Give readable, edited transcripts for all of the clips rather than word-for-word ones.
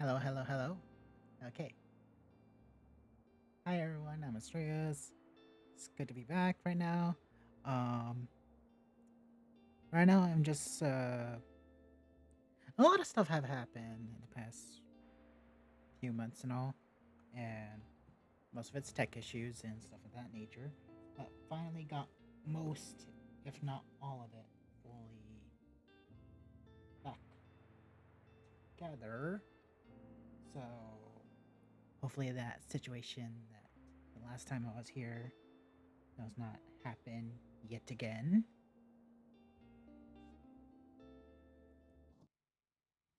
Hello, hello, hello. Okay. Hi everyone, I'm Astrias. It's good to be back right now. Um right now I'm just a lot of stuff have happened in the past few months and all, and most of it's tech issues and stuff of that nature. But finally got most, if not all of it, fully back together. So hopefully that situation that the last time I was here does not happen yet again.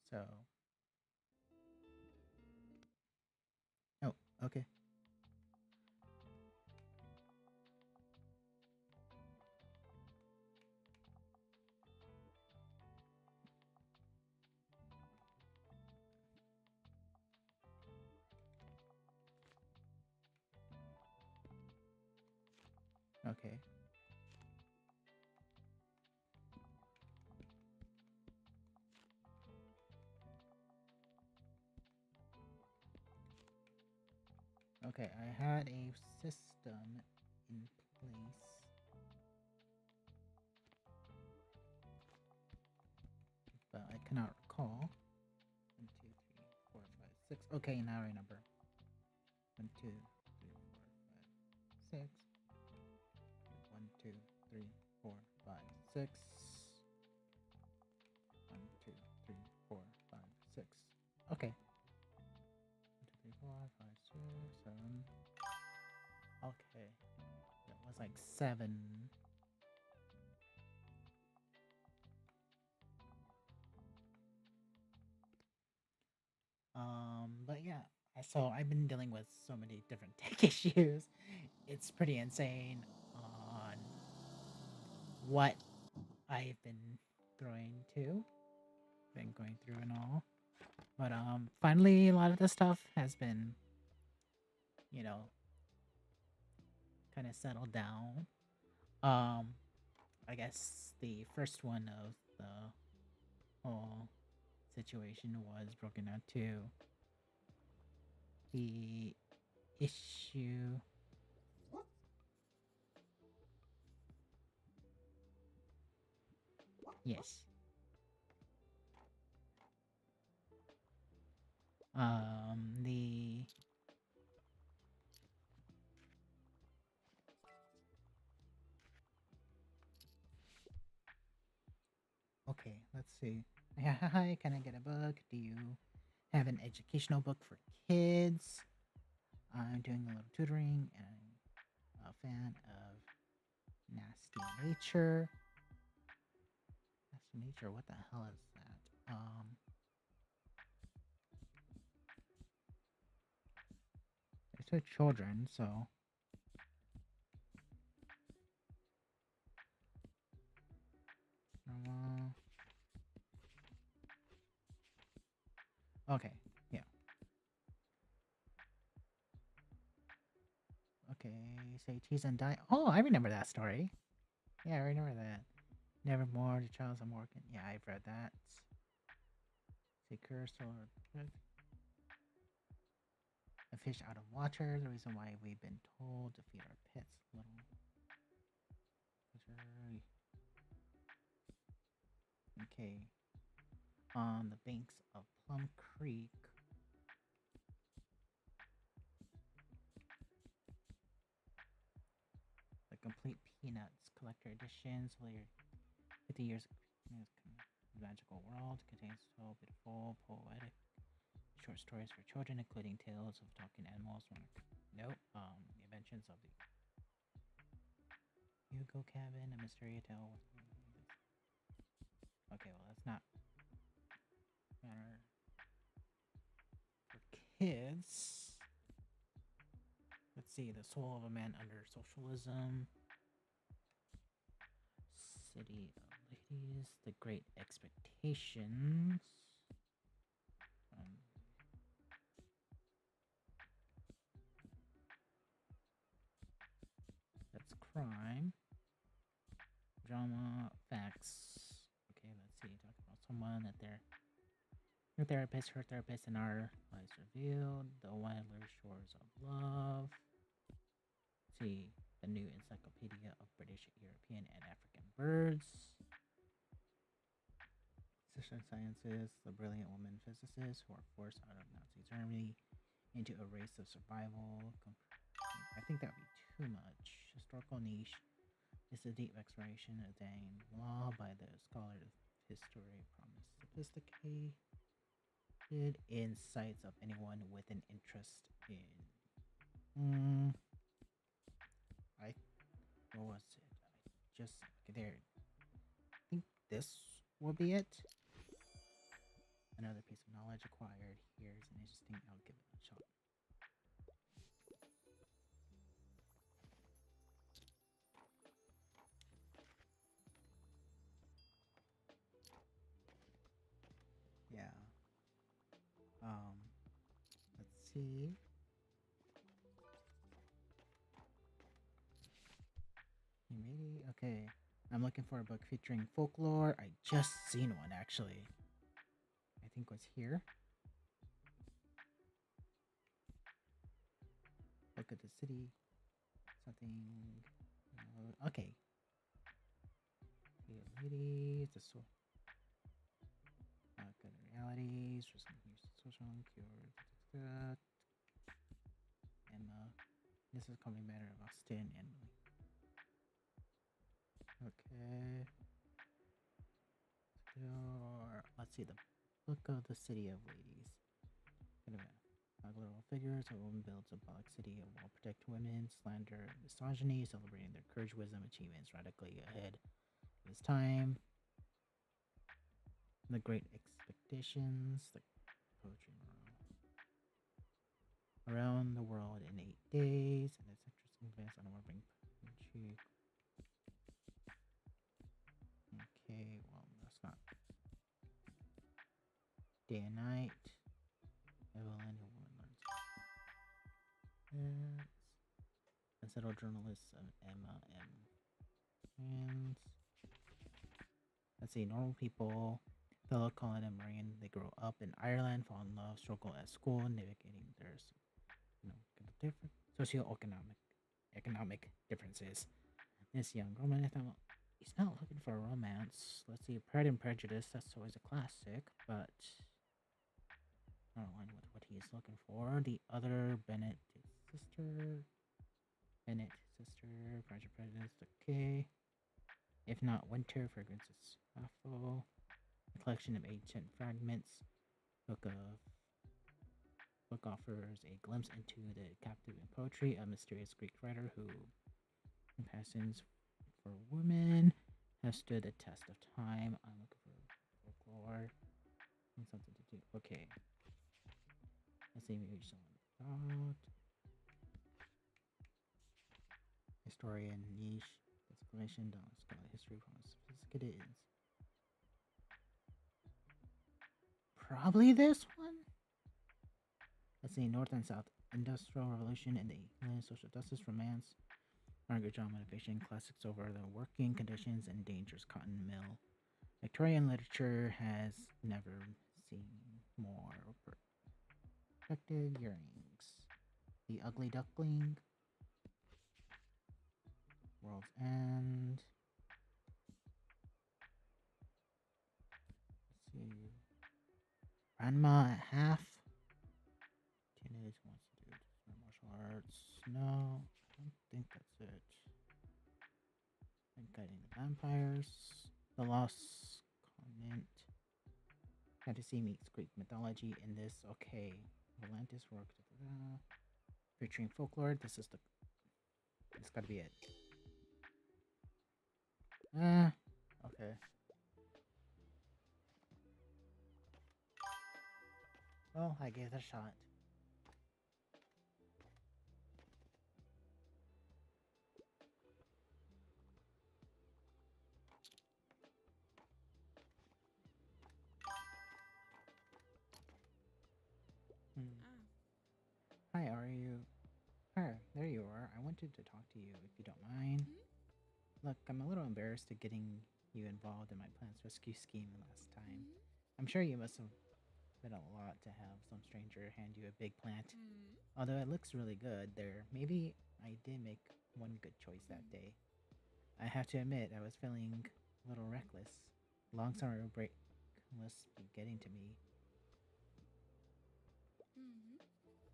So, oh, okay, okay, okay. I had a system in place, but I cannot recall. 1, 2, 3, 4, 5, 6. Okay, now I remember. 1, 2, 3, 4, 5, 6. 1, 2, 3, 4, 5, 6. 1, 2, 3, 4, 5, 6. Okay. 1, 2, 3, 4, 5, 6, 7. Okay. That was like 7. But yeah, so I've been dealing with so many different tech issues. It's pretty insane on what I've been going through and all. But finally, a lot of the stuff has been, you know, kind of settled down. Um, I guess the first one of the whole situation was broken out to the issue. Yes. The Okay, let's see. Yeah, hi, can I get a book? Do you have an educational book for kids? I'm doing a little tutoring and I'm a fan of Nasty Nature. Nasty Nature, what the hell is that? It's for children, so uh, okay, yeah. Okay, say cheese and die. Oh, I remember that story. Yeah, I remember that. Nevermore, the child's American. Yeah, I've read that. Say curse or a fish out of water. The reason why we've been told to feed our pets little. Okay. On the banks of Plum Creek. The complete Peanuts collector editions. Later 50 years magical world contains so beautiful, poetic short stories for children, including tales of talking animals. Nope. The inventions of the Hugo cabin, a mystery tale. Okay, well that's not matter for kids. Let's see, the soul of a man under socialism. City of Ladies, The Great Expectations. Um, that's crime. Drama, facts. Okay, let's see. Talk about someone that they're her therapist, and our lives revealed. The Wildlife Shores of Love. See the new Encyclopedia of British, European, and African Birds. Social Sciences, the brilliant woman physicists who are forced out of Nazi Germany into a race of survival. I think that would be too much. Historical niche is a deep exploration of Dane law by the scholar of history, promised sophisticated insights of anyone with an interest in. I what was it? I just okay, there. I think this will be it. Another piece of knowledge acquired. Here's an interesting. I'll give it a shot. Yeah. Um. Let's see. Maybe okay. I'm looking for a book featuring folklore. I just seen one actually. I think was here. Book of the city. Something. Okay. Hey, ladies. The soul. Good realities. For some social cure. Emma. This is coming matter of Austin and okay. Let's see the book of the city of ladies. Kind of little figures. A woman builds a public city. A wall protect women. Slander misogyny. Celebrating their courage, wisdom, achievements. Radically ahead of his time. The Great Expectations. The poetry around the world in 8 days. And it's interesting advance on a bring cheek. Okay, well that's not day and night. Evelyn, a woman learns. Unsettled journalists of Emma M. And let's see, normal people. Fellow Colin and Marion, they grow up in Ireland, fall in love, struggle at school, navigating their different economic differences. This young Roman, I thought he's not looking for a romance. Let's see, Pride and Prejudice, that's always a classic, but I don't know what he's looking for. The other Bennett sister, Pride and Prejudice, okay. If not, Winter, Fragrances, Raffle, a collection of ancient fragments. Book offers a glimpse into the captivating poetry of a mysterious Greek writer who, in passions for women, has stood the test of time. I'm looking for folklore and something to do. Okay. Let's see, maybe someone about historian niche exclamation don't scholarly history from sophisticated. Probably this one. Let's see, North and South Industrial Revolution and the Social Justice Romance. Margaret John motivation, classics over the working conditions and dangerous cotton mill. Victorian literature has never seen more protected earrings. The Ugly Duckling. World's End. Let's see. Grandma at half. Teenage wants to do martial arts. No, I don't think that's it. And Guiding the Vampires. The Lost Continent. Fantasy meets Greek mythology in this. Okay. Atlantis work. Featuring folklore. This is the. It's gotta be it. Okay. Well, I gave it a shot. Hi, are you? Hi, there you are. I wanted to talk to you if you don't mind. Look, I'm a little embarrassed to getting you involved in my plant's rescue scheme last time. I'm sure you must have been a lot to have some stranger hand you a big plant. Mm. Although it looks really good there, maybe I did make one good choice that Mm. day. I have to admit, I was feeling a little reckless. Long summer break must be getting to me. Mm.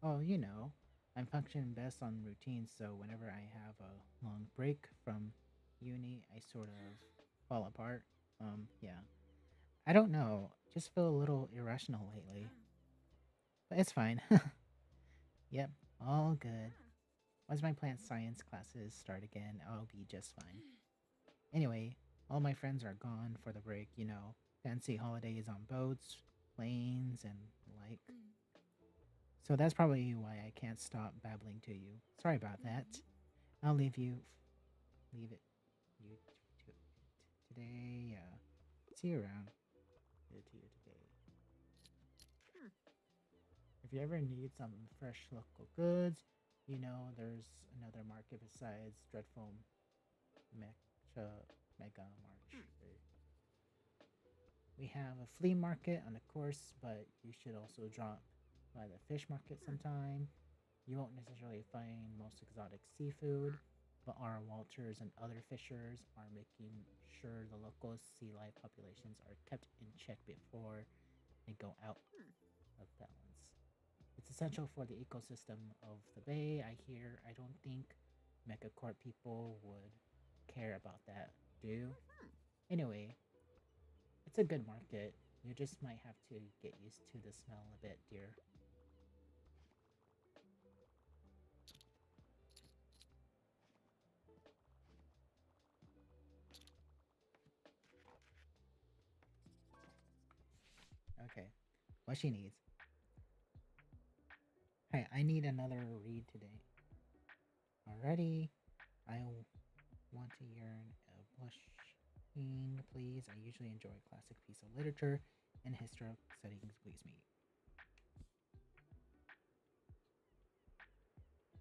Oh, I'm functioning best on routines, so whenever I have a long break from uni, I sort of fall apart. Yeah. I don't know, just feel a little irrational lately. Ah. But it's fine. Yep, all good. Ah. Once my plant science classes start again, I'll be just fine. Anyway, all my friends are gone for the break, fancy holidays on boats, planes, and the like. Mm. So that's probably why I can't stop babbling to you. Sorry about that. Mm. I'll leave it you to it today. See you around. Leave it to you today. Hmm. If you ever need some fresh local goods, there's another market besides Dreadful Mecha Mega March. Hmm. We have a flea market on the course, but you should also drop by the fish market Hmm. sometime. You won't necessarily find most exotic seafood, but our Walters and other fishers are making sure the local sea life populations are kept in check before they go out Hmm. of balance. It's essential for the ecosystem of the bay. I don't think Megacorp people would care about that, do you? Hmm. Anyway, it's a good market. You just might have to get used to the smell a bit, dear. Okay, what she needs. Hey, I need another read today. Already, want to yearn a blushing, please. I usually enjoy a classic piece of literature, and historic settings please me.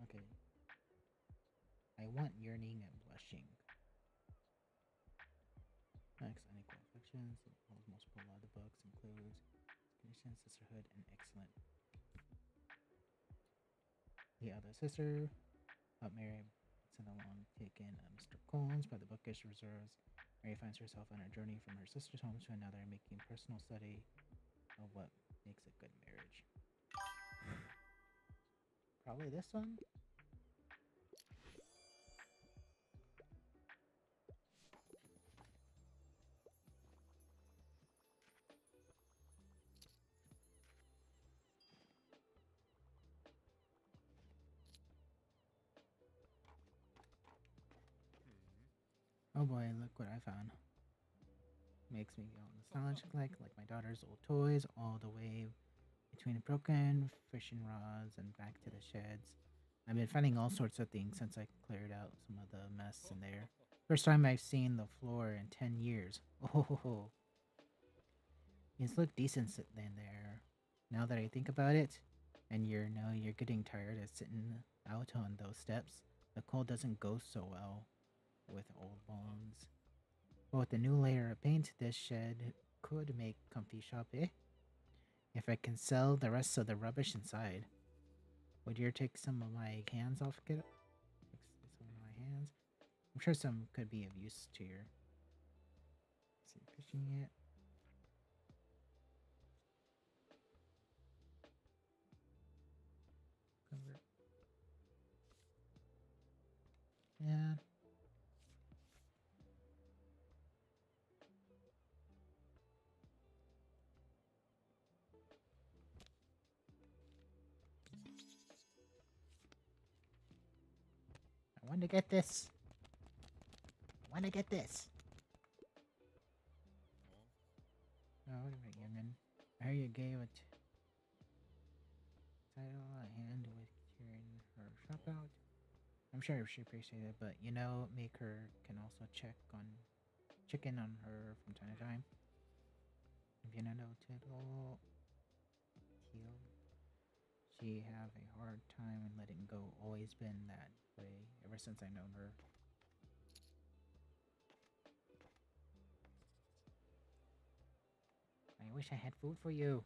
Okay, I want yearning and blushing. Next, unequal affections. Most beloved books includes conditions, sisterhood, and excellent. The other sister, about Mary, sent along taken Mr. Collins by the bookish reserves. Mary finds herself on a journey from her sister's home to another, making personal study of what makes a good marriage. Probably this one. Oh boy, look what I found. Makes me feel nostalgic, like my daughter's old toys, all the way between broken fishing rods and back to the sheds. I've been finding all sorts of things since I cleared out some of the mess in there. First time I've seen the floor in 10 years. Oh, it's looked decent sitting in there. Now that I think about it, and you're getting tired of sitting out on those steps, the cold doesn't go so well with old bones. But with the new layer of paint, this shed could make comfy shop, eh? If I can sell the rest of the rubbish inside. Would you take some of my hands off? Get some of my hands. I'm sure some could be of use to your. See, fishing it. Cover. Yeah. I want to get this. I want to get this. Oh, wait a minute, youngin. I hear you gave a title a hand with tearing her shop out. I'm sure she appreciated it, but Maker can also check in on her from time to time. Viene no title heal. She have a hard time in letting go. Always been that way ever since I known her. I wish I had food for you.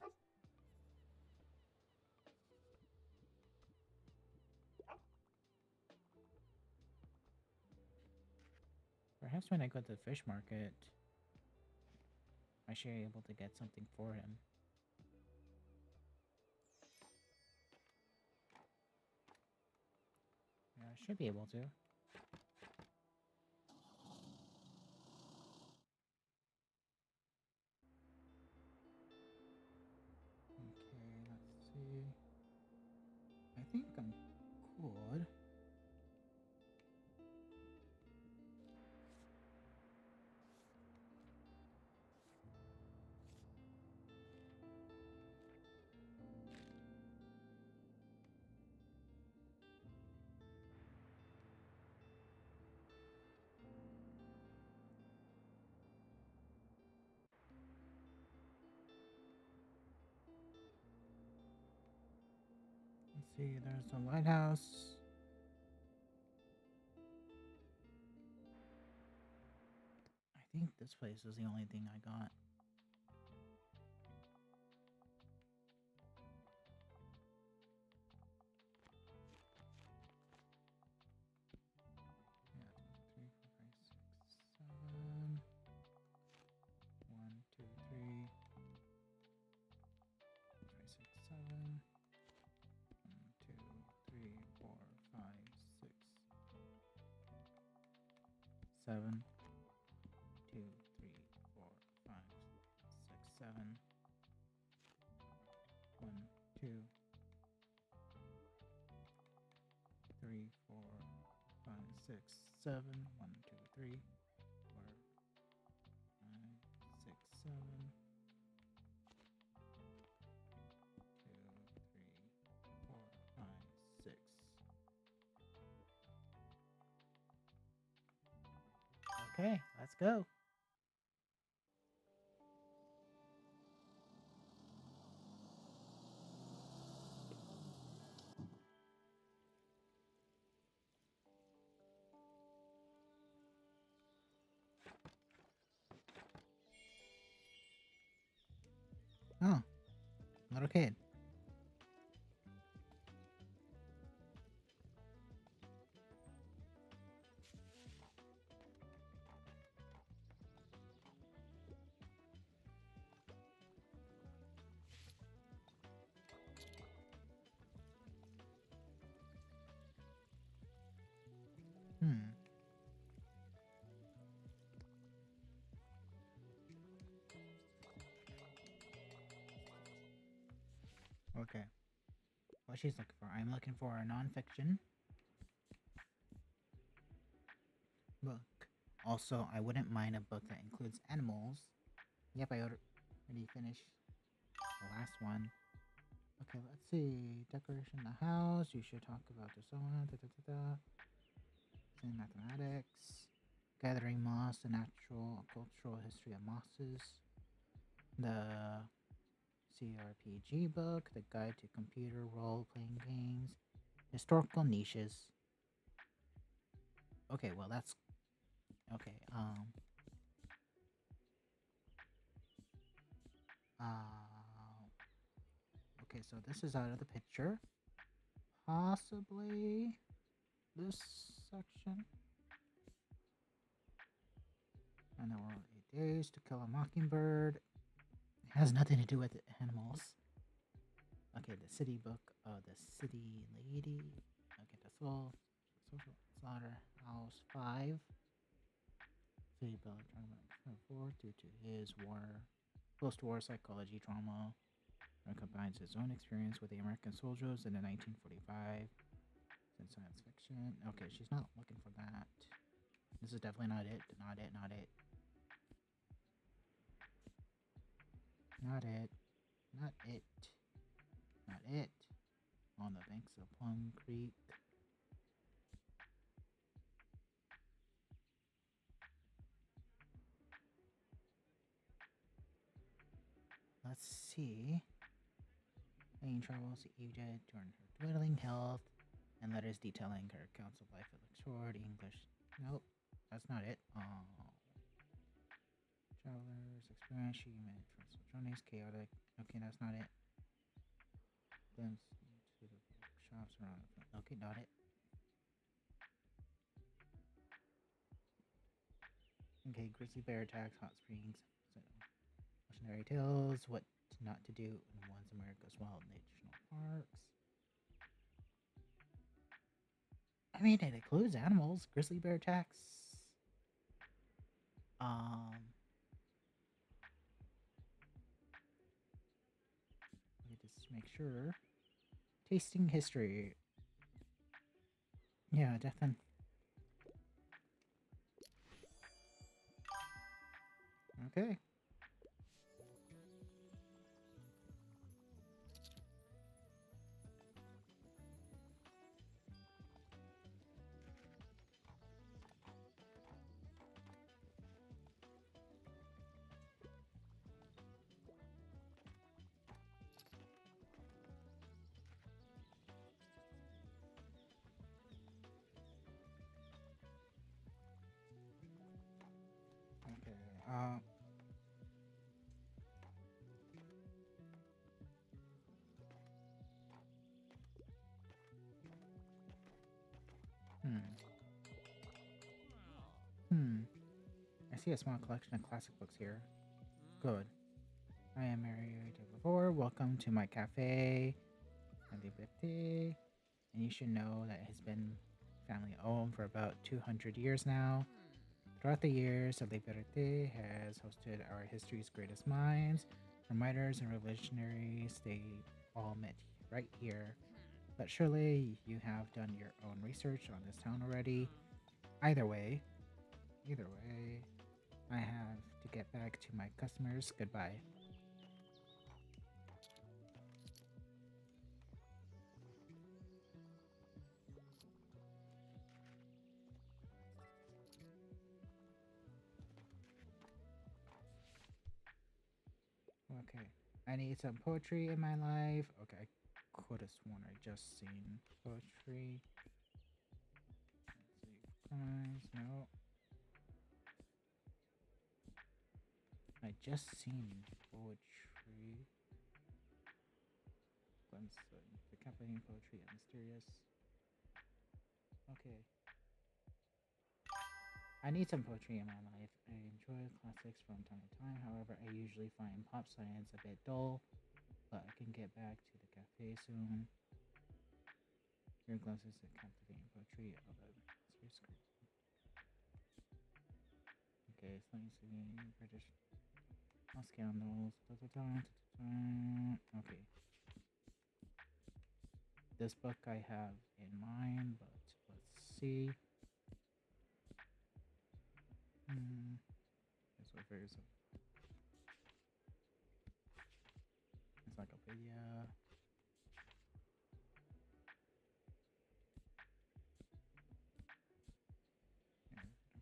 Perhaps when I go to the fish market, I should be able to get something for him. Yeah, I should be able to. Okay, let's see. I think I'm good. Let's see, there's a lighthouse. I think this place is the only thing I got. Yeah, 2, 3, 4, 5, 6, 7. 1, 2, 3, 4, 5, 6, 7. 1, 2, 3, 4, 5, 6, 7. 1, 2, 3, 4, 5, 6, 7. 2, 3, 4, 5, 6. Okay, let's go. Oh, little kid. Hmm. Okay. What she's looking for. I'm looking for a nonfiction book. Also, I wouldn't mind a book that includes animals. Yep, I already finished the last one. Okay, let's see. Decoration of the house. You should talk about the so on. Da, da, da, da. In mathematics. Gathering moss, the natural cultural history of mosses. The CRPG book, the guide to computer role playing games. Historical niches. Okay, well that's okay. Okay, so this is out of the picture. Possibly this section. And there were 8 days to kill a mockingbird. It has nothing to do with animals. Okay, the city book. The city lady. Okay, the soul. Social slaughterhouse 5. City Bella Tournament 4 due to his post-war psychology trauma. And combines his own experience with the American soldiers in the 1945 and science fiction. Okay, she's not looking for that. This is definitely not it. Not it. Not it. Not it. Not it. Not it. On the banks of Plum Creek. Let's see. Main travels to Egypt during her dwindling health, and letters detailing her accounts of life at Luxor, English. Nope, that's not it. Traveler's experience. She met Russell Johnny's chaotic. Okay, that's not it. Then to the bookshops around. Okay, not it. Okay, grizzly bear attacks, hot springs, so cautionary tales, what not to do in one's America's wild national parks. I mean, it includes animals, grizzly bear attacks. Um, let me just make sure. Tasting history. Yeah, definitely. Okay. Okay. Hmm. Hmm. I see a small collection of classic books here. Good. I am Mary before. Welcome to my cafe. And you should know that it has been family owned for about 200 years now. Throughout the years, the Liberté has hosted our history's greatest minds, from writers and revolutionaries. They all met right here. But surely you have done your own research on this town already. Either way, either way, I have to get back to my customers. Goodbye. Okay. I need some poetry in my life. Okay, I could have sworn I just seen poetry. Let's see. Crimes. No. I just seen poetry. Glenson. The company poetry and mysterious. Okay. I need some poetry in my life. I enjoy classics from time to time. However, I usually find pop science a bit dull. But I can get back to the cafe soon. Your glimpses at captivating poetry of a serious school. Okay, so let me see. British scandals. Okay. This book I have in mind, but let's see. Hmm. There's encyclopedia.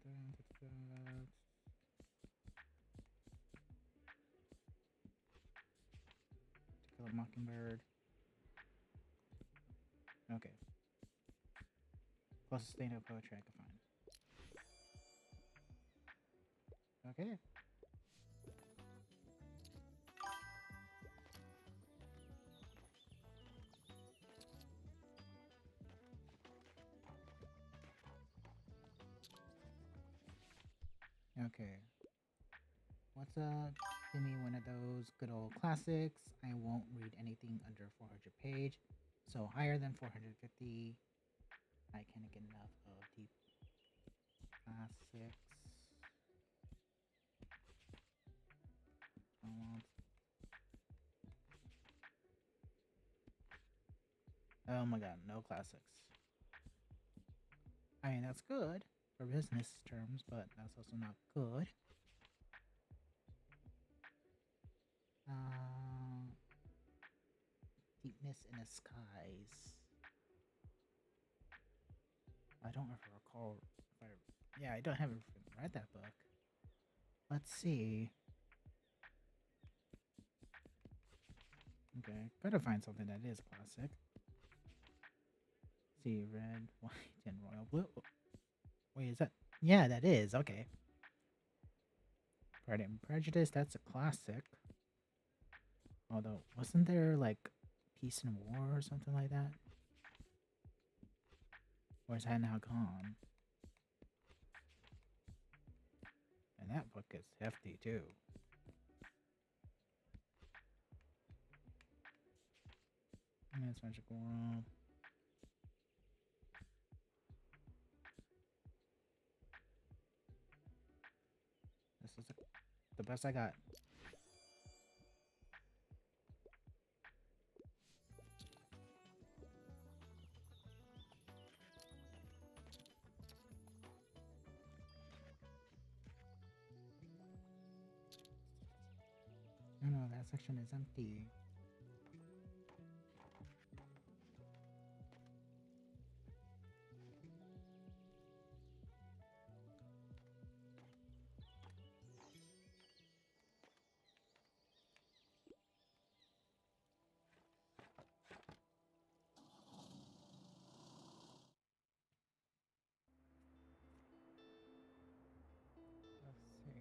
To Kill a Mockingbird. Okay. Closest sustainable poetry I can find. Okay. Okay. What's up? Give me one of those good old classics. I won't read anything under 400 page. So higher than 450, I can't get enough of deep classics. I want. Oh my god, no classics. I mean, that's good for business terms, but that's also not good. Uh, Deepness in the Skies. I don't ever recall if I. Yeah, I don't haven't read that book. Let's see. Okay, gotta find something that is classic. See, red, white, and royal blue. Wait, is that? Yeah, that is. Okay. Pride and Prejudice, that's a classic. Although, wasn't there like Peace and War or something like that? Or is that now gone? And that book is hefty too. Yeah, it's Magical World. This is the best I got. No, no, that section is empty. Let's see.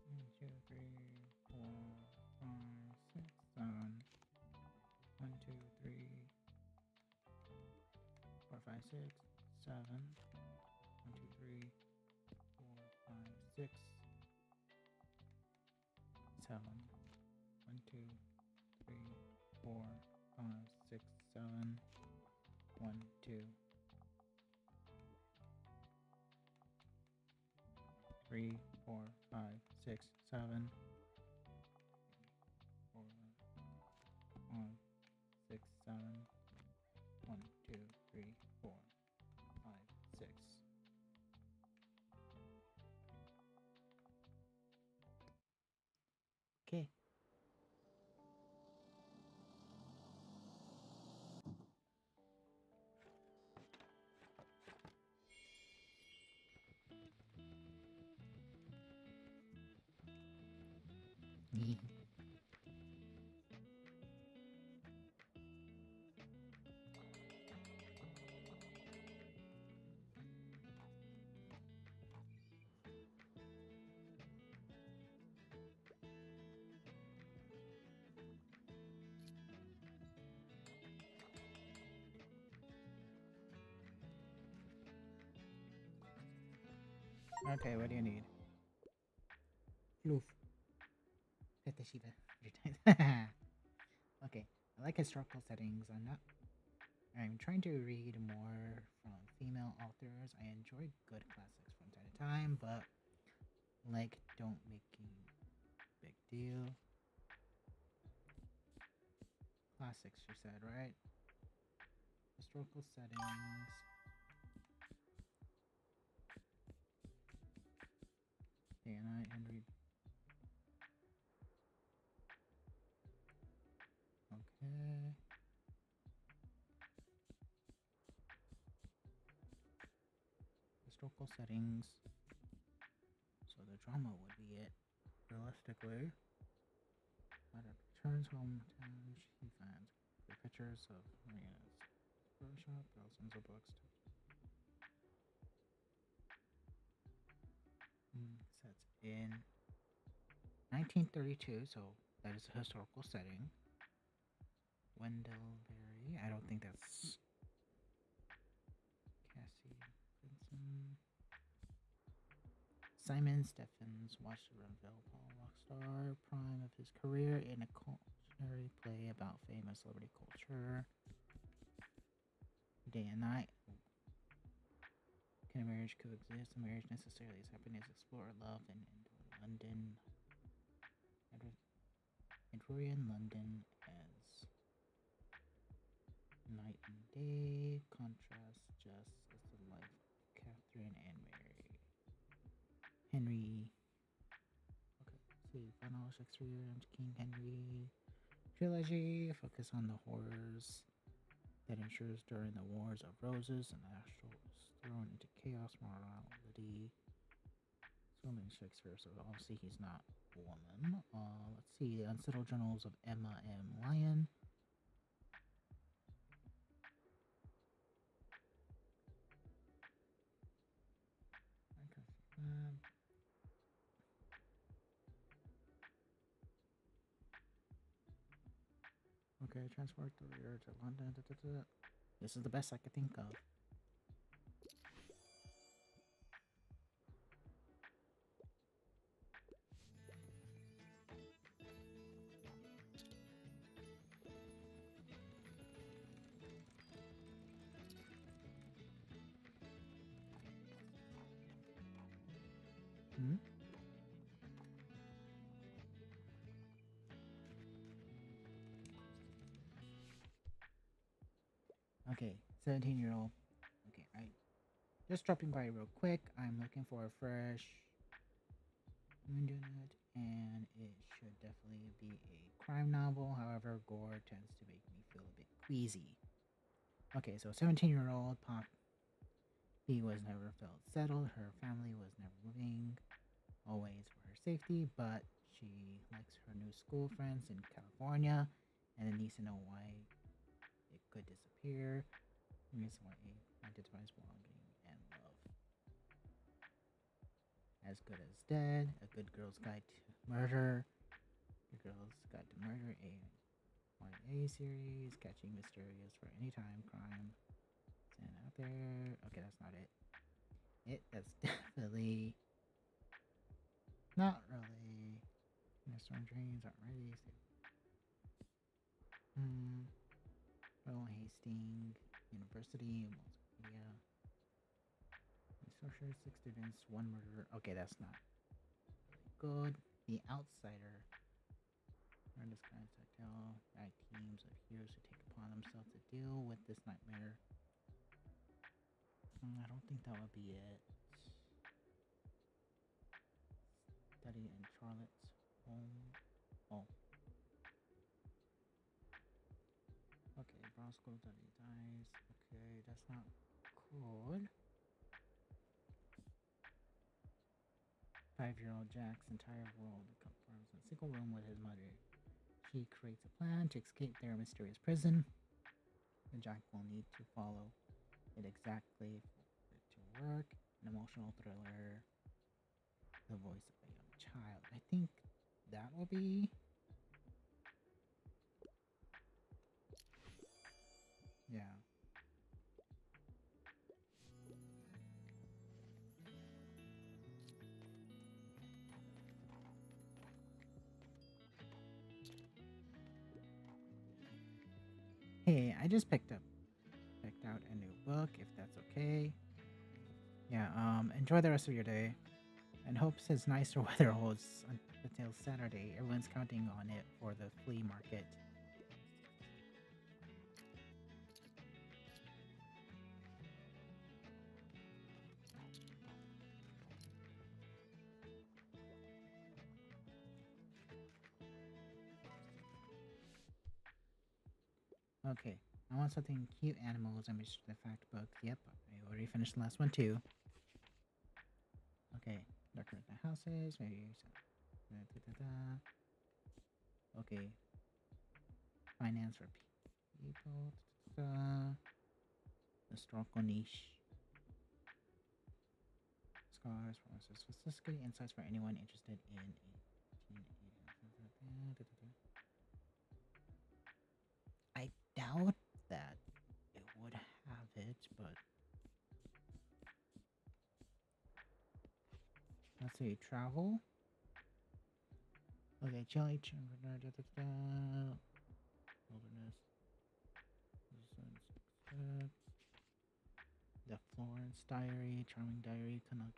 One, two, three, 4, 5, 6, 7. 1, 2, 3, 4, 5, 6, 7. 1, 2, 3, 4, 5, 6, 7. 1, 2, 3, 4, 5, 6, 7. 1, 2, 3, 4, 5, 6, 7. 4, 5, 6, 7. 1, 2, 3, 4, 5, 6. Okay. Okay, what do you need? Floof. Hit the Shiva 3 times. Okay, I like historical settings. I'm trying to read more from female authors. I enjoy good classics from time to time, but like don't making big deal. Classics, you said, right? Historical settings. Day and night, Henry. Okay. Historical settings. So the drama would be it, realistically. But it returns hometown. She finds the pictures of Maria's Bookshop, thousands of books. Sets in 1932, so that is a historical setting. Wendellberry, I don't think that's Cassie Benson. Simon Steffens watched the Renville Paul Rockstar prime of his career in a cautionary play about famous celebrity culture. Day and night. Can a marriage coexist? A marriage necessarily is happiness, explore love, and London. Edwardian London as night and day, contrast just as the life of Catherine and Mary. Henry. Okay, let's see. Final Shakespeare and King Henry trilogy. Focus on the horrors that ensures during the Wars of Roses and Astral is thrown into chaos, morality. So many Shakespeare, so obviously he's not a woman. Let's see. The Unsettled Journals of Emma M. Lyon. Okay, transport the rear to London. This is the best I could think of. Hmm? Okay, 17-year-old. Okay, I just dropping by real quick. I'm looking for a fresh moon donut, and it should definitely be a crime novel. However, gore tends to make me feel a bit queasy. Okay, so 17-year-old Poppy was never felt settled. Her family was never moving, always for her safety, but she likes her new school friends in California and needs to know why it could disappear. Reason why it identifies belonging and love. As Good as Dead, A Good Girl's Guide to Murder, A Girl's Guide to Murder, a YA series, catching mysterious for any time crime. Stand out there. Okay, that's not it. That's definitely not really. Storm drains aren't ready. Hmm. Royal Hastings University, multimedia. Researchers, 6 students, 1 murder. Okay, that's not really good. The Outsider. Learn this kind of tactile. Guide teams of heroes who take upon themselves to deal with this nightmare. I don't think that would be it. Study in Charlotte's home. Oh. Okay, Brosco study dies. Okay, that's not good. 5-year-old Jack's entire world confirms in a single room with his mother. She creates a plan to escape their mysterious prison. And Jack will need to follow it exactly for it to work. An emotional thriller. The voice of a young child. I think that will be. Yeah. Hey, I just picked out a new book, if that's okay. Yeah, enjoy the rest of your day. And hope since nicer weather holds until Saturday. Everyone's counting on it for the flea market. Okay, I want something cute animals and Mr. the Fact book. Yep, I already finished the last one too. Okay, decorate the houses. Maybe. Okay, finance for people. Historical niche. Scars, promises, specifically insights for anyone interested in I doubt that it would have it, but let's see, travel. Okay, Chile, wilderness, the Florence Diary, Charming Diary, Canuck,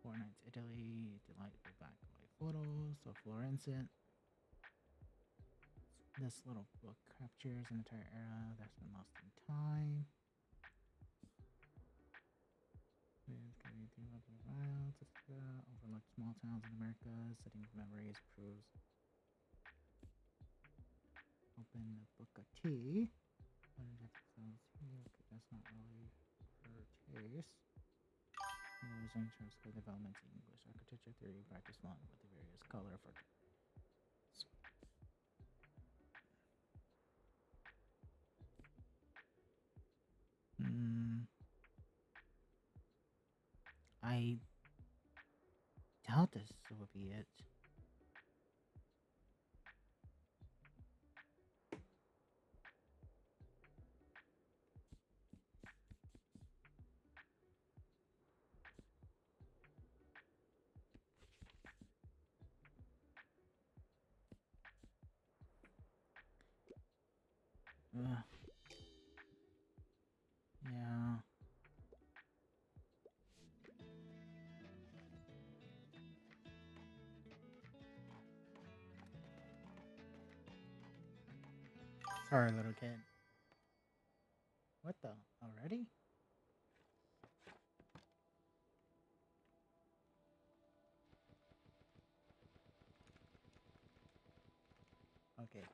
4 Nights Italy, delightful black and white photos, so Florencean. This little book captures an entire era that's been lost in time. Overlooked small towns in America, setting memories proves. Open the book of tea. Okay, that's not really her taste. Using terms of development in English architecture theory, practice along with the various color for. Mm, I doubt this will be it. Sorry, little kid. What the? Already? Okay.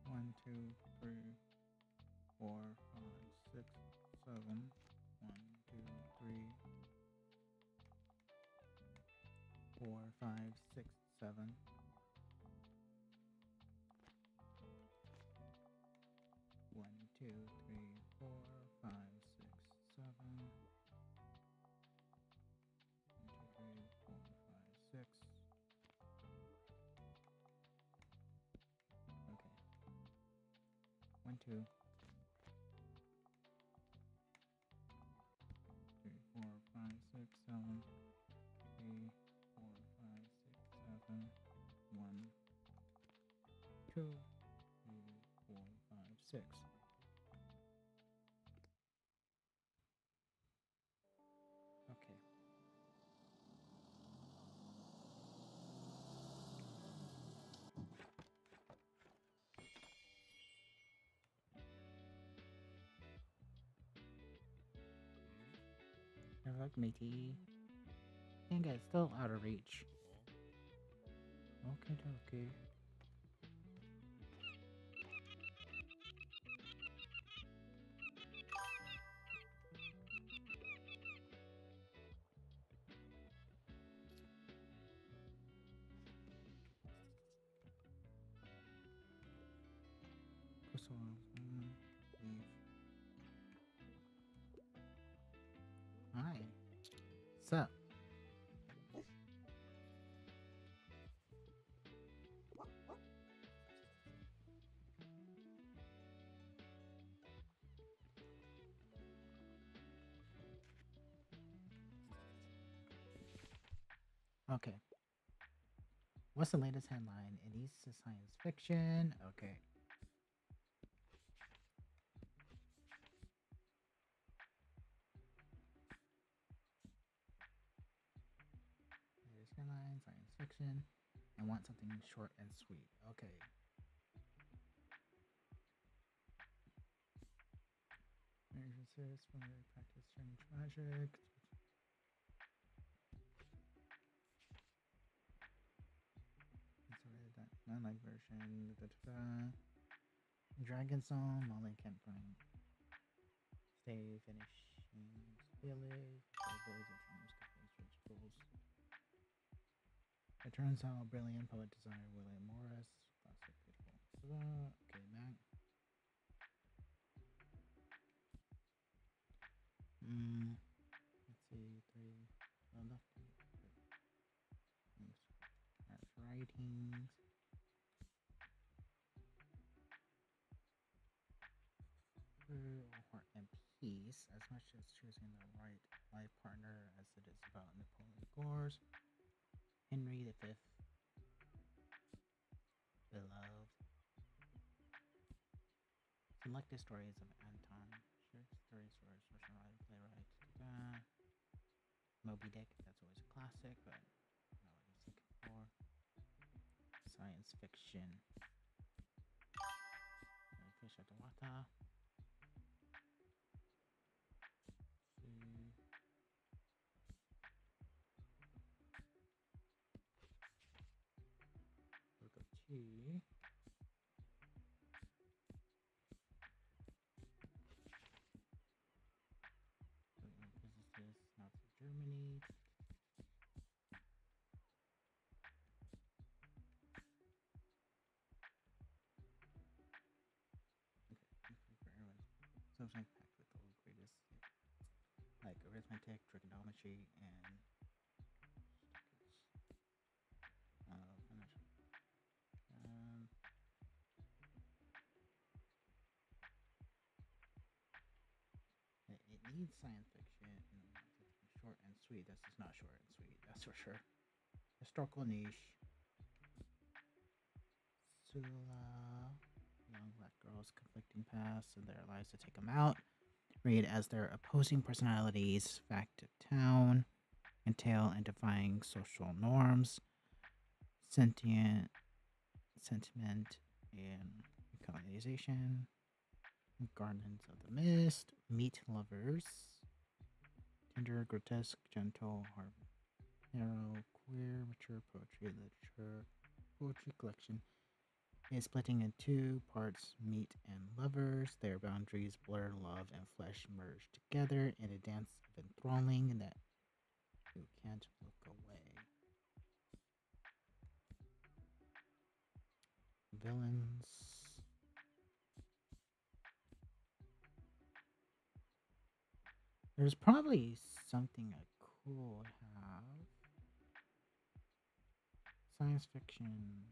One, two, three, 4, 5, 6, 7. 1, 2, 3, 4, 5, 6, 7. 1, 2, 3, 4, 5, 6, 7. 1, 2, 3, 4, 5, 6. Okay. 1, 2, 3, 4, 5, 6, 7. 3, 4, 5, 6, 7. 1, 2, 3, 4, 5, 6. Okay. Good luck, matey. Dang it, it's still out of reach. Okay, okay. Leave. Hi. Sup? Okay. What's the latest headline? It needs to science fiction. Okay. Latest headline, science fiction. I want something short and sweet. Okay. Resist familiar practice turning tragic. That non-like version. Dragon Song, Molly Campground. Stay, finishing village. Vegetables. It turns out brilliant poet designer William Morris. Classic, beautiful. Okay, back. Let's see, three. Left. That's writings. Heart and peace, as much as choosing the right life partner as it is about Napoleon Gores. Henry V, beloved. Selected stories of Anton. Stories for social writer, playwright. Moby Dick, that's always a classic, but not what I was looking for. Science fiction. Fish at the water. Book of Tea. Physicist, Nazi Germany. Okay, for everyone. Sometimes packed with the greatest, like arithmetic, trigonometry, and I'm not sure. Um, it needs science fiction and short and sweet. This is not short and sweet. That's for sure. Historical niche. Sula. Young black girls, conflicting paths in their lives to take them out. Read as their opposing personalities, fact of town, entail and defying social norms, sentient sentiment and colonization, gardens of the mist, meat lovers, tender, grotesque, gentle, hard, narrow, queer, mature poetry, literature, poetry collection is splitting in two parts meat and lovers. Their boundaries blur, love and flesh merge together in a dance of enthralling that you can't look away. Villains. There's probably something I could have. Science fiction.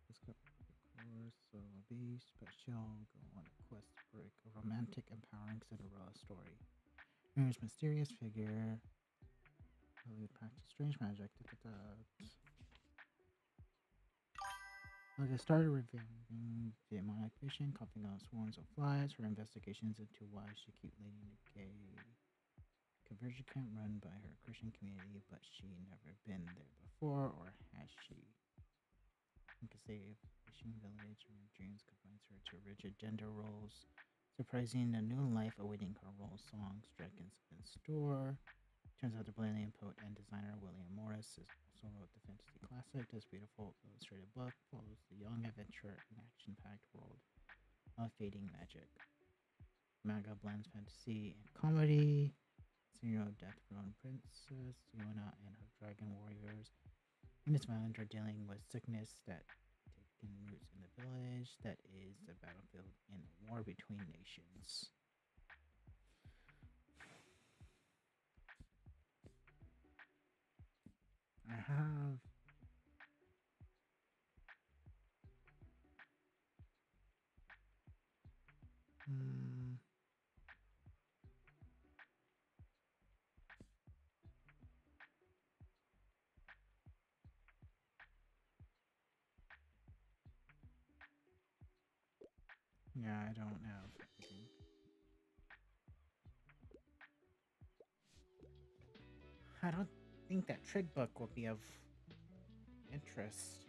Discover the course of a beast, but she'll go on a quest to break a romantic, empowering Cinderella story. Here's mysterious figure. Really practice strange magic. Da, da, da. Like I started revealing demonic vision, coughing on swarms of flies. Her investigations into why she keep leading the gay conversion camp run by her Christian community, but she never been there before, or has she? Because they fishing village and her dreams confines her to rigid gender roles, surprising a new life awaiting her role songs, dragons in store. Turns out the brilliant poet and designer William Morris is also wrote the fantasy classic. This beautiful illustrated book follows the young adventure in action-packed world of fading magic. Manga blends fantasy and comedy. Zero Death Throne Princess Yona and her dragon warriors and its violent are dealing with sickness that taken roots in the village that is the battlefield in a war between nations. I have mm, yeah, I don't have anything. I don't think that trig book will be of interest.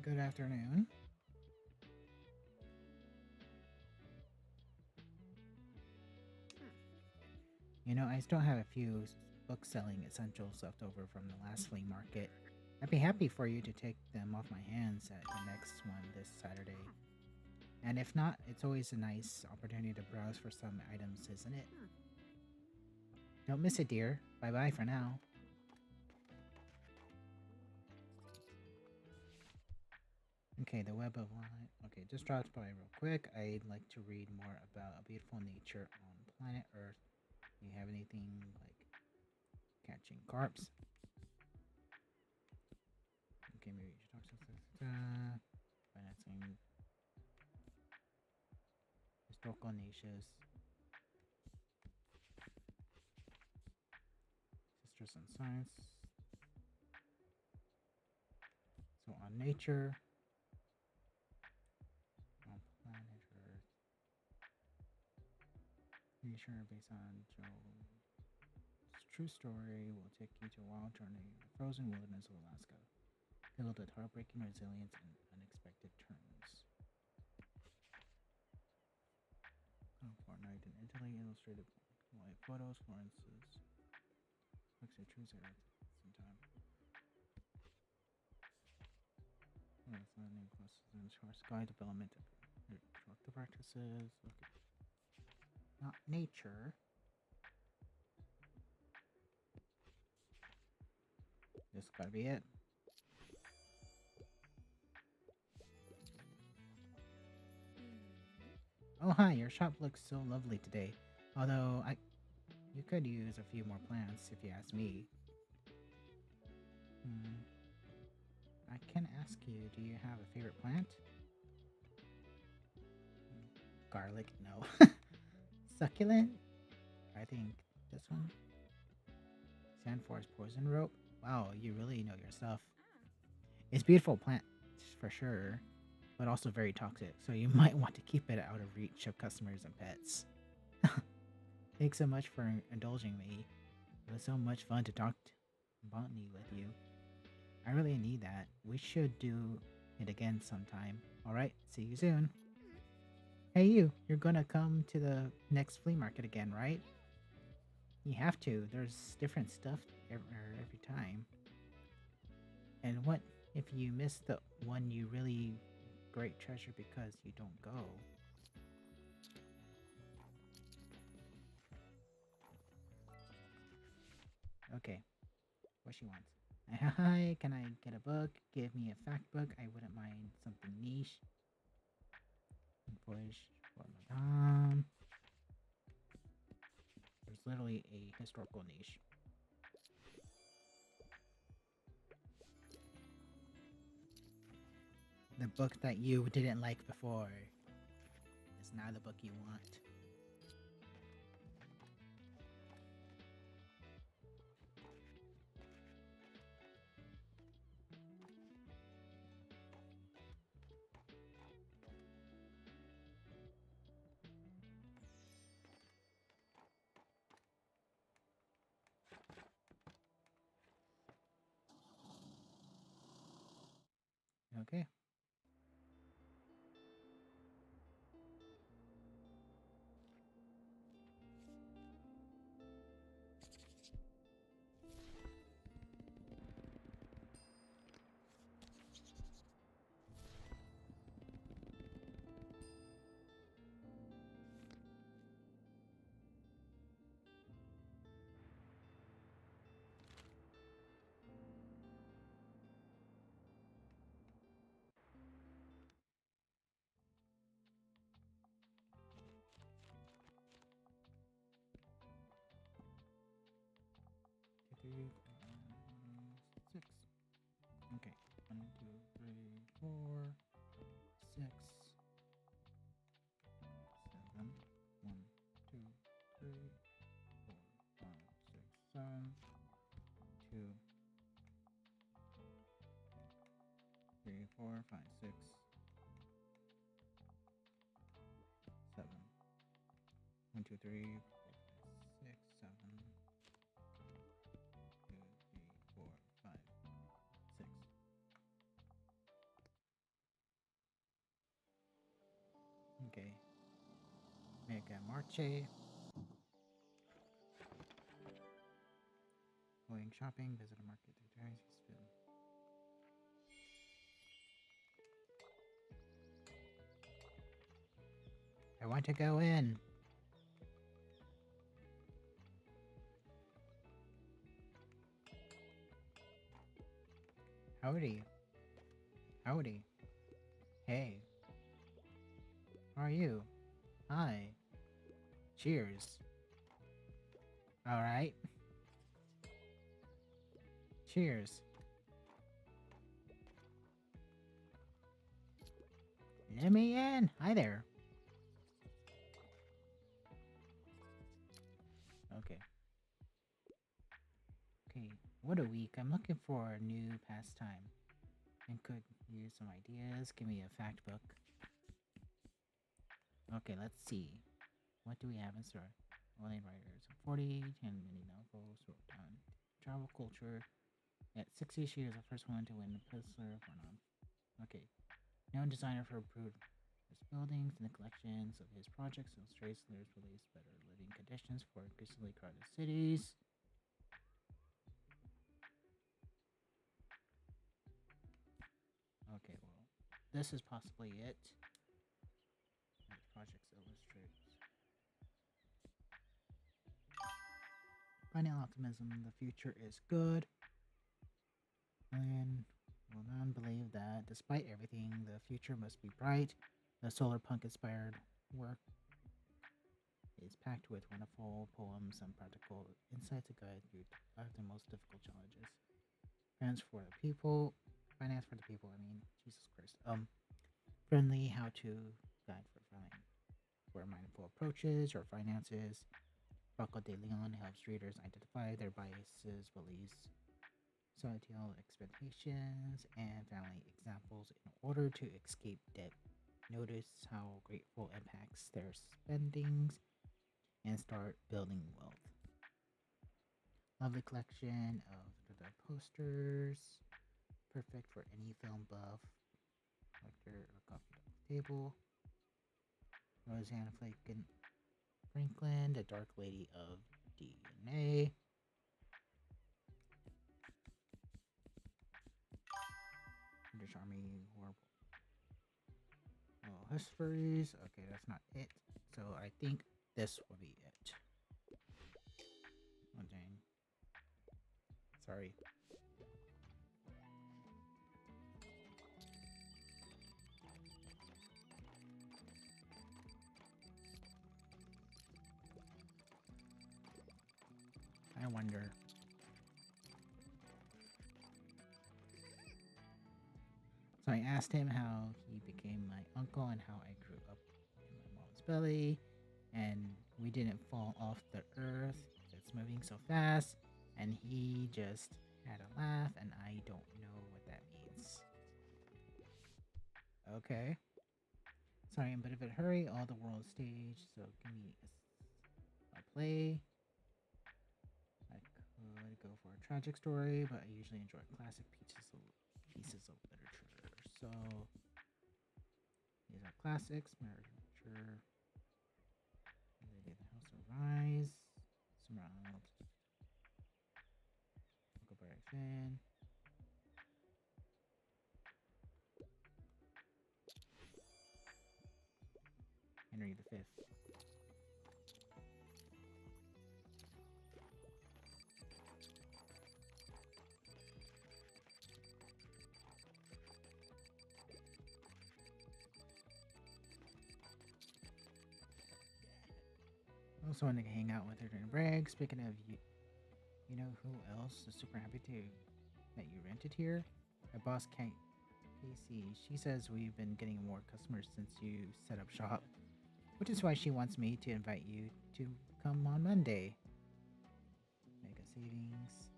Good afternoon. Hmm. You know, I still have a few book selling essentials left over from the last flea market. I'd be happy for you to take them off my hands at the next one this Saturday. Hmm. And if not, it's always a nice opportunity to browse for some items, isn't it? Hmm. Don't miss it, dear. Bye bye for now. Okay, the web of light. Okay, just dropped by real quick. I'd like to read more about a beautiful nature on planet Earth. Do you have anything like catching carps? Okay, maybe you should talk to financing historical niches, sisters in science. So on nature, on planet Earth, nature based on Joe's true story will take you to a wild journey in the frozen wilderness of Alaska, filled with heartbreaking resilience and unexpected turns. mentally illustrated like photos, for instance. Looks at trees at some time. It's learning classes and source guide development. The practices. Okay. Not nature. This gotta be it. Hmm. Oh hi, your shop looks so lovely today. Although you could use a few more plants if you ask me. Hmm. I can ask you, do you have a favorite plant? Garlic, no. Succulent? I think this one. Sandforest poison rope. Wow, you really know your stuff. Ah. It's beautiful plant for sure, but also very toxic, so you might want to keep it out of reach of customers and pets. Thanks so much for indulging me. It was so much fun to talk botany with you. I really need that. We should do it again sometime. Alright, see you soon. Hmm. Hey you're gonna come to the next flea market again, right? You have to. There's different stuff every time. And what if you miss the one you really great treasure because you don't go? Okay, what she wants. Hi, can I get a book? Give me a fact book. I wouldn't mind something niche. Voyage for Madame. There's literally a historical niche. The book that you didn't like before is now the book you want. Okay. Three, six. Okay. 1, 2, 3, 4, 6, 7. 1, 2, 3, 4, 5, 6, 7. 2, 3, 4, 5, 6, 7. 1, 2, 3, 4, 5, 6, 7. 2, 3, 4, 5, 6. Okay. Mega Marche. Going shopping. Visit a market. I want to go in. Howdy. Howdy. Hey. How are you? Hi. Cheers. Alright. Cheers. Let me in. Hi there. Okay. Okay. What a week. I'm looking for a new pastime. And could use some ideas. Give me a fact book. Okay, let's see. What do we have in store? Online writers. 40, 10 mini novels. Wrote down travel culture. At 60, she is the first one to win the Pulitzer for non. Okay. Known designer for Brood. His buildings and the collections of his projects illustrates Lear's beliefs better living conditions for increasingly crowded cities. Okay, well, this is possibly it. His projects illustrates. Finding optimism, the future is good. And will none believe that despite everything, the future must be bright. The solar punk inspired work is packed with wonderful poems and practical insights to guide you through the most difficult challenges. Finance for the people, finance for the people. I mean, Jesus Christ. Friendly how-to guide for mindful approaches or finances. Rocco de Leon helps readers identify their biases, beliefs, societal expectations, and family examples in order to escape debt. Notice how grateful impacts their spendings and start building wealth. Lovely collection of the posters, perfect for any film buff, collector or coffee table. Roseanne Franklin, the Dark Lady of DNA. British Army Horrible Histories. Okay, that's not it. So I think this will be it. Oh dang. Sorry. I wonder. So I asked him how he became my uncle and how I grew up in my mom's belly. And we didn't fall off the earth. It's moving so fast. And he just had a laugh, and I don't know what that means. Okay. Sorry, I'm a bit of a hurry. All the world stage, so give me a play. I could go for a tragic story, but I usually enjoy classic pieces of literature. So these are classics. Literature. Lady of the House of Rise. Summer Huckleberry Finn. Henry V. Also wanted to hang out with her during break. Speaking of you know who else is super happy to that you rented here? My boss, Casey. She says we've been getting more customers since you set up shop, which is why she wants me to invite you to come on Monday. Mega savings.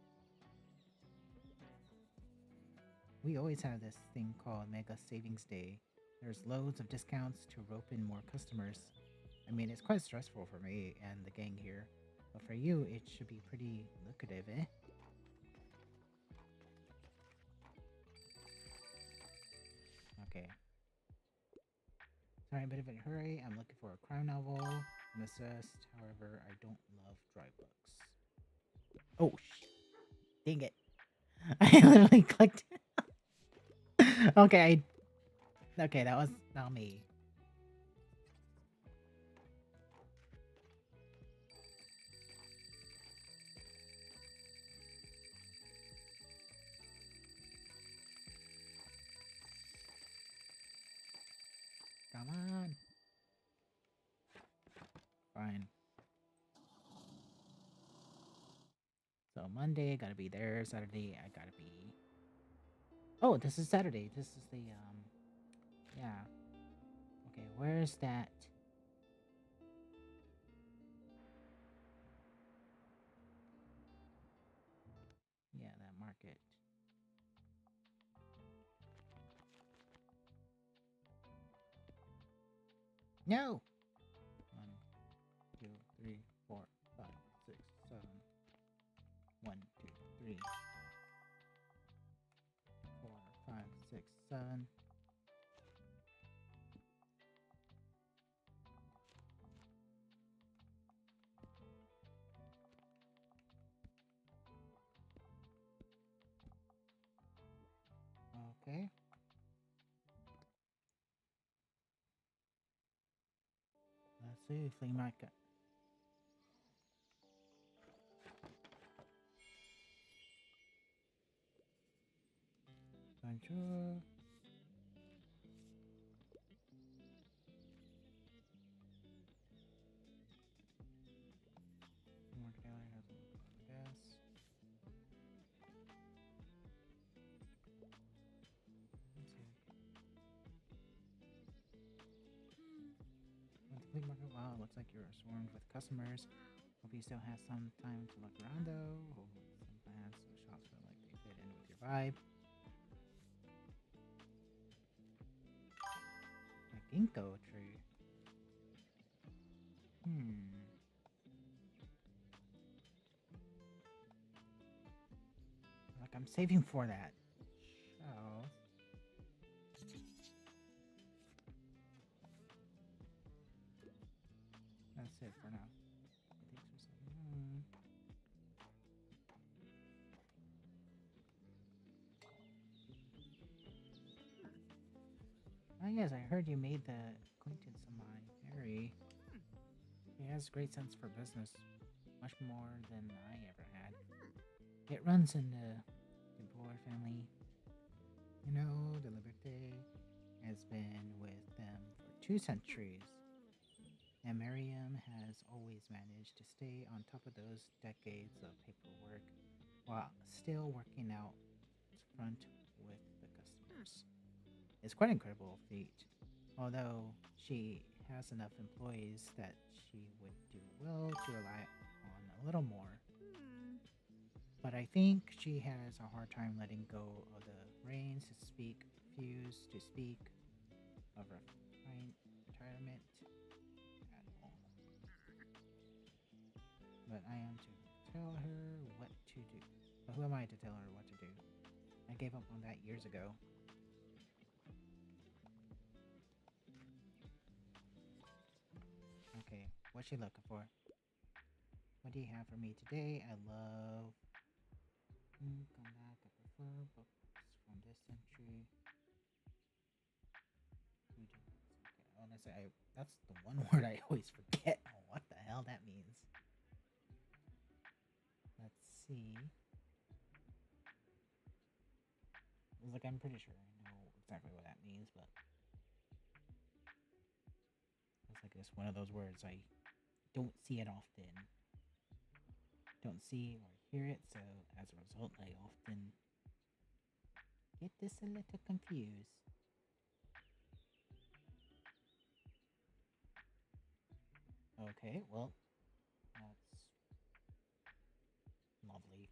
We always have this thing called Mega Savings Day. There's loads of discounts to rope in more customers. I mean, it's quite stressful for me and the gang here, but for you, it should be pretty lucrative, eh? Okay. Sorry, I'm a bit of a hurry. I'm looking for a crime novel. I'm assessed. However, I don't love dry books. Oh, dang it. I literally clicked. Okay, okay, that was not me. Come on. Fine. So Monday, gotta be there. Saturday, I gotta be. Oh, this is Saturday. This is the Yeah. Okay, where's that? Yeah, that market. No. One, two, three, four, five, six, seven. One, two, three, four, five, six, seven. see, flea market. Bonjour. Market gallery has a guess. Let's see. Went to flea market. Wow, looks like you're swarmed with customers. Hope you still have some time to look around though. Some plants, some shops feel like they fit in with your vibe. A ginkgo tree. Hmm. Like I'm saving for that. Oh. That's it for now. Thanks for saying. Oh yes, I heard you made the acquaintance of mine, Mary. He has great sense for business, much more than I ever had. It runs in the Boer family. You know, the Liberté has been with them for 2 centuries, and Miriam has always managed to stay on top of those decades of paperwork while still working out front with the customers. It's quite an incredible feat. Although she has enough employees that she would do well to rely on a little more. But I think she has a hard time letting go of the reins to speak, refuse to speak of retirement at all. But I am to tell her what to do. But who am I to tell her what to do? I gave up on that years ago. Okay, what's she looking for? What do you have for me today? I love. Come back. I prefer books from this century. Okay, honestly, that's the one word I always forget. Oh, what the hell that means? Let's see. Like I'm pretty sure I know exactly what that means, but it's like it's one of those words I don't see it often. Don't see or hear it, so as a result, I often get this a little confused. Okay, well, that's lovely.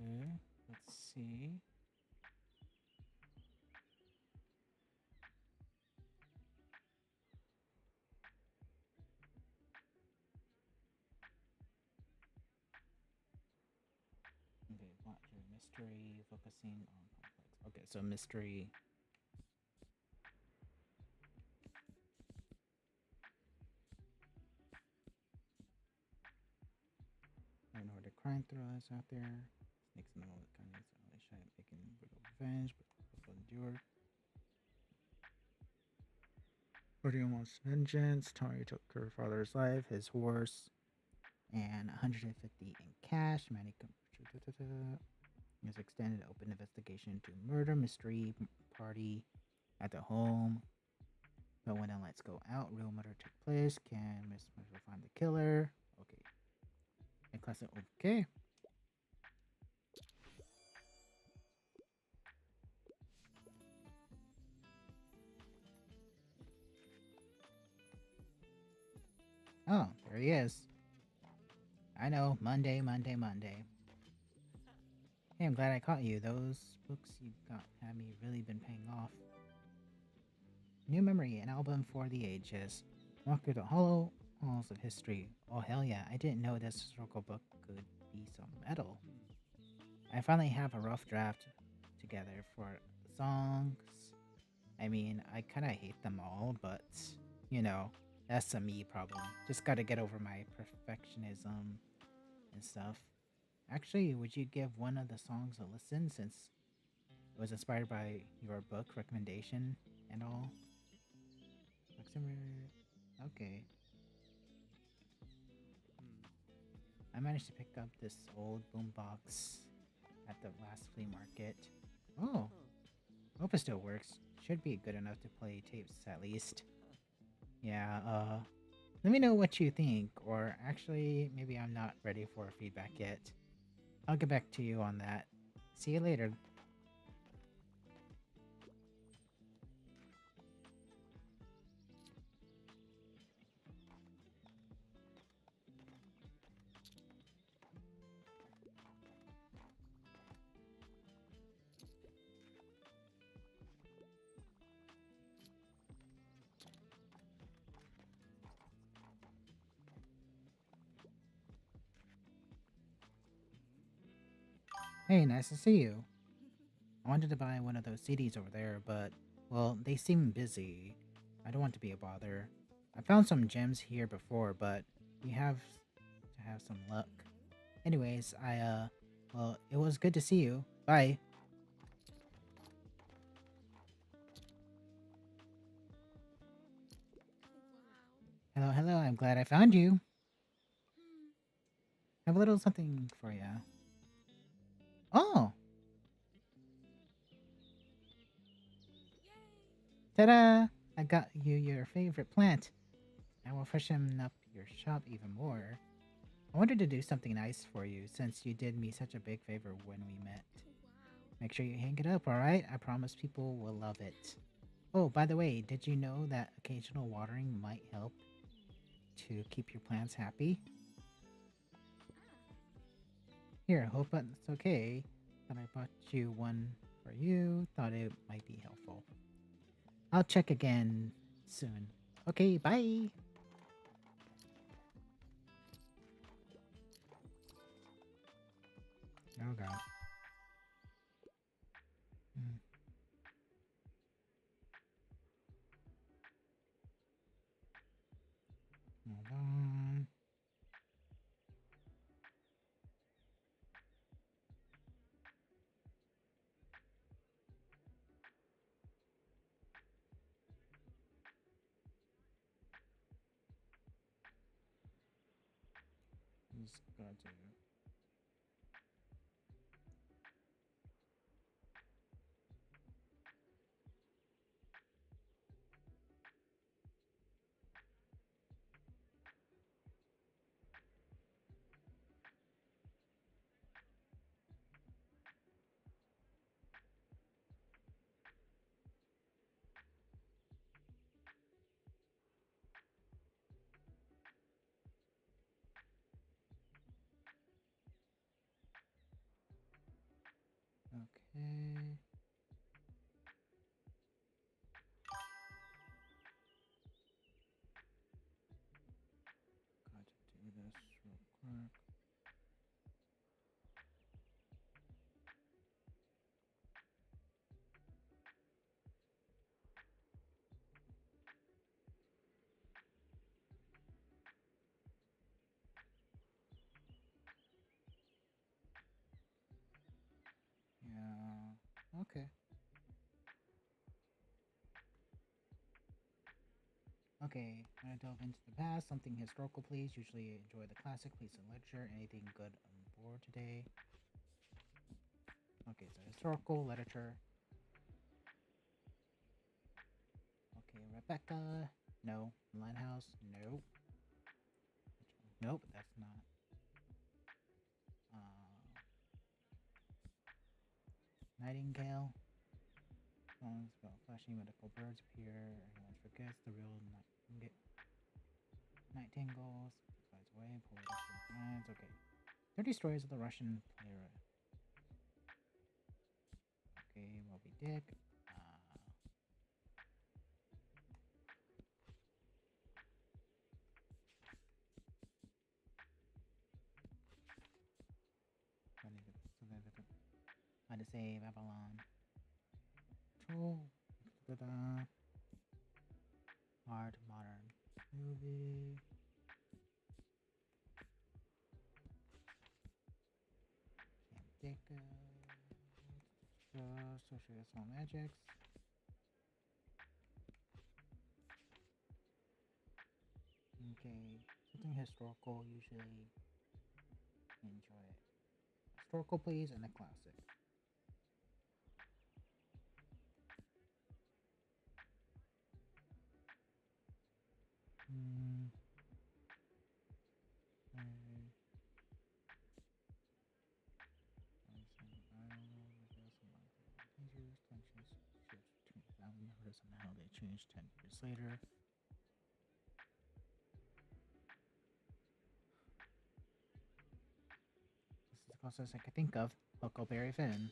Okay, let's see. Okay, plot your mystery, focusing on complex. Okay, so mystery. I know the crime thrillers out there. Snakes know what kind of always shy at making brutal revenge, but will endure. Ordeal wants vengeance. Tony took her father's life, his horse, and 150 in cash. Manny has extended open investigation to murder mystery party at the home. But when the lights go out, real murder took place. Can Miss Marshall find the killer? Okay. And classic. Okay. Oh, there he is. I know. Monday, Monday, Monday. Hey, I'm glad I caught you. Those books you got have me really been paying off. New Memory, an album for the ages. Walk through the hollow halls of history. Oh hell yeah, I didn't know this historical book could be so metal. I finally have a rough draft together for songs. I mean, I kinda hate them all, but you know, that's a me problem. Just gotta get over my perfectionism and stuff. Actually, would you give one of the songs a listen since it was inspired by your book recommendation and all? Luxembourg. Okay. Hmm. I managed to pick up this old boombox at the last flea market. Oh, Huh. hope it still works. Should be good enough to play tapes at least. Yeah, let me know what you think, or actually, maybe I'm not ready for feedback yet. I'll get back to you on that. See you later. Hey, nice to see you. I wanted to buy one of those CDs over there, but, well, they seem busy. I don't want to be a bother. I found some gems here before, but you have to have some luck. Anyways, well, it was good to see you. Bye. Wow. Hello, hello, I'm glad I found you. Hmm. I have a little something for you. Oh, Yay. ta-da! I got you your favorite plant. I will freshen up your shop even more. I wanted to do something nice for you since you did me such a big favor when we met. Wow. Make sure you hang it up, alright? I promise people will love it. Oh, by the way, did you know that occasional watering might help to keep your plants happy? Ah. Here, hope that's okay. Thought I bought you one for you. Thought it might be helpful. I'll check again soon. Okay, bye. Oh god. Mm, hold on. Just got to. Okay. Got to do this real quick. Yeah. Okay. Okay, I'm gonna delve into the past. Something historical, please. Usually enjoy the classic, please, and literature. Anything good on board today? Okay, so historical, literature. Okay, Rebecca. No. Lighthouse. Nope. Nope, that's not. Uh, Nightingale. Songs about flashing medical birds appear. Everyone forgets the real nightingales. Flies away. Poets and plans. Okay. 30 stories of the Russian playwright. Okay, Moby Dick. How to say Babylon. Troll. Da-da. Art modern movie. Social small magics. Okay, something historical. Usually enjoy it. Historical, please, and a classic. Mm, alright. Tensions shift between family members and how they change 10 years later. This is the closest I could think of. Huckleberry Finn.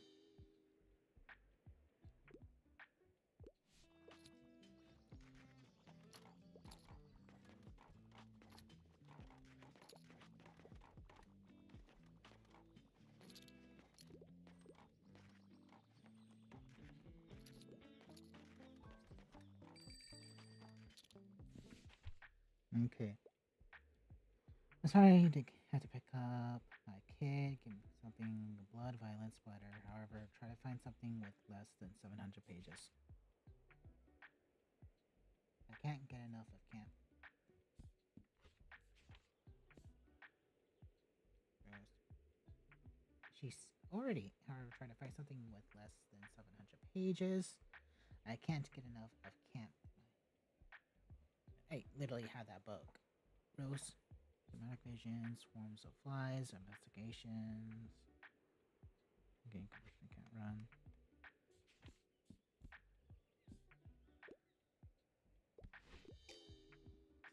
Okay. I'm sorry to have to pick up my kid. Give me something blood, violence, splatter. However, try to find something with less than 700 pages. I can't get enough of camp. She's already, however, trying to find something with less than 700 pages. I can't get enough of camp. I literally had that book. Rose, dramatic visions, swarms of flies, investigations. Getting completion can't run.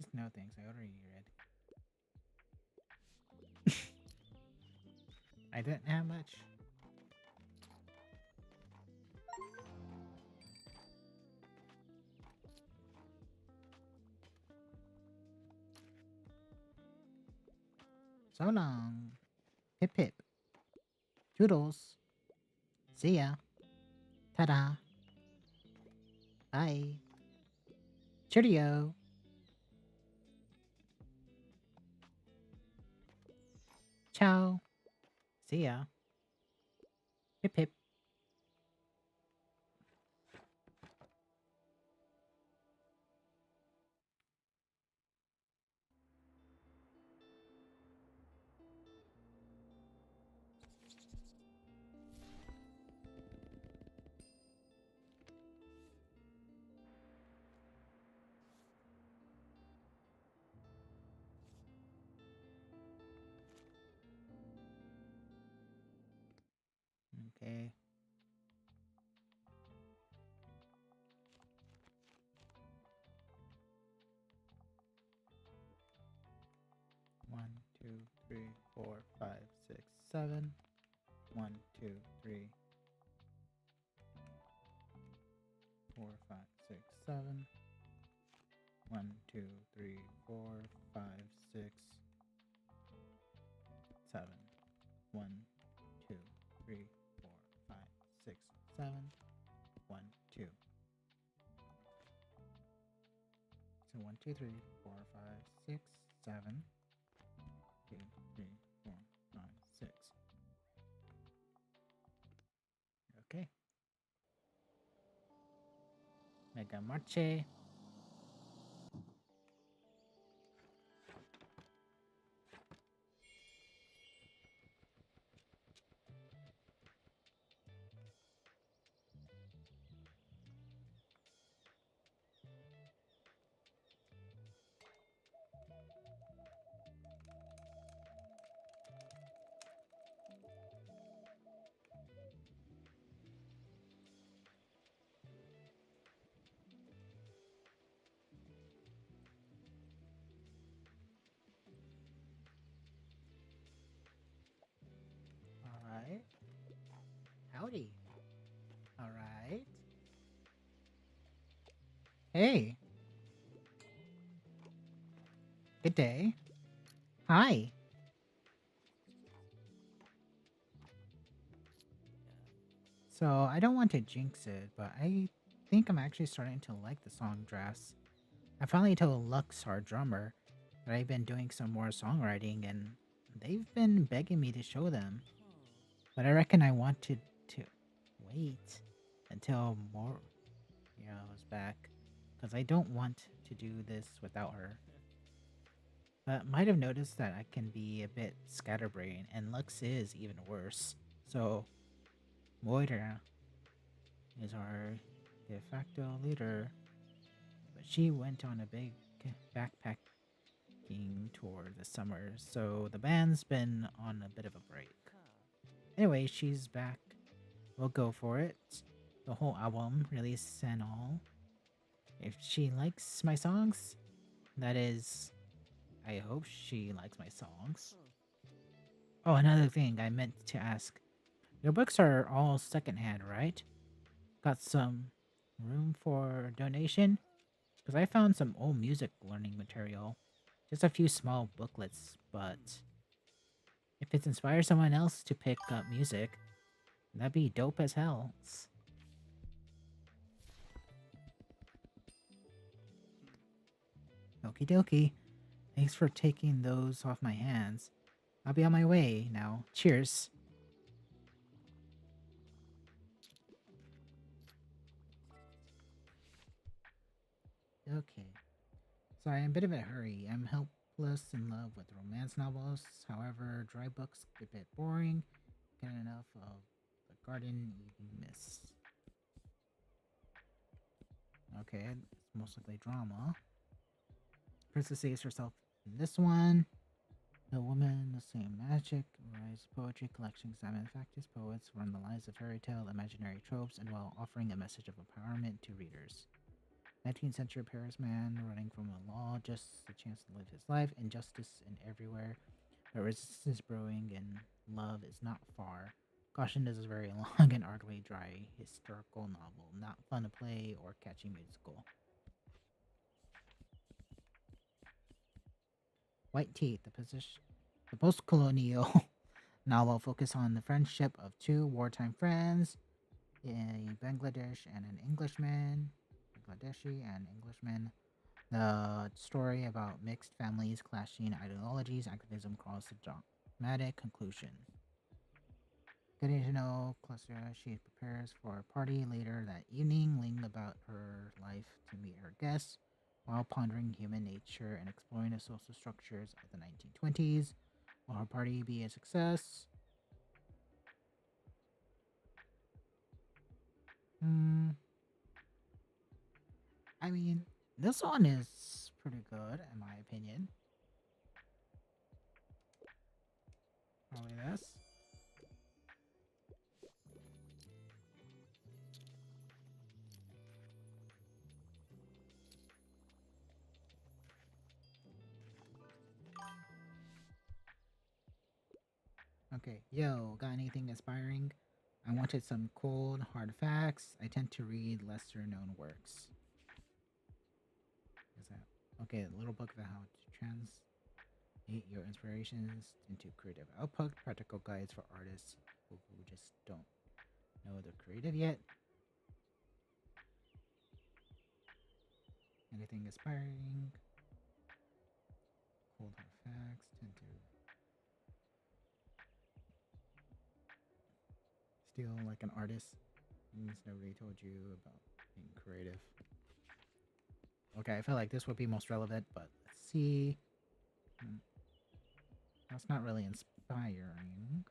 Just no thanks. I already read. I didn't have much. So long. Hip hip. Toodles. See ya. Ta-da. Bye. Cheerio. Ciao. See ya. Hip hip. Okay. One, two, three, four, five, six, seven. One, two, three, four, five, six, seven. One, two, three, four, five, six, seven. One, two, three, four, five, six, seven. One, two. So one, two, three, four, five, six, seven. Two, three, four, five, six. Okay. Mega Marche. All right. Howdy. All right. Hey. Good day. Hi. So I don't want to jinx it, but I think I'm actually starting to like the song drafts. I finally told Lux, our drummer, that I've been doing some more songwriting, and they've been begging me to show them. But I reckon I wanted to wait. until more is back, because I don't want to do this without her. But might have noticed that I can be a bit scatterbrained, and Lux is even worse. So Moira is our de facto leader, but she went on a big backpacking tour this summer, so the band's been on a bit of a break. Anyway, she's back. We'll go for it. The whole album, release and all. If she likes my songs, that is, I hope she likes my songs. Oh, another thing I meant to ask. Your books are all secondhand, right? Got some room for donation? Because I found some old music learning material. Just a few small booklets, but if it inspires someone else to pick up music, that'd be dope as hell. Okie dokie. Thanks for taking those off my hands. I'll be on my way now. Cheers. Okay. Sorry, I'm a bit of a hurry. I'm helpless in love with romance novels. However, dry books get a bit boring. Get enough of the garden eating mist. Okay, it's most likely drama. Princess saves herself in this one. The woman, the same magic, rise poetry collection examine factors, poets run the lines of fairy tale, imaginary tropes, and while offering a message of empowerment to readers. 19th century Paris man running from the law, just a chance to live his life, injustice in everywhere, but resistance brewing, and love is not far. Caution, this is a very long and arguably dry historical novel, not fun to play or catchy musical. White Teeth, the post-colonial novel focused on the friendship of two wartime friends, a Bangladeshi and Englishman. The story about mixed families, clashing ideologies, activism cross the dramatic conclusion. Getting to know Cluster, she prepares for a party later that evening, laying about her life to meet her guests, while pondering human nature and exploring the social structures of the 1920s. Will her party be a success? Hmm. I mean, this one is pretty good, in my opinion. Probably this. Okay, yo, got anything inspiring? I wanted some cold, hard facts. I tend to read lesser known works. Is that okay? A little book about how to translate your inspirations into creative output, practical guides for artists who just don't know they're creative yet. Anything inspiring? Cold, hard facts. Tend to steal like an artist. Means nobody told you about being creative. Okay, I feel like this would be most relevant, but let's see. Hmm, that's not really inspiring.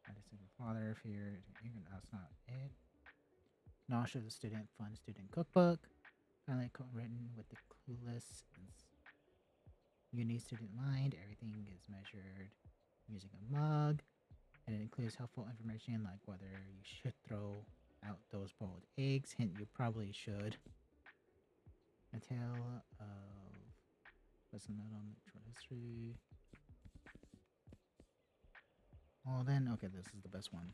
I just said your father feared. Even that's not it. Nausea, the student fun student cookbook. Finally written with the clueless and unique student mind. Everything is measured using a mug, and it includes helpful information like whether you should throw out those boiled eggs. Hint: you probably should. A tale of lesson note on natural history. Well then, okay, this is the best one.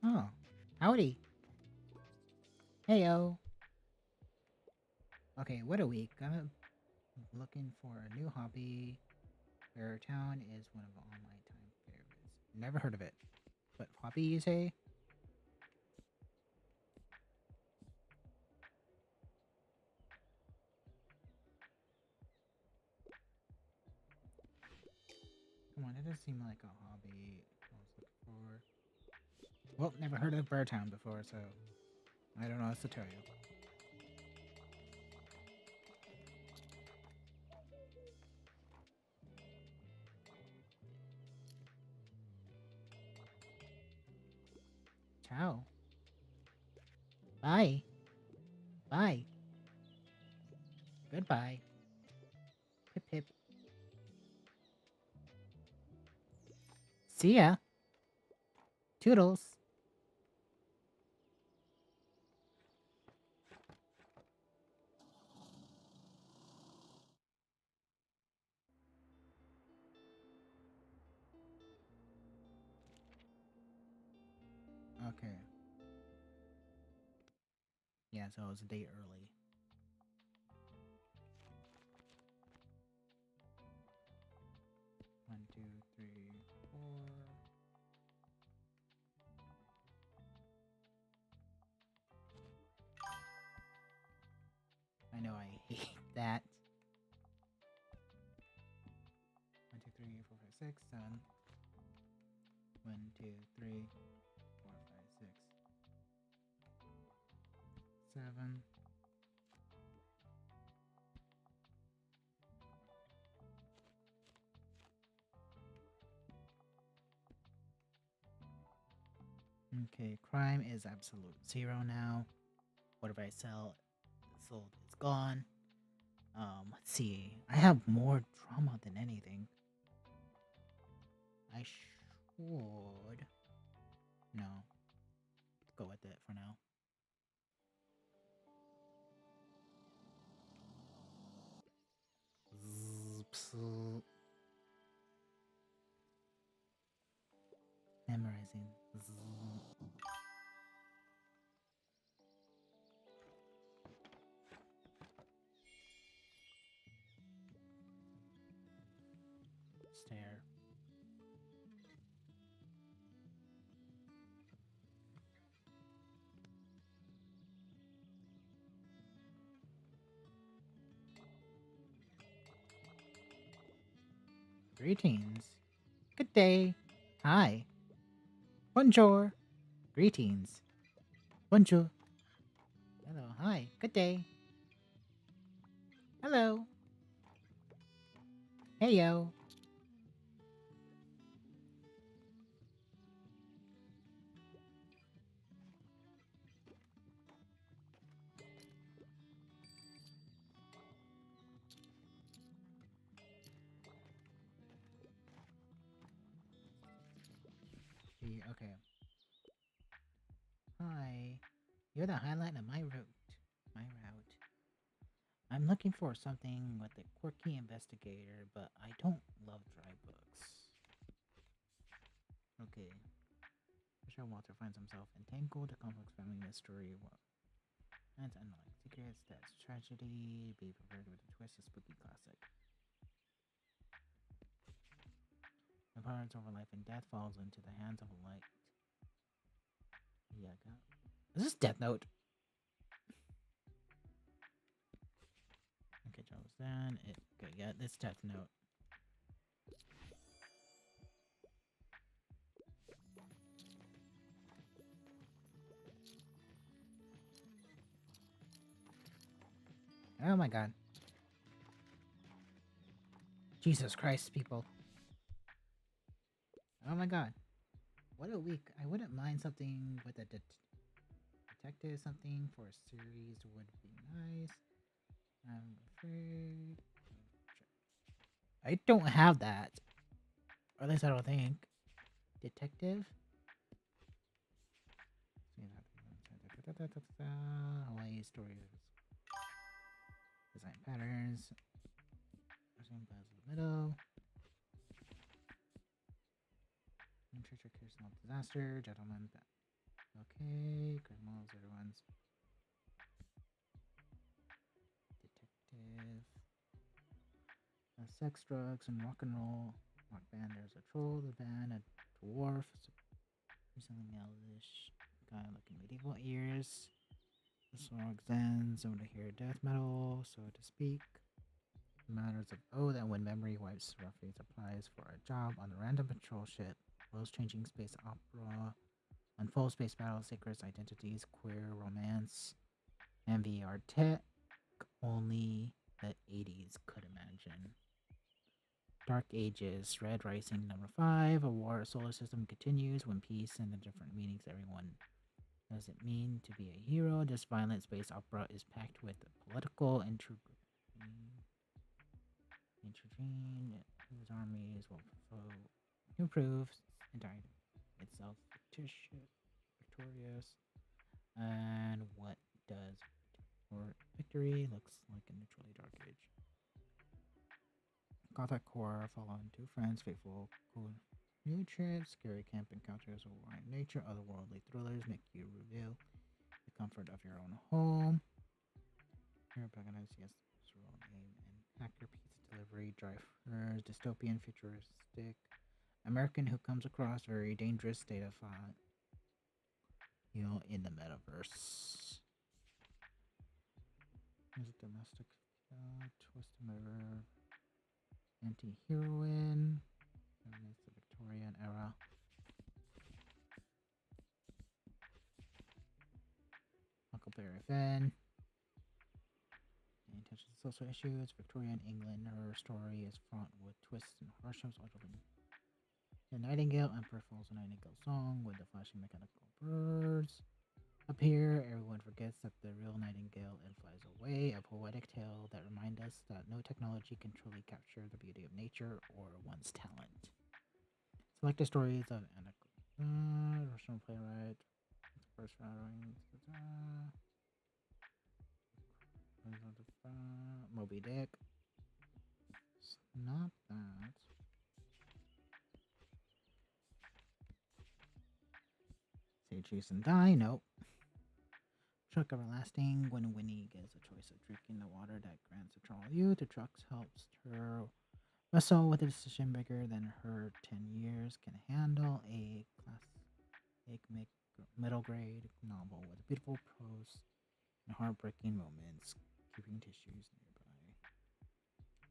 Oh, howdy. Heyo. Okay, what a week. I'm looking for a new hobby. Bear Town is one of all my time favorites. Never heard of it. But Poppy, you say? Come on, it does seem like a hobby I was looking for. Well, never heard of Bear Town before, so I don't know what to tell you. Ciao. Bye. Bye. Goodbye. Pip pip. See ya. Toodles. Okay. Yeah, so it was a day early. One, two, three, four. I know I hate that. 1, 2, 3, 4, 5, 6, 7. 1, 2, 3, 4, 5, 6, 7. Okay, crime is absolute zero now. Whatever I sell, sold, is gone. Let's see. I have more drama than anything. I should. No. Let's go with it for now. Memorizing. Stare. Greetings. Good day. Hi. Bonjour. Greetings. Bonjour. Hello. Hi. Good day. Hello. Hey yo. Okay. Hi. You're the highlight of my route. My route. I'm looking for something with a quirky investigator, but I don't love dry books. Okay. Michelle Walter finds himself entangled in a complex family mystery. And unlike secrets, that's tragedy. Be prepared with a twist of spooky classic. The powers over life and death falls into the hands of light. Yeah, go. Is this Death Note? Okay, Charles. Then it. Okay, yeah, this Death Note. Oh my god. Jesus Christ, people. Oh my god. What a week. I wouldn't mind something with a detective, something for a series would be nice. I'm afraid. I don't have that. Or at least I don't think. Detective? Hawaii stories. Design patterns. Design patterns in the middle. Literature, cure small disaster. Gentlemen. Okay. Good models, everyone's. Detective. sex, drugs, and rock and roll. Rock band. There's a troll, the band, a dwarf, something elvish, guy looking medieval ears. The song ends over here death metal, so to speak. Matters of oh that when memory wipes roughly applies for a job on a random patrol ship. World's changing space opera. Unfold space battle, secrets, identities, queer romance, and VR tech only the 80s could imagine. Dark Ages, Red Rising number 5, a war solar system continues when peace and the different meanings everyone does it mean to be a hero. This violent space opera is packed with political intergene whose armies will improve entire itself victorious. And what does victory looks like in the truly dark age. Gothic horror following two friends, faithful, cool new trips, scary camp encounters of wild nature, otherworldly thrillers make you reveal the comfort of your own home. Here, Paganized, yes, real name, and hacker pizza delivery, drivers, dystopian, futuristic, American who comes across very dangerous data file, in the metaverse. There's a domestic twist mirror, anti-heroine, it's the Victorian era. Huckleberry Finn. And touches social issues. Victorian England. Her story is fraught with twists and hardships. The Nightingale Emperor falls a Nightingale song with the flashing mechanical birds appear. Everyone forgets that the real Nightingale and flies away. A poetic tale that reminds us that no technology can truly capture the beauty of nature or one's talent. Select the stories of Anna Russian playwright. First following Moby Dick. It's not that. Say choose and die. Nope. Truck everlasting. When Winnie gets a choice of drinking the water that grants eternal youth, the truck helps her wrestle with a decision bigger than her 10 years can handle. A classic middle grade novel with beautiful prose and heartbreaking moments, keeping tissues nearby.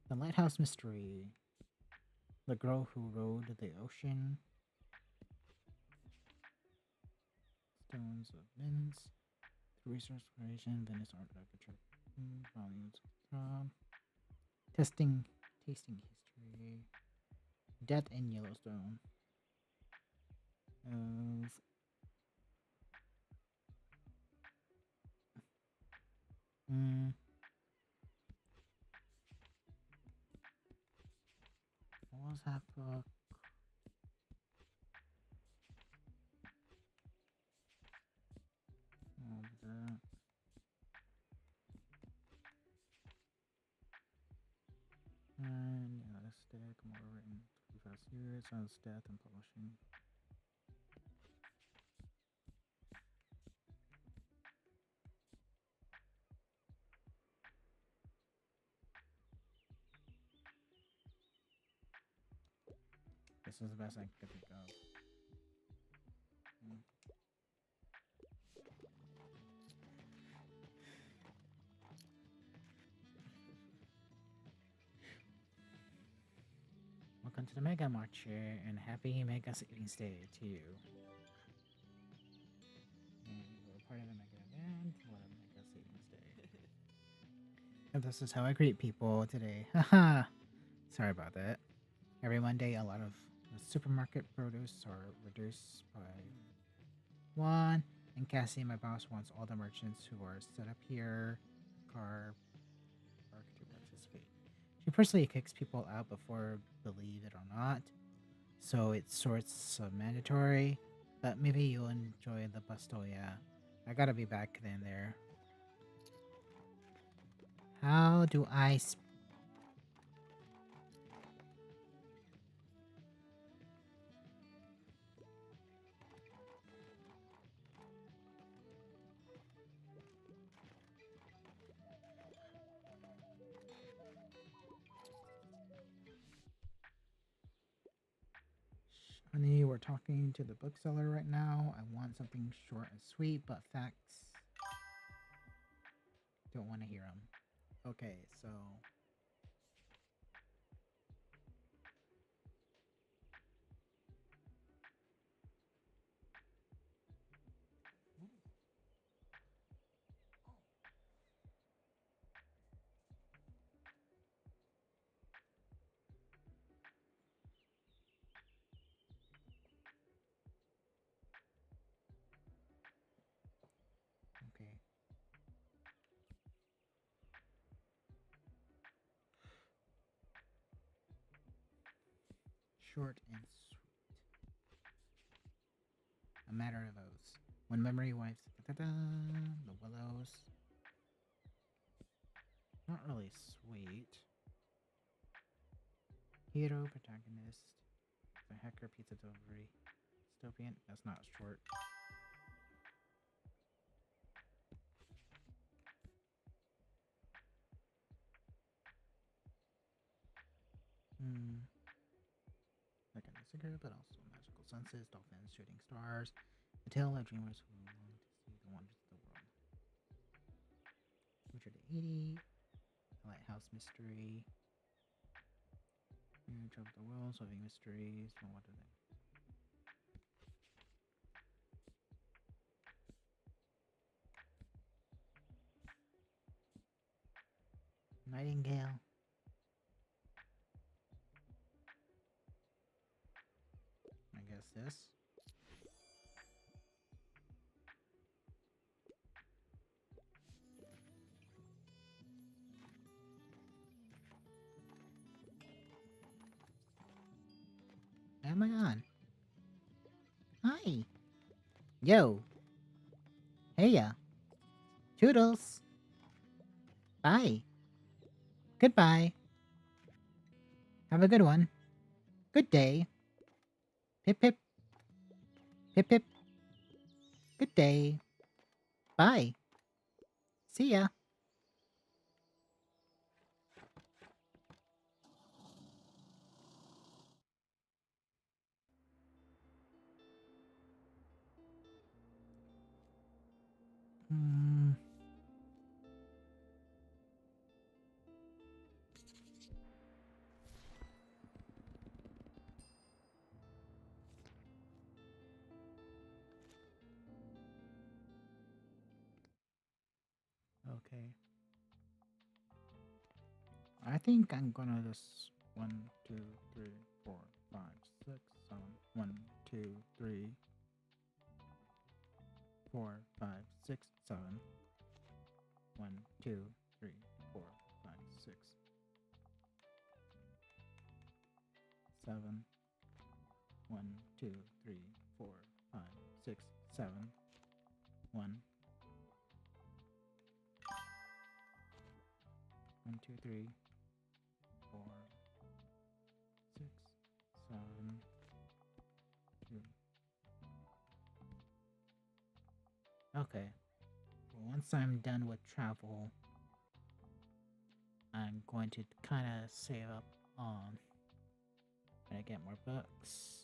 The Lighthouse Mystery. The Girl Who Rode the Ocean. Stones of Mints. The Resource Exploration. Venice Art Architecture. Volumes. Tasting History. Death in Yellowstone. What was that book? And stick more written 35 years on death and publishing. This is the best I could think of. Welcome to the Mega Marcher and happy Mega Savings Day to you. And we're part of the Mega event. What a Mega Savings Day. And this is how I greet people today. Haha. Sorry about that. Every Monday, a lot of the supermarket produce are reduced by one. And Cassie, my boss, wants all the merchants who are set up here, car park to participate. She personally kicks people out before, believe it or not. So it's sorts of mandatory. But maybe you'll enjoy the Bastoia. I gotta be back then there. How do I Honey, we're talking to the bookseller right now. I want something short and sweet, but facts. Don't want to hear them. Okay, so okay, short and sweet. A matter of oaths. When memory wipes, the willows. Not really sweet. Hero protagonist. The hacker pizza delivery. Dystopian. That's not short. Hmm. Like a secret, but also magical senses, dolphins, shooting stars. A tale of dreamers who long to see the wonders of the world. Richard 80. A lighthouse mystery. Travel the world, solving mysteries. Well, what are they? Nightingale. I guess this. Am I on? Hi. Yo. Hey ya. Toodles. Bye. Goodbye. Have a good one. Good day. Pip pip. Pip pip. Good day. Bye. See ya. Hmm. Okay. I think I'm gonna just 1, 2, 3, 4, 5, 6, 7. 1, 2, 3, 4, 5, 6, 7. 1, 2, 3, 4, 5, 6, 7. 1, 2, 3, 4, 5, 6, 7. 1, 2, 3, 4, 6, 7. 2. Okay. Well, once I'm done with travel, I'm going to kind of save up on trying to get more books.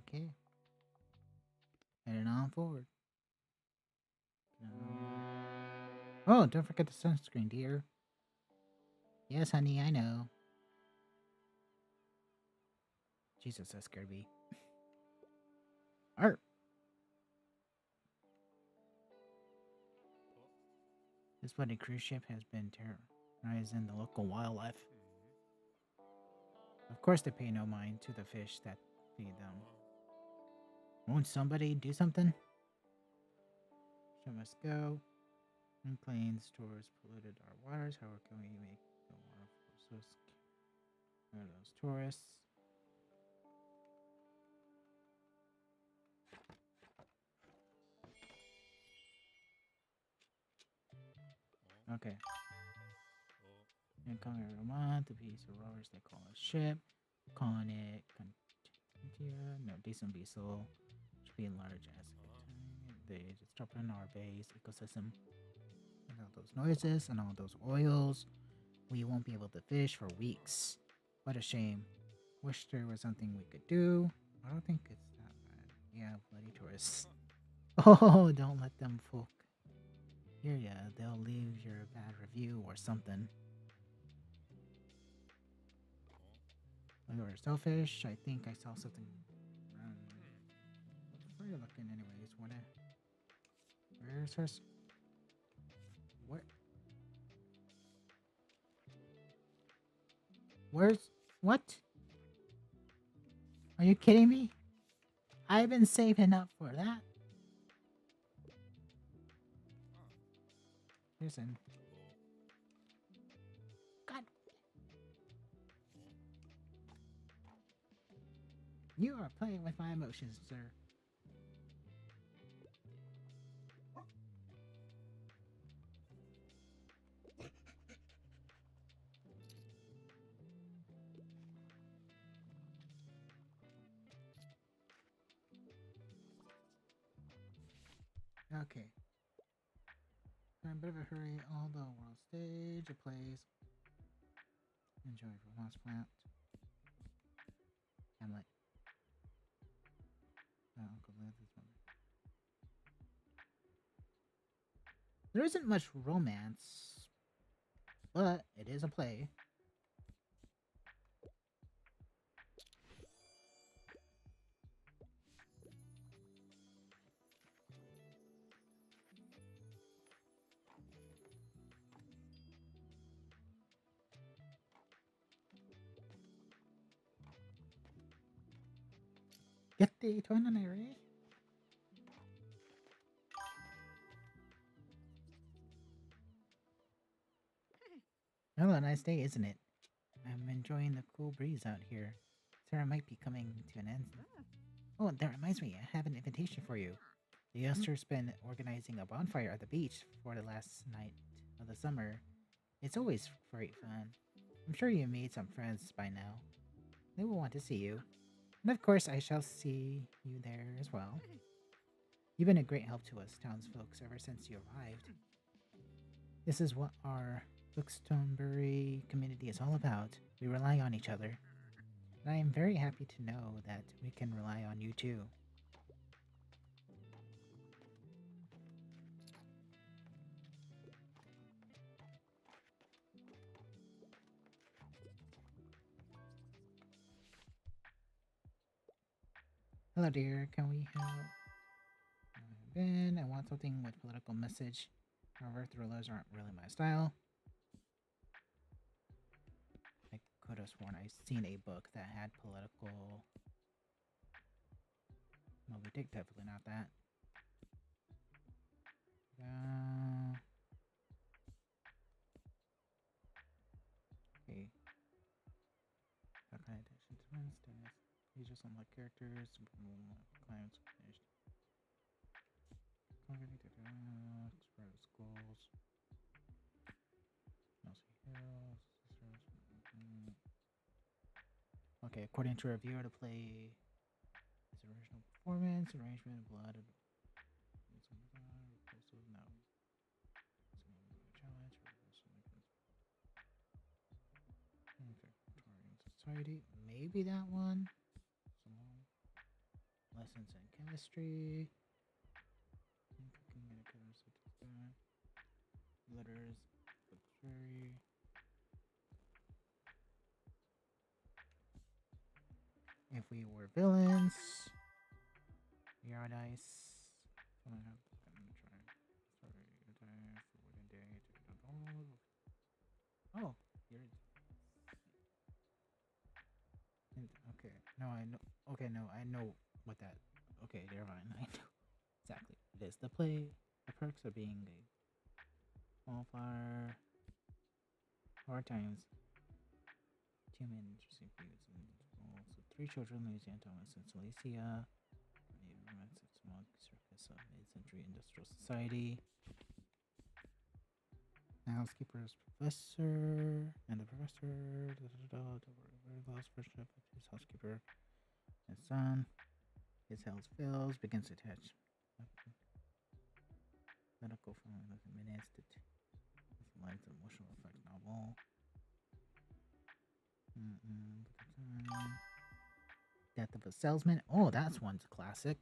Okay. Heading on forward. Oh, don't forget the sunscreen, dear. Yes, honey, I know. Jesus, that scared me. Art. This bloody cruise ship has been terrorizing the local wildlife. Of course, they pay no mind to the fish that feed them. Won't somebody do something? Show must go. Unclean stores polluted our waters. How can we make the water so those tourists? Okay. And Conquer Vermont, the piece of rowers they call a ship. Calling it Contia. No, decent vessel. Should be large as they disrupt in our base ecosystem. And all those noises and all those oils. We won't be able to fish for weeks. What a shame. Wish there was something we could do. I don't think it's that bad. Yeah, bloody tourists. Oh, don't let them folk hear ya. They'll leave your bad review or something. Like we're selfish. I think I saw something around. Where are you looking, anyways? Where's her? Where? Where's what? Are you kidding me? I've been saving up for that. Listen. God, you are playing with my emotions, sir. Okay. I'm in a bit of a hurry. All the world stage, a plays. Enjoy Vermont's plant. Hamlet. Uncle Liz' mother. There isn't much romance, but it is a play. Get the itinerary. Hello, nice day, isn't it? I'm enjoying the cool breeze out here. Sarah might be coming to an end. Oh, that reminds me, I have an invitation for you. The youngsters been organizing a bonfire at the beach for the last night of the summer. It's always great fun. I'm sure you made some friends by now. They will want to see you. And of course, I shall see you there as well. You've been a great help to us townsfolk ever since you arrived. This is what our Bookstonbury community is all about. We rely on each other. And I am very happy to know that we can rely on you too. Hello, dear. Can we help? Ben, I want something with political message. However, thrillers aren't really my style. I could have sworn I seen a book that had political. Moby Dick, definitely not that. Okay. How kind of attention to instance? These are some like characters. Clients finished. Spread of schools. Mostly heroes. Okay, according to reviewer, the play is original performance, arrangement, blood, no. Challenge, Victorian society, maybe that one. Lessons in chemistry, cooking and letters, very. If we were villains, we are nice. I'm gonna try. Sorry, for one day. I know. Okay, no, I know what that. Okay, never mind. I know exactly what it is. The perks of being a wallflower. Hard times. Two men interesting views and also three children, Louisiana Thomas and Silesia. Native romance of small circus of mid-century industrial society. The housekeeper's professor and the professor. Lost friendship with his housekeeper and son. His health fails, begins to attach medical family like a minutes to life emotional effect novel. Death of a salesman. Oh, that's one's a classic.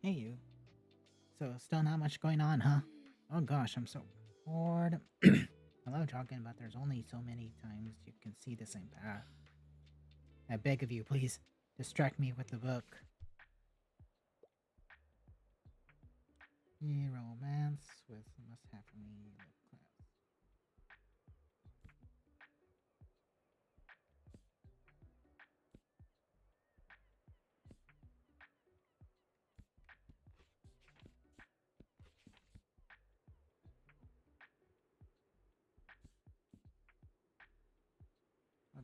Hey, you. So, still not much going on, huh? Oh gosh, I'm so bored. I love talking about there's only so many times you can see the same path. I beg of you, please, distract me with the book. Romance with must have for me class.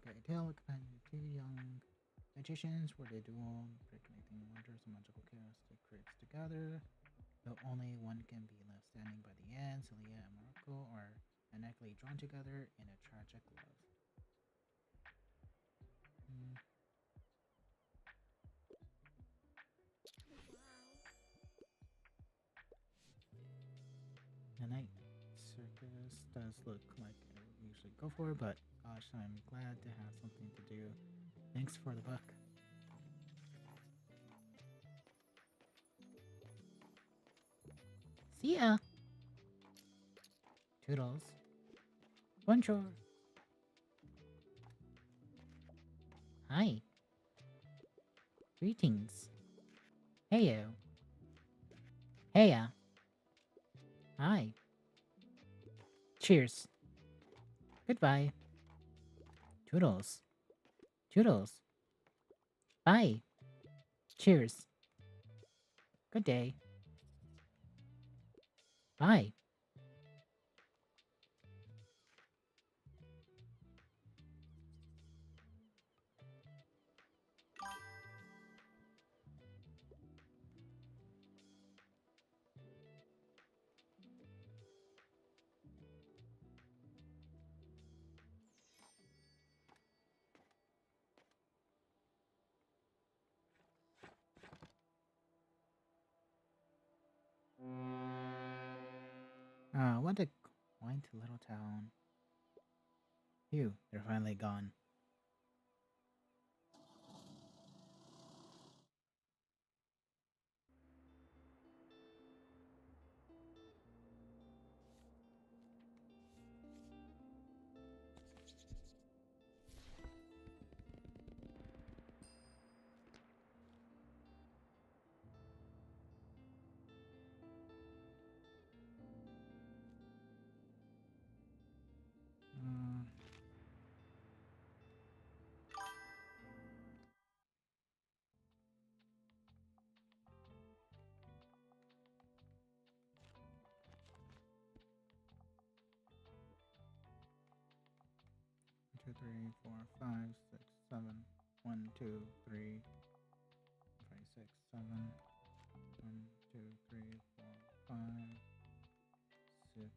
Okay, tale of companion two young magicians were the duel, connecting wonders and magical chaos that creates together. Though only one can be left standing by the end, Celia and Morocco are magically drawn together in a tragic love. Mm. The night circus does look like I would usually go for, but gosh, I'm glad to have something to do. Thanks for the book. See ya. Toodles. Bonjour. Hi. Greetings. Heyo. Heya. Hi. Cheers. Goodbye. Toodles. Toodles. Bye. Cheers. Good day. Bye. What a quaint little town. Phew, they're finally gone. Uh, 2, 3, 4, 5, 6, 7. 1, 2, 3, 5, 6, 7. 1, 2, 3, 4, 5, 6.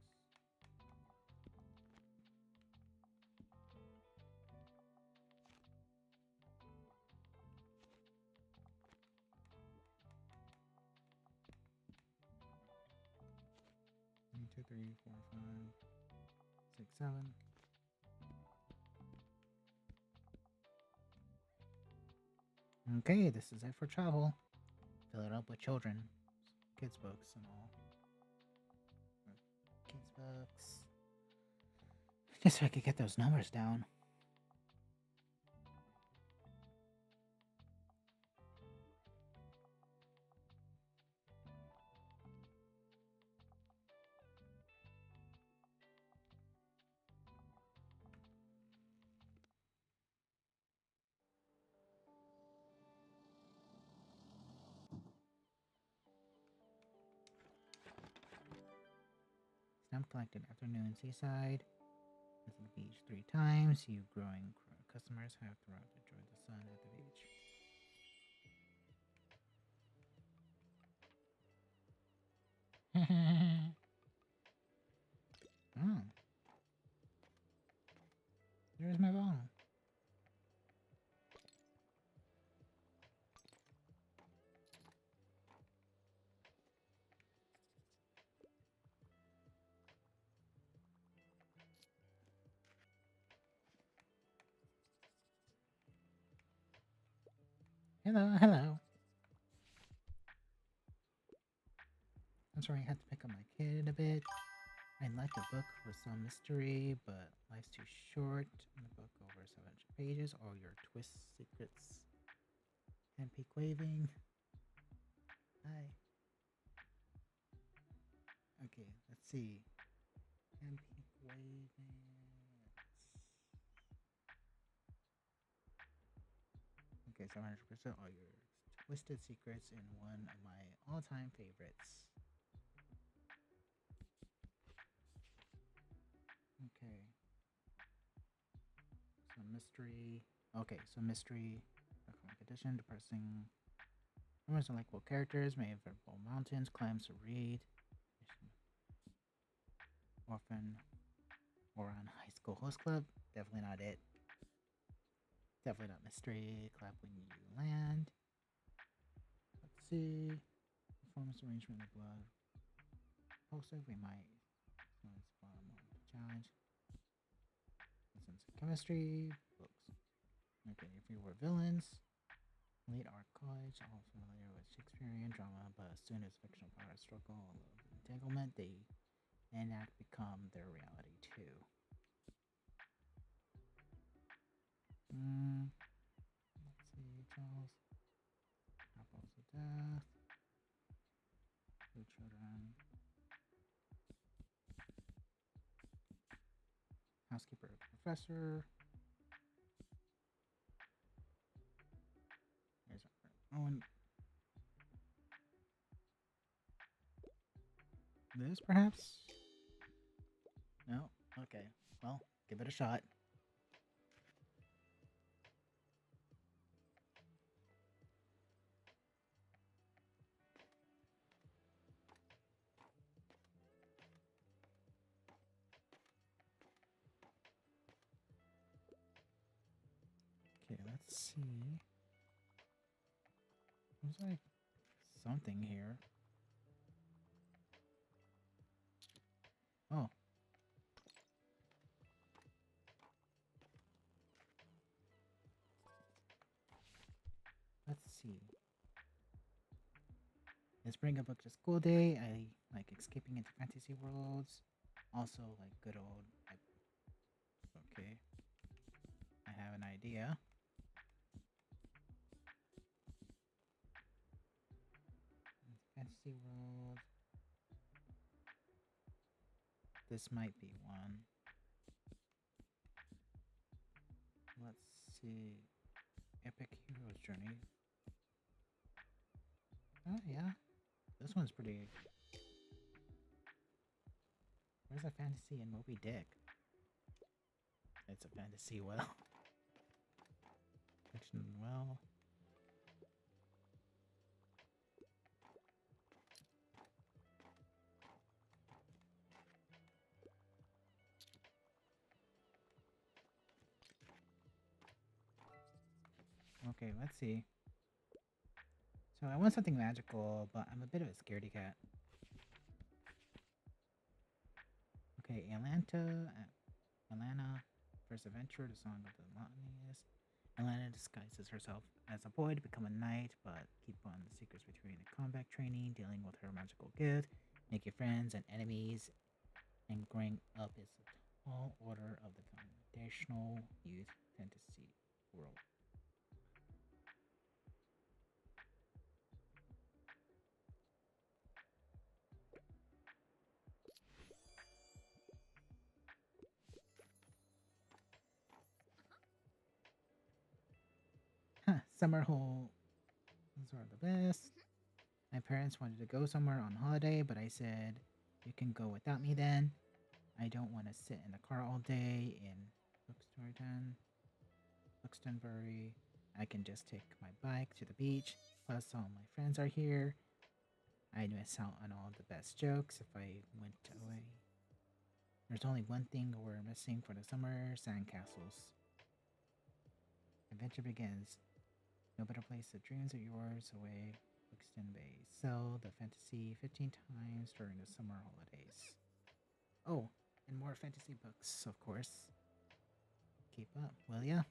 1, 2, 3, 4, 5, 6, 7. Okay, this is it for travel. Fill it up with children, kids' books, and all. Kids' books. Just so I could get those numbers down. Stamp collected afternoon seaside. Visit the beach 3 times. You growing customers have throughout enjoyed the sun at the beach. Oh, there's my bottle. Hello, hello. I'm sorry I had to pick up my kid a bit. I'd like a book with some mystery, but life's too short. And the book over 700 pages. All your twists, secrets, and peak waving. Hi. Okay, let's see. And peak waving. Okay, 700% all your twisted secrets in one of my all-time favorites. Okay, so mystery. Okay, so mystery. Comic edition, depressing. Rumors are likable characters, may have verbal mountains, climbs to read. Orphan or on High School Host Club. Definitely not it. Definitely not mystery. Clap when you land. Let's see. Performance arrangement of blood. Poster, we might. Challenge. Lessons in chemistry. Books. Okay, if you were villains. Late art college, all familiar with Shakespearean drama, but as soon as fictional powers struggle a little entanglement, they enact become their reality too. Let's see, Charles. Apples of Death. Two children. Housekeeper, professor. There's Owen. This perhaps? No? Okay. Well, give it a shot. Okay, let's see. There's like something here. Oh. Let's see. Let's bring a book to school day. I like escaping into fantasy worlds. Also, like good old. Okay. I have an idea. Fantasy world. This might be one. Let's see. Epic Hero's Journey. Oh, yeah. This one's pretty. Where's a fantasy in Moby Dick? It's a fantasy well. Fiction well. Okay, let's see. So I want something magical, but I'm a bit of a scaredy cat. Okay, Atlanta, first adventure, the Song of the Mountainous. Atlanta disguises herself as a boy to become a knight, but keep on the secrets between the combat training, dealing with her magical gift, making friends and enemies, and growing up as a tall order of the foundational youth fantasy world. Huh, summer hole. Those are the best. My parents wanted to go somewhere on holiday, but I said, you can go without me then. I don't want to sit in the car all day in Bookstore Buxtonbury. I can just take my bike to the beach. Plus, all my friends are here. I'd miss out on all the best jokes if I went away. There's only one thing we're missing for the summer: sandcastles. Adventure begins. No better place to dreams of yours away. Buxton Bay. Sell the fantasy 15 times during the summer holidays. Oh, and more fantasy books, of course. Keep up, will ya?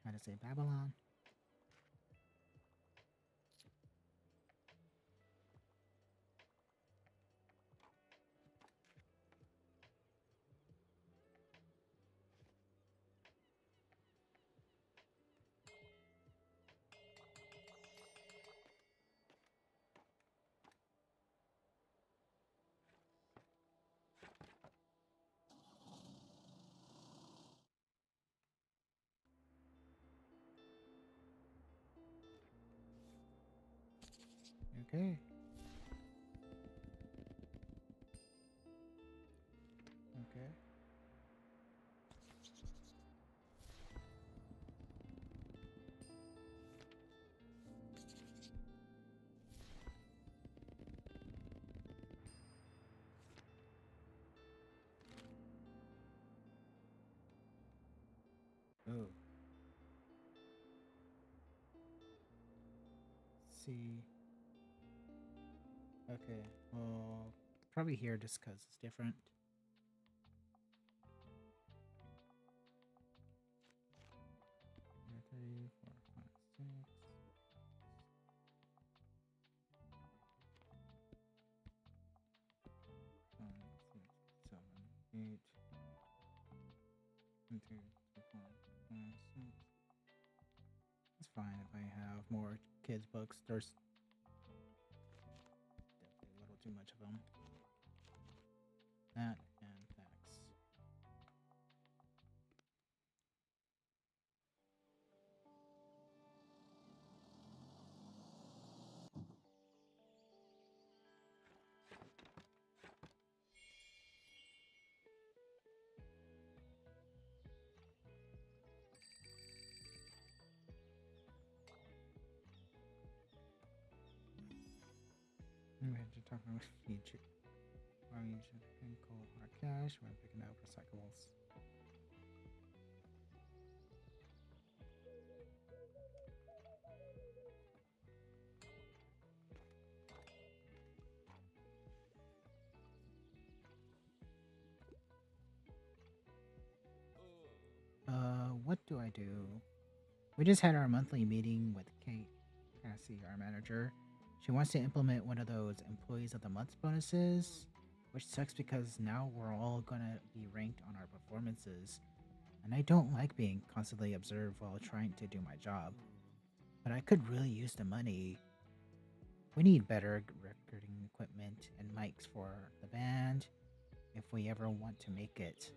How to say Babylon? Okay. Okay. Oh. See. Okay. Well, probably here just because it's different. 3, 4, 5, 6, 5, 6, 7, 8. 1, 2, 3, 4, 5, 6. It's fine if I have more kids' books. There's definitely a little too much of them. That and facts. We have to talk about future. Why we should call our cash when picking up recyclables. What do I do? We just had our monthly meeting with Kate, Cassie, our manager. She wants to implement one of those employees of the month bonuses, which sucks because now we're all gonna be ranked on our performances. And I don't like being constantly observed while trying to do my job. But I could really use the money. We need better recording equipment and mics for the band if we ever want to make it.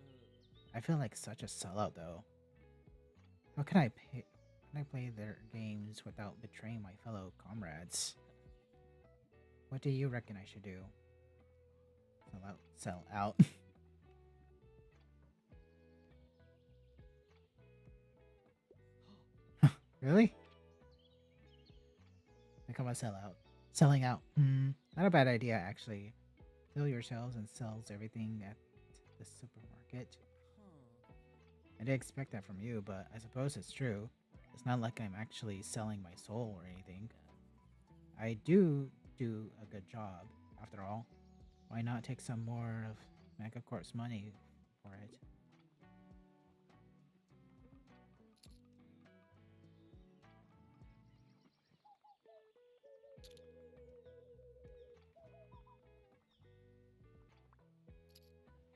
I feel like such a sellout though. How can I pay? Can I play their games without betraying my fellow comrades? What do you reckon I should do? Sell out. Sell out. Really? Become a sellout. Selling out. Not a bad idea actually. Fill your shelves and sells everything at the supermarket. I didn't expect that from you, but I suppose it's true. It's not like I'm actually selling my soul or anything. I do a good job, after all. Why not take some more of Megacorp's money for it?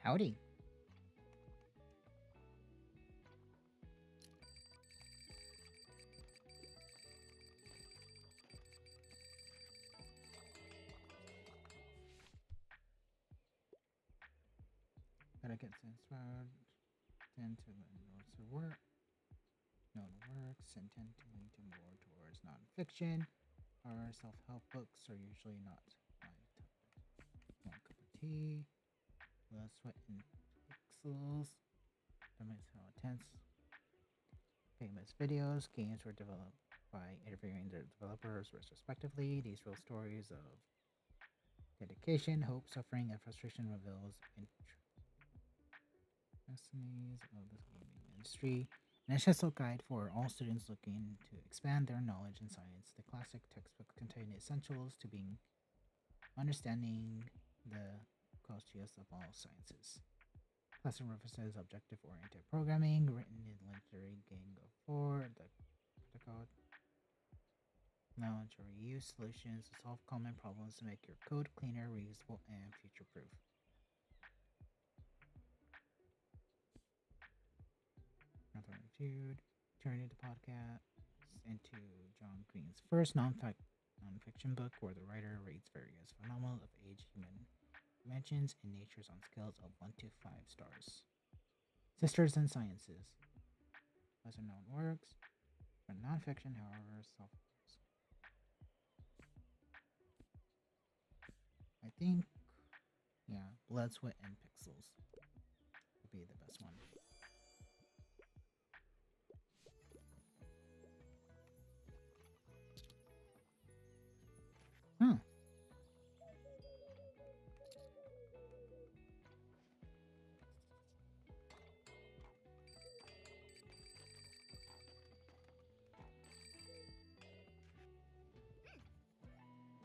Howdy. Gotta get inspired. Tend to let notes to work. No to work. books and tend to lean to more towards nonfiction. Our self-help books are usually not my one cup of tea. Blood, sweat, and pixels. Demonstrates how intense famous videos, games were developed by interviewing their developers respectively. These real stories of dedication, hope, suffering, and frustration reveals intricacies of the gaming industry. An essential guide for all students looking to expand their knowledge in science. The classic textbook contained essentials to being understanding the cosmos of all sciences. Classroom references objective-oriented programming, written in legendary Gang of Four, the protocol knowledge or reuse solutions to solve common problems to make your code cleaner, reusable, and future-proof. Another reviewed. Turning the podcast into John Green's first nonfiction book, where the writer rates various phenomena of age, human dimensions, and natures on scales of 1 to 5 stars. Sisters in Sciences. Lesser known works. For nonfiction, however, I think, yeah, Blood, Sweat, and Pixels would be the best one. Huh.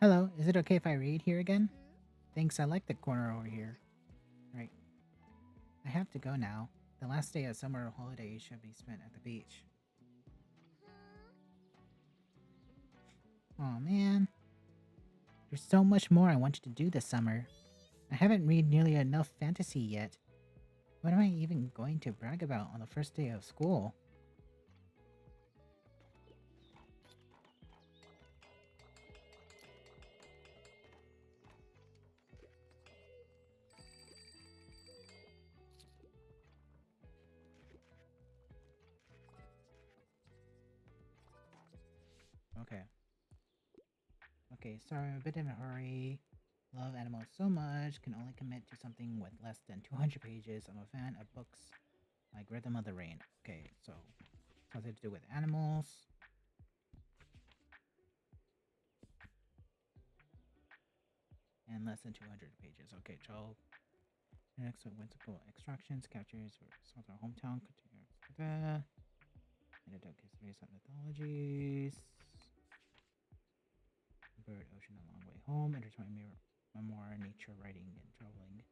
Hello, is it okay if I read here again? Hmm? Thanks, I like the corner over here. Right. I have to go now. The last day of summer holidays should be spent at the beach. Hmm? Oh man. There's so much more I want you to do this summer. I haven't read nearly enough fantasy yet. What am I even going to brag about on the first day of school? Okay. Okay, sorry, I'm a bit in a hurry. Love animals so much, can only commit to something with less than 200 pages. I'm a fan of books like Rhythm of the Rain. Okay, so something to do with animals. And less than 200 pages. Okay, child. Next, whimsical extractions, captures or Southern hometown, continue. Anecdote histories and mythologies. Bird, ocean, a long way home. Intertwined memoir, nature, writing, and traveling.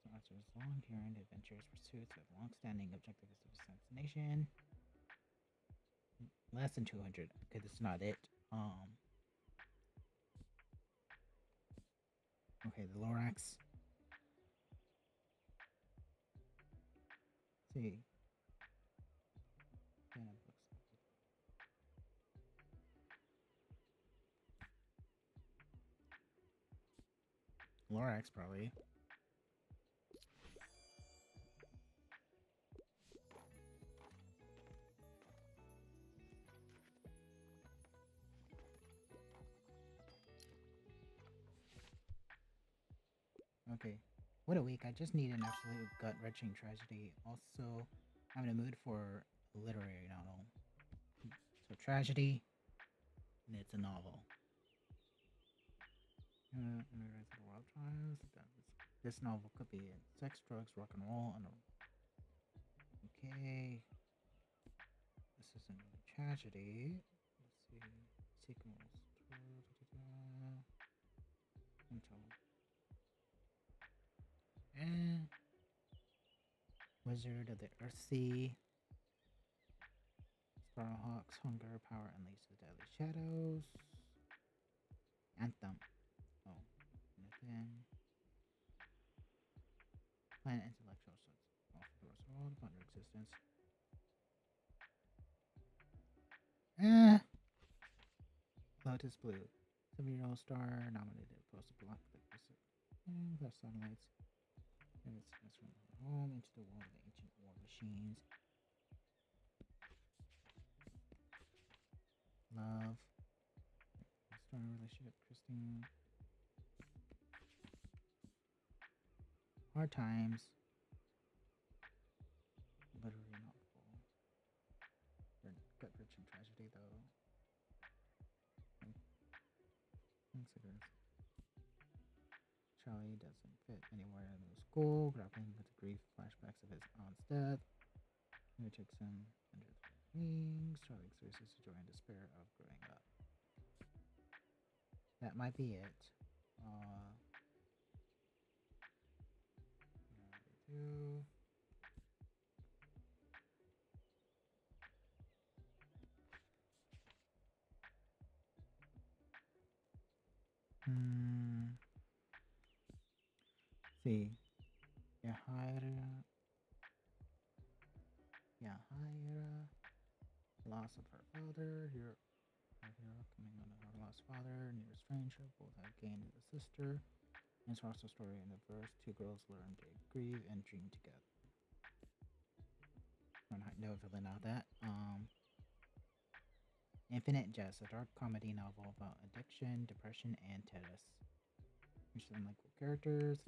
So after his long career and adventures, pursuits of long-standing objectivist assassination. Less than 200. Okay, that's not it. Okay, the Lorax. Let's see. Fan of books. Lorax, probably. Okay. What a week. I just need an absolute gut wrenching tragedy. Also, I'm in a mood for a literary novel. So, tragedy, and it's a novel. Rise of the Wild Trials. This novel could be sex, drugs, rock and roll. Okay. This isn't really tragedy. Let's see. Sequels. Until. Eh. Wizard of the Earthsea. Starhawks, Hunger, Power Unleashed the Deadly Shadows. Anthem. Oh, nothing. Planet Intellectual Sets. Off the doors world upon your existence. Eh. Lotus Blue. 7-year-old star nominated post block that plus satellites. And it's from home into the world of ancient war machines. Love. Story relationship. Christine. Hard times. Literary novel. Gut wrenching tragedy though. Considers Charlie doesn't fit anywhere in the school, grappling with the grief flashbacks of his aunt's death. Mary takes him under the wings. Charlie experiences the joy and despair of growing up. That might be it. Uh, yeah, we do. Hmm. See. Yahaira. Yahaira. Loss of her father. Her hero coming on her lost father. Near stranger. Both have gained a sister. In its also story in the verse, two girls learn to grieve and dream together. I don't know really know that. Infinite Jest, a dark comedy novel about addiction, depression, and tennis. There's some like cool characters.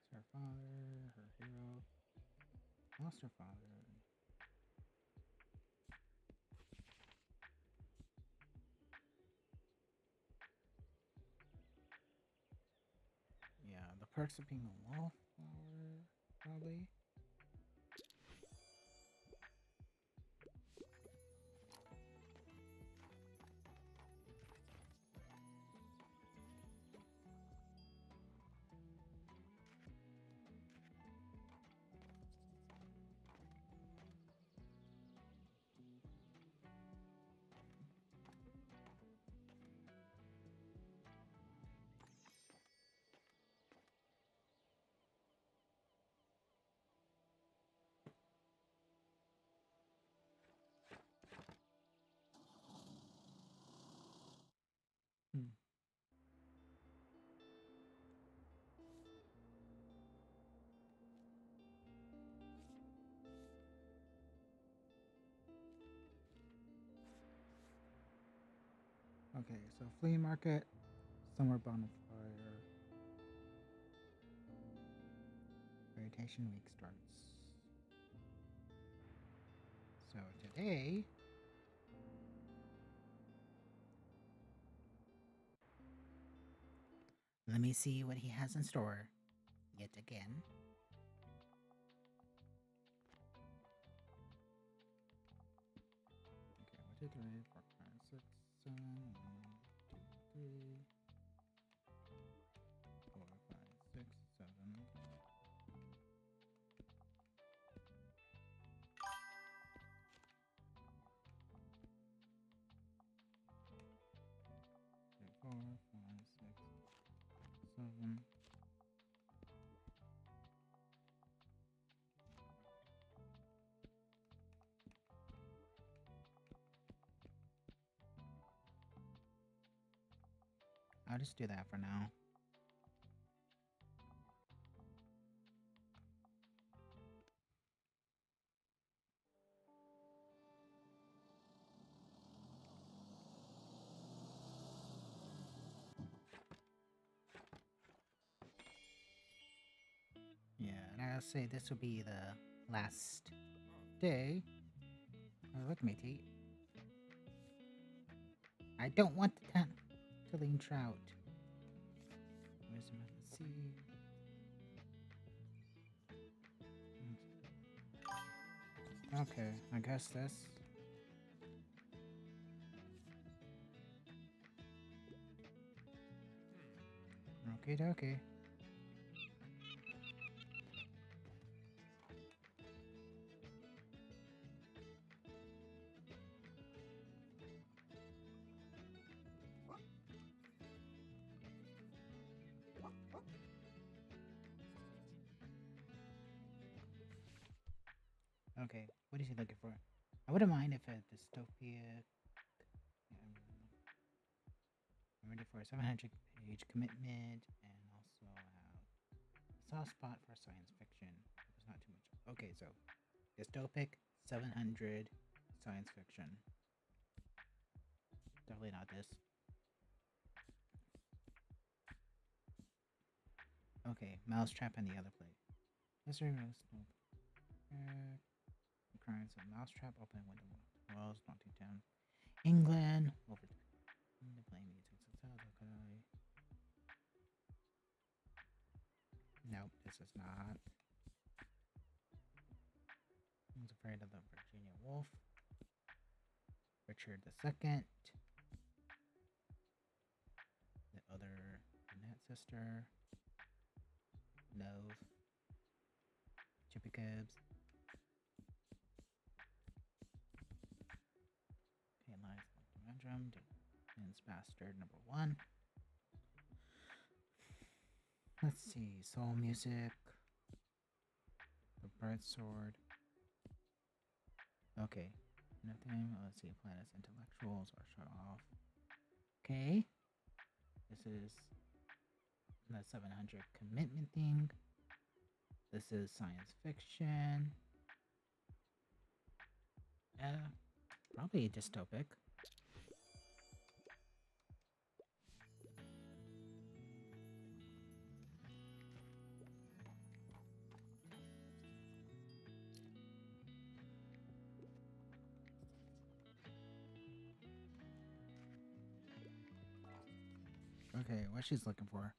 It's her father, her hero. Lost her father. Yeah, the perks of being a wallflower, probably. Hmm. Okay, so flea market, summer bonfire, meditation week starts. So today, let me see what he has in store. Yet again. Okay, 1, 2, 3, 4, 5, 6, 7. 1, 2, 3, 4, 5, 6, 7. Three, 4, 5, 6, 7. I'll just do that for now. Yeah, and I'll say this will be the last day. Oh, look, matey. I don't want the tilling trout. Where's my sea? Okay, I guess this. Okay, okay. Okay, what is he looking for? I wouldn't mind if a dystopia. Yeah, I'm ready for a 700 page commitment and soft spot for science fiction. There's not too much. Okay, so dystopic 700 science fiction. Definitely not this. Okay, Mousetrap and the other play. Mystery Roast. Occurrence of Mousetrap. Open window. Wells. Not too down. England. Over the play music. Okay. Nope, this is not. Who's afraid of the Virginia Wolf? Richard II. The other Annette sister. Nove. Chippy Cubs. Lies Conundrum. Dance Bastard #1. Let's see. Soul Music. The Bright Sword. Okay. Nothing. Let's see. Planets Intellectuals are shut off. Okay. This is the 700 commitment thing. This is science fiction. Probably dystopic. Okay, what she's looking for.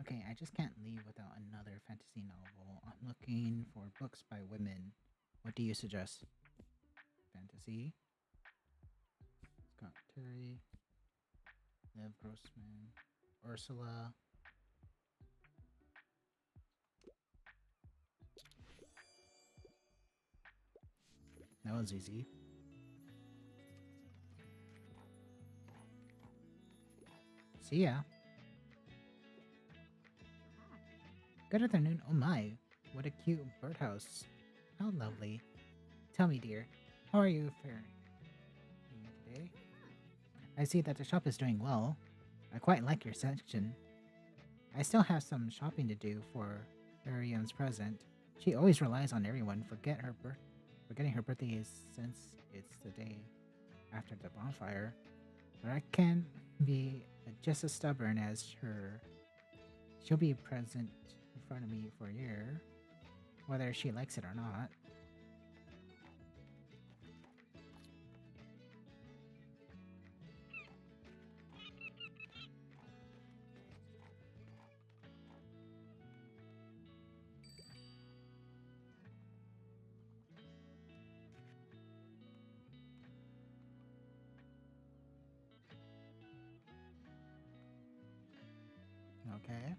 Okay, I just can't leave without another fantasy novel. I'm looking for books by women. What do you suggest? Fantasy. Scott Terry. Liv Grossman. Ursula. That was easy. See ya. Good afternoon. Oh my, what a cute birdhouse. How lovely. Tell me, dear, how are you faring today? I see that the shop is doing well. I quite like your section. I still have some shopping to do for Ariane's present. She always relies on everyone forgetting her birthday is since it's the day after the bonfire. But I can be just as stubborn as her. She'll be present in front of me for a year, whether she likes it or not. Okay.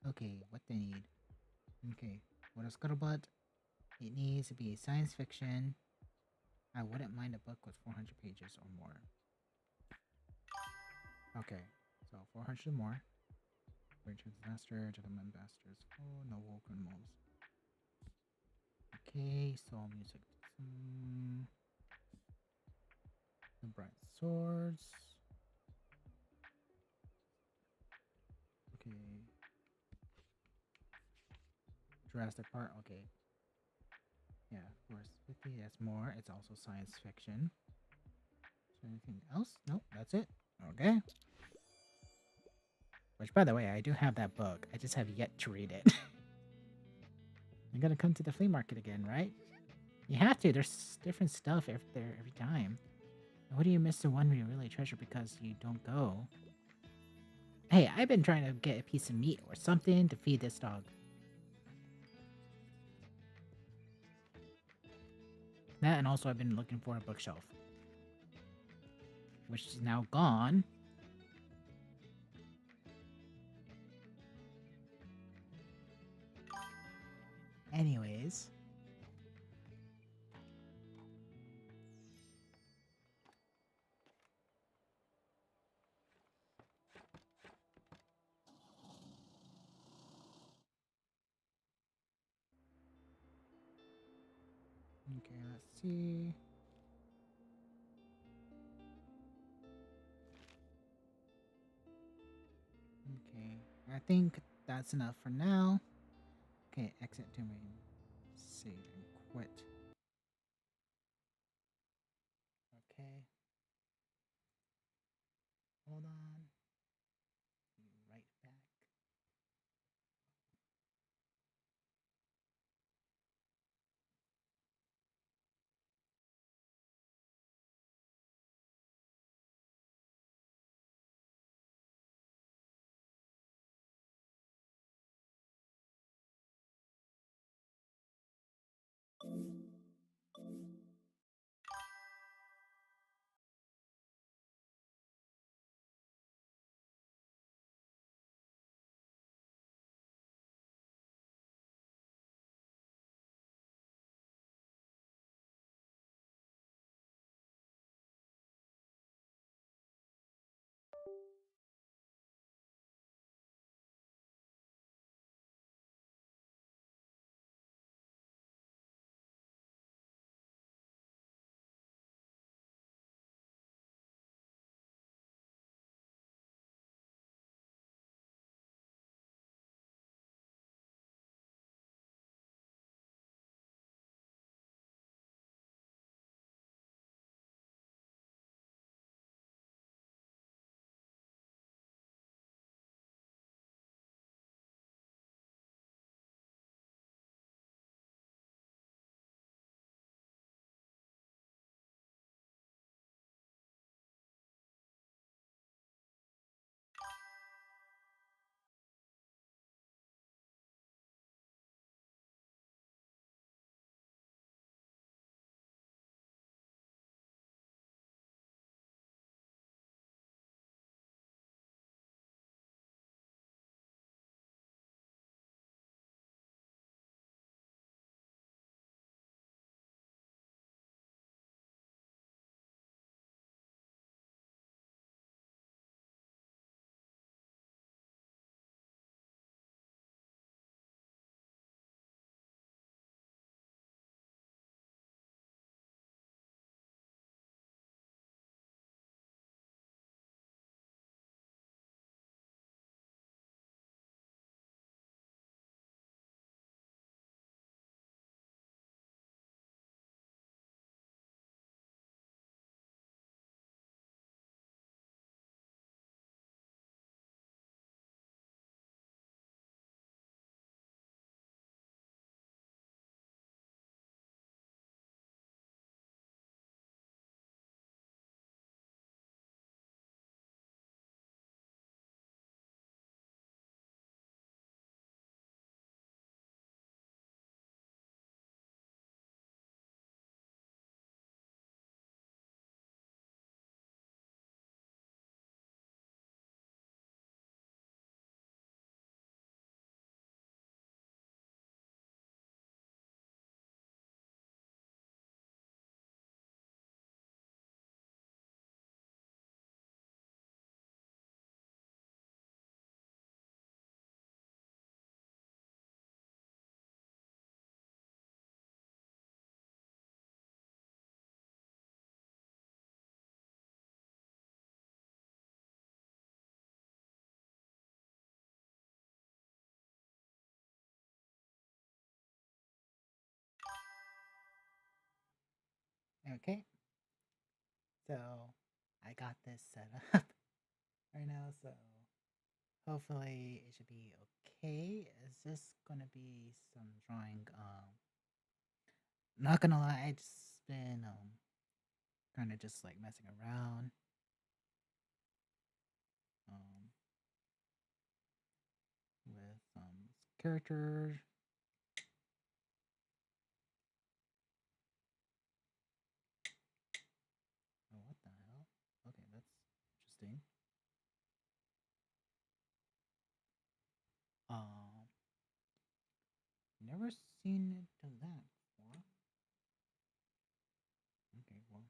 Okay, what they need. Okay, what a scuttlebutt. It needs to be science fiction. I wouldn't mind a book with 400 pages or more. Okay, so 400 or more. Richard Disaster, Gentleman Bastards. Oh, Noble Criminals. Okay, soul music. The Bright Swords. Okay. Jurassic Park. Okay. Yeah, of course. 50, that's more. It's also science fiction. Is there anything else? Nope, that's it. Okay. Which, by the way, I do have that book. I just have yet to read it. You're gonna come to the flea market again, right? You have to. There's different stuff every time. And what do you miss the one you really treasure because you don't go? Hey, I've been trying to get a piece of meat or something to feed this dog. That, and also I've been looking for a bookshelf, which is now gone. Anyways. Okay, let's see. Okay, I think that's enough for now. Okay, exit domain, save and quit. Okay, hold on. Be right back. Okay, so I got this set up right now, so hopefully it should be okay. It's just gonna be some drawing. Not gonna lie, I just been kind of just like messing around um with characters. Oh, what the hell? Okay, that's interesting. Um, never seen it do that before. Okay, well, why?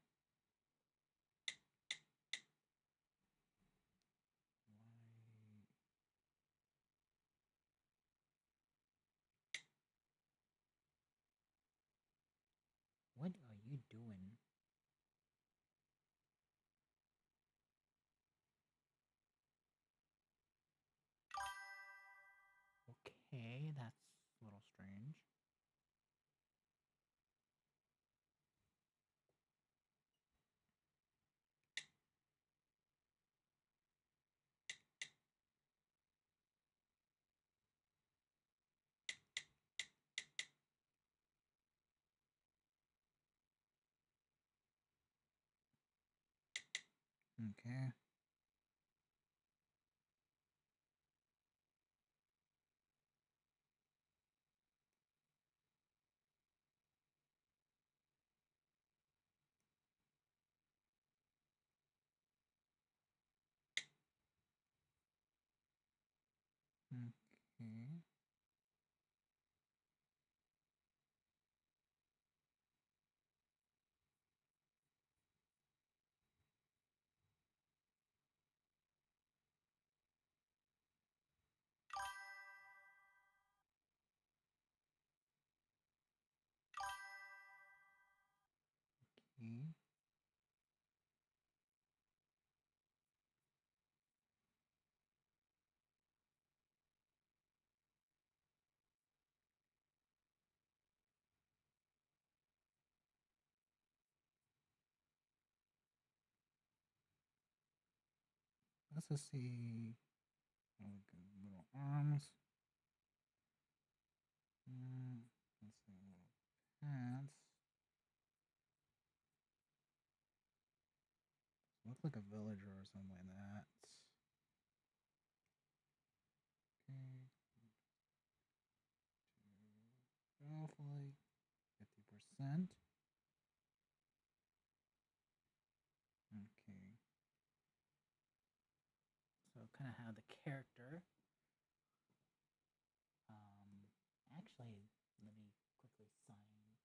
What Okay, that's a little strange. Okay. Okay. Okay. Let's just see. Oh, good little arms. Let's see, little pants. Looks like a villager or something like that. Okay. Off like 50%. Okay. So kind of how the character. Um, Actually, let me quickly sign in over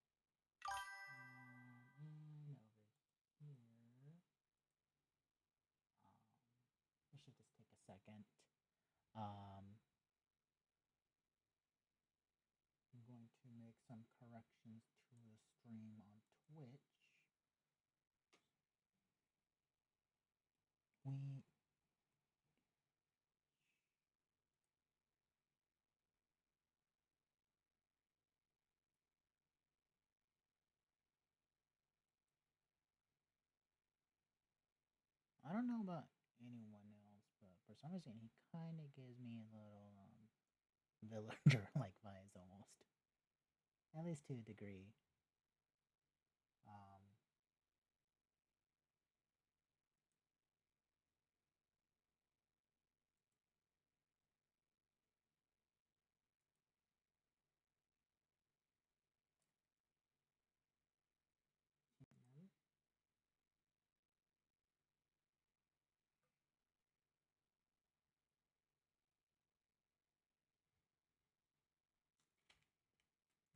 here. This should just take a second. Um, I'm going to make some corrections to the stream on Twitch. We I don't know about anyone else, but for some reason he kind of gives me a little villager like vibes almost, at least to a degree. Um,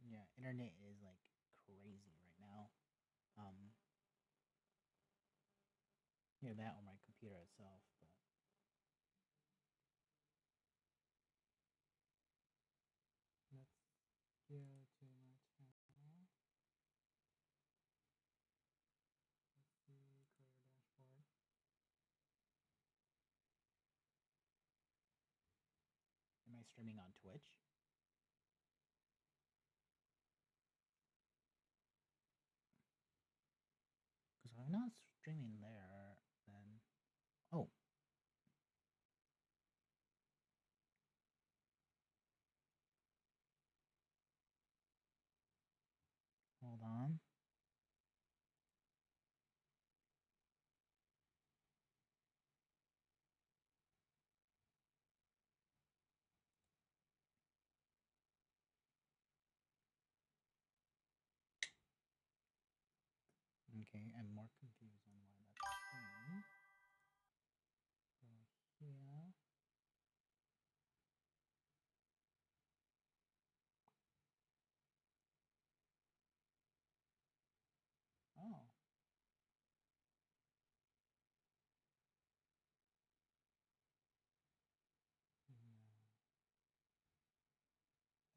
yeah, internet is like crazy right now. Um, Either that or my computer itself. But let's go to my channel. Let's see, career dashboard. Am I streaming on Twitch? Because if I'm not streaming there, then oh, hold on. Okay, I'm more confused on why that's saying. Go here. Oh. Yeah.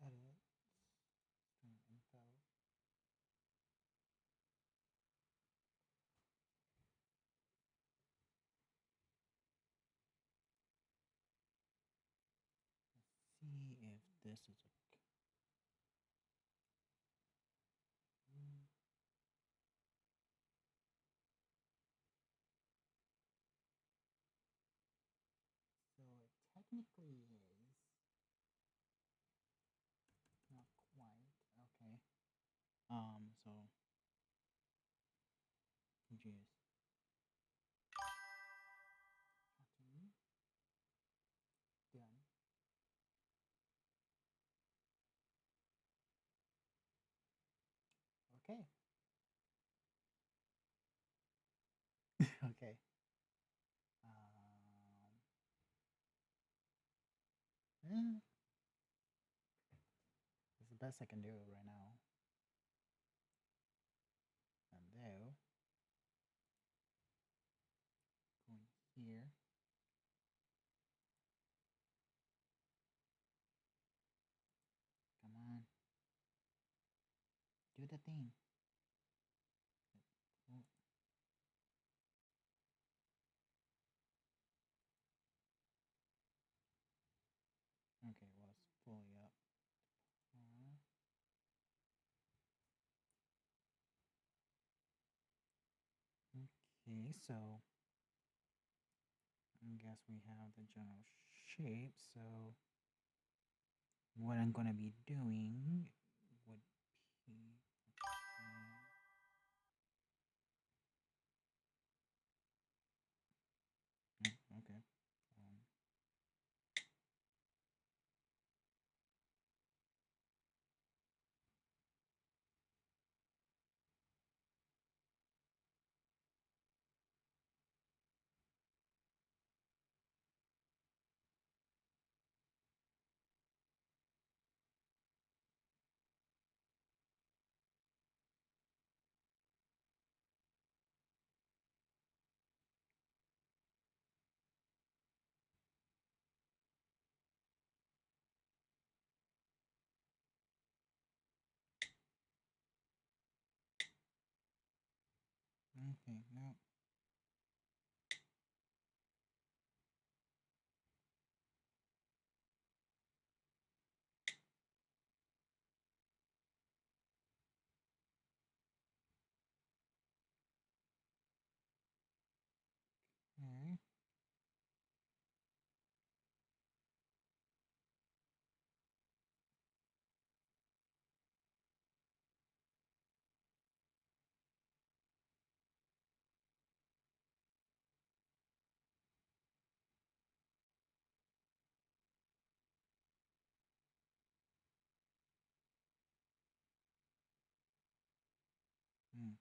Edit. Stream info. if this is a. Mm, So it technically is not quite okay. So juice. Cotton. Done. Okay. Okay. Eh, it's the best I can do right now. And though going here. Come on. Do the thing. Oh, okay, well it's fully up. Uh, Okay, so I guess we have the general shape. So what I'm gonna be doing would be okay. Um, okay, no. Okay. Mm,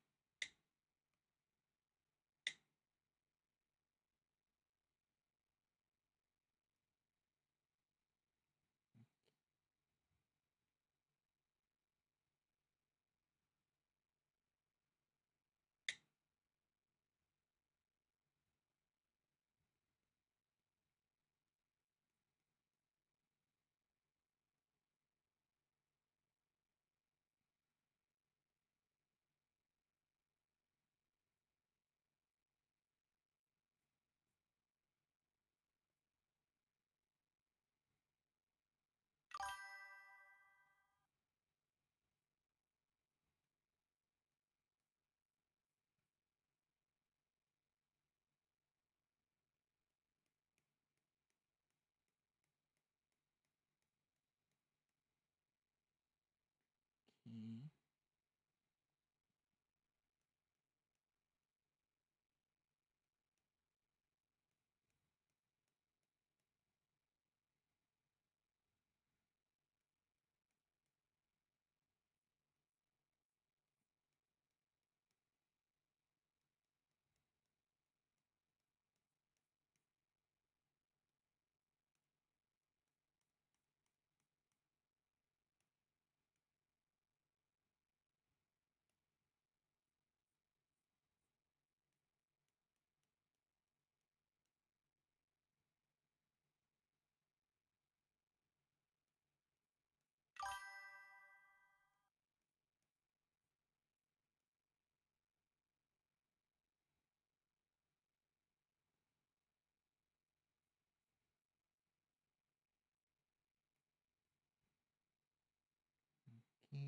okay.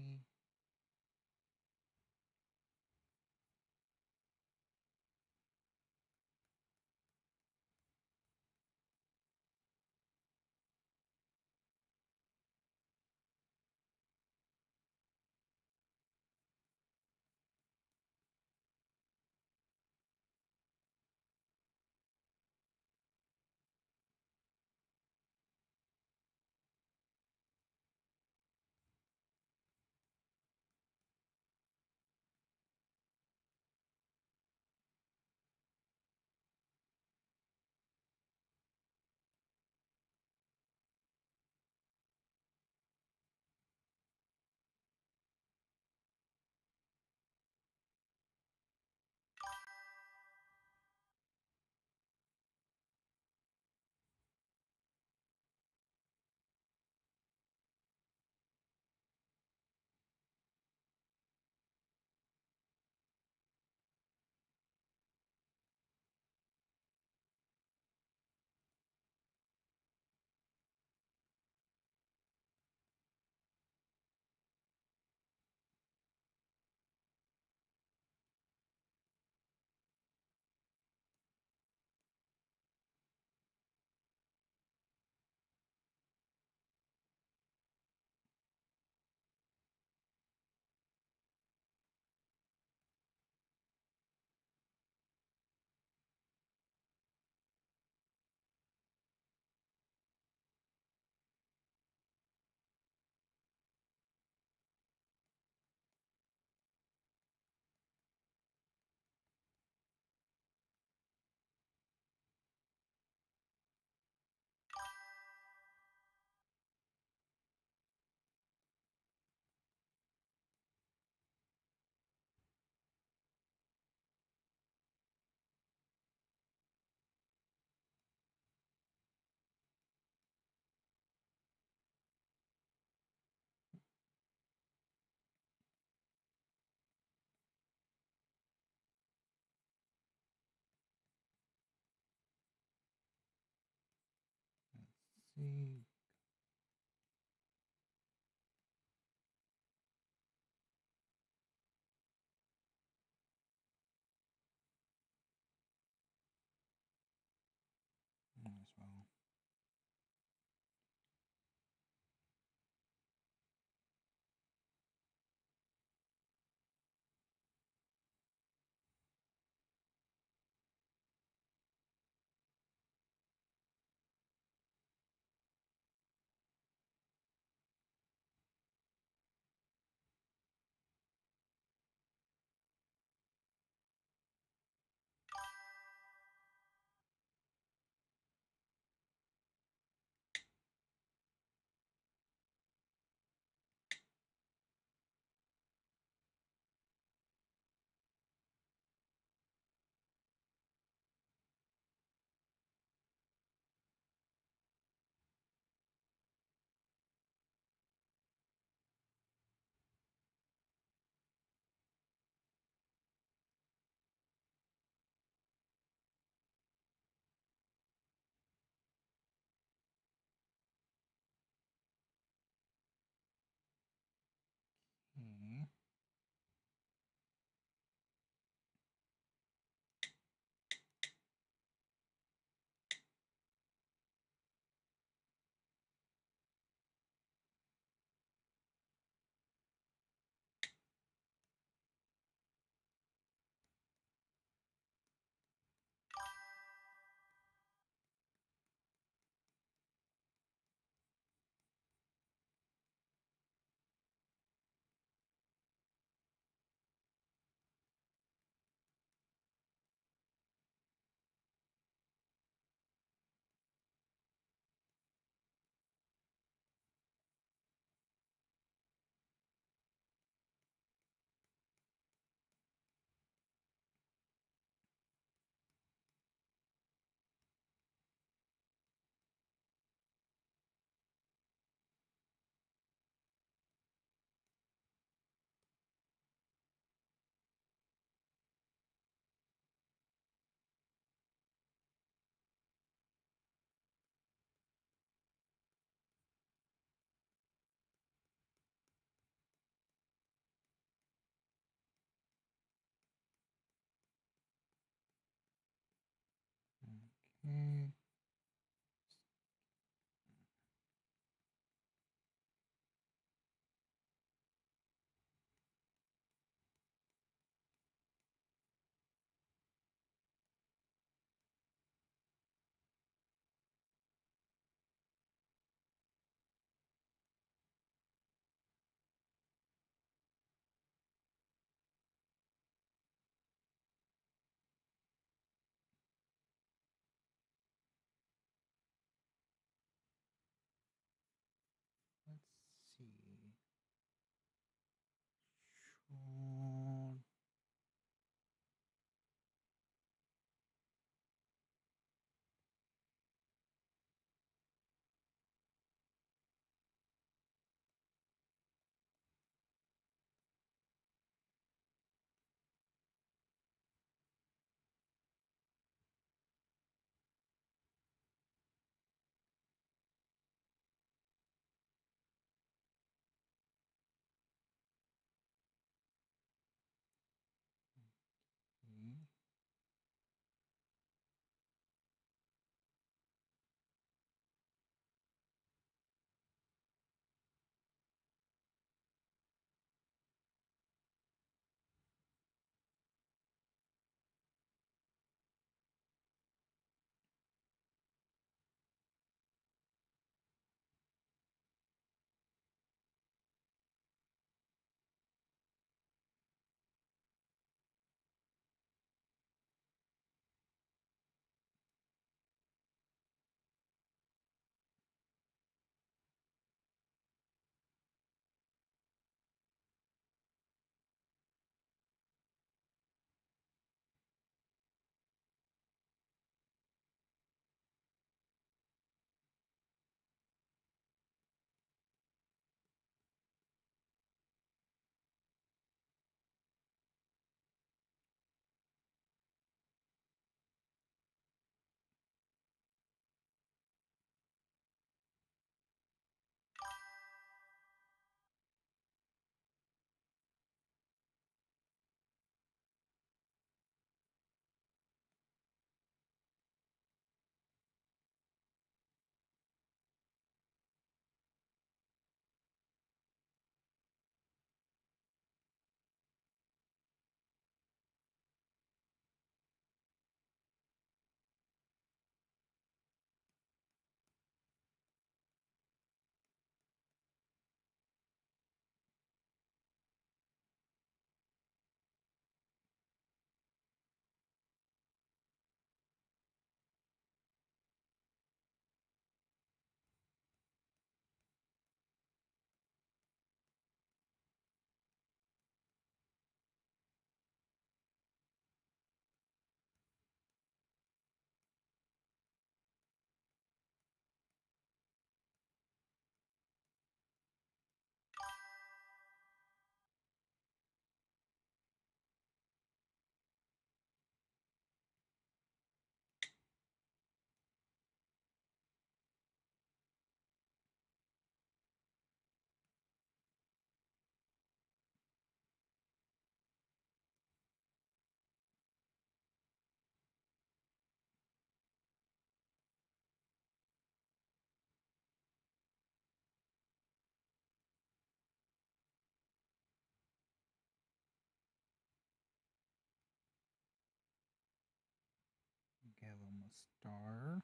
see. Let's see. Might as well. Mm, let's see. Sure. Okay. Give him a star.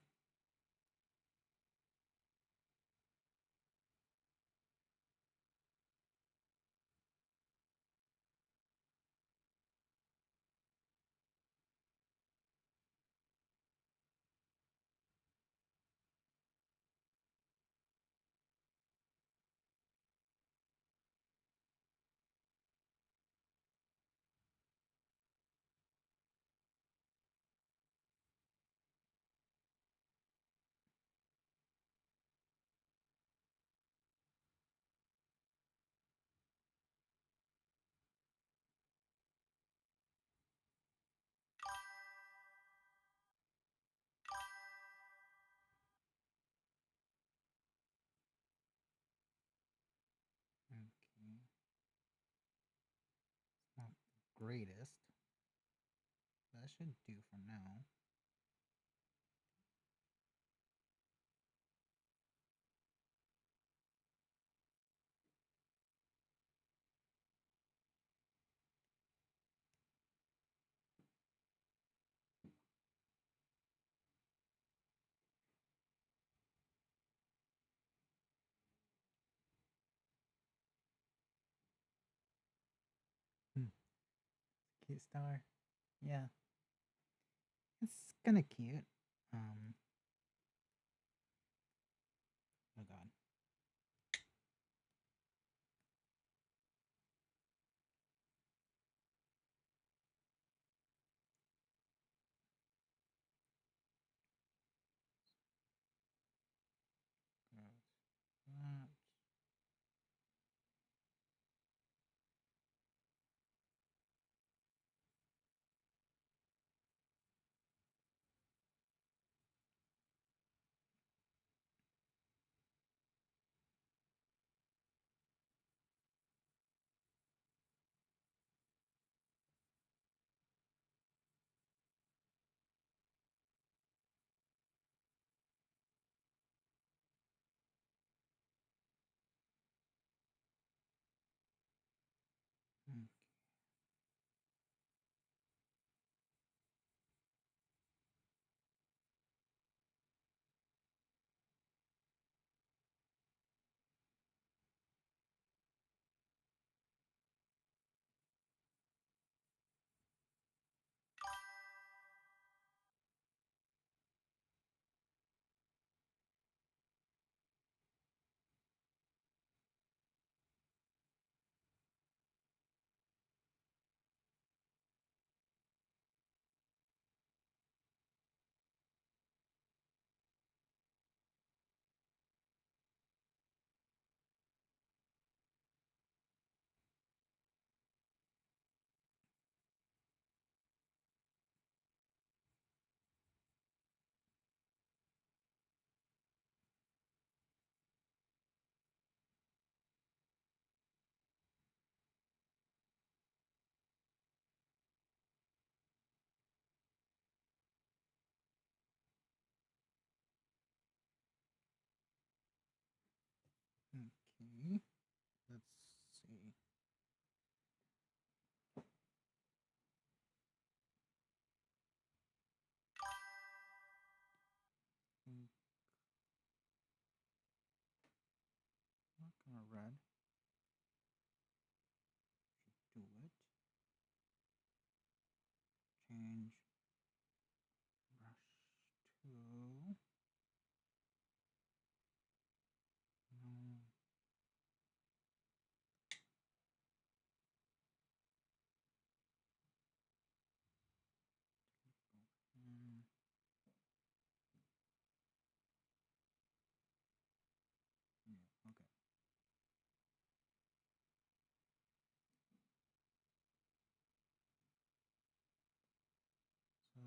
Okay. It's not the greatest. That should do for now. star. Yeah, it's kind of cute. Um, oh god. That. Mm, Okay, let's see. Mm, not gonna red. Should do it. Change brush to no. Mm, yeah, okay. So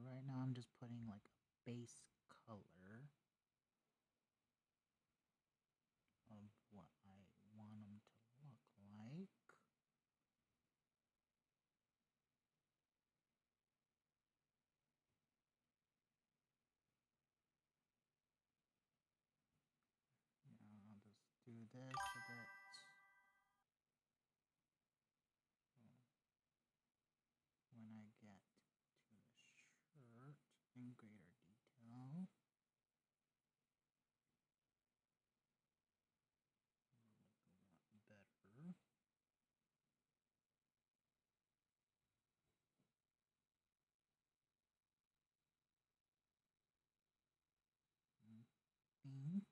right now I'm just putting like a base color of what I want them to look like. Yeah, I'll just do this a bit. So when I get to the shirt in greater detail, it'll look a lot better. I think.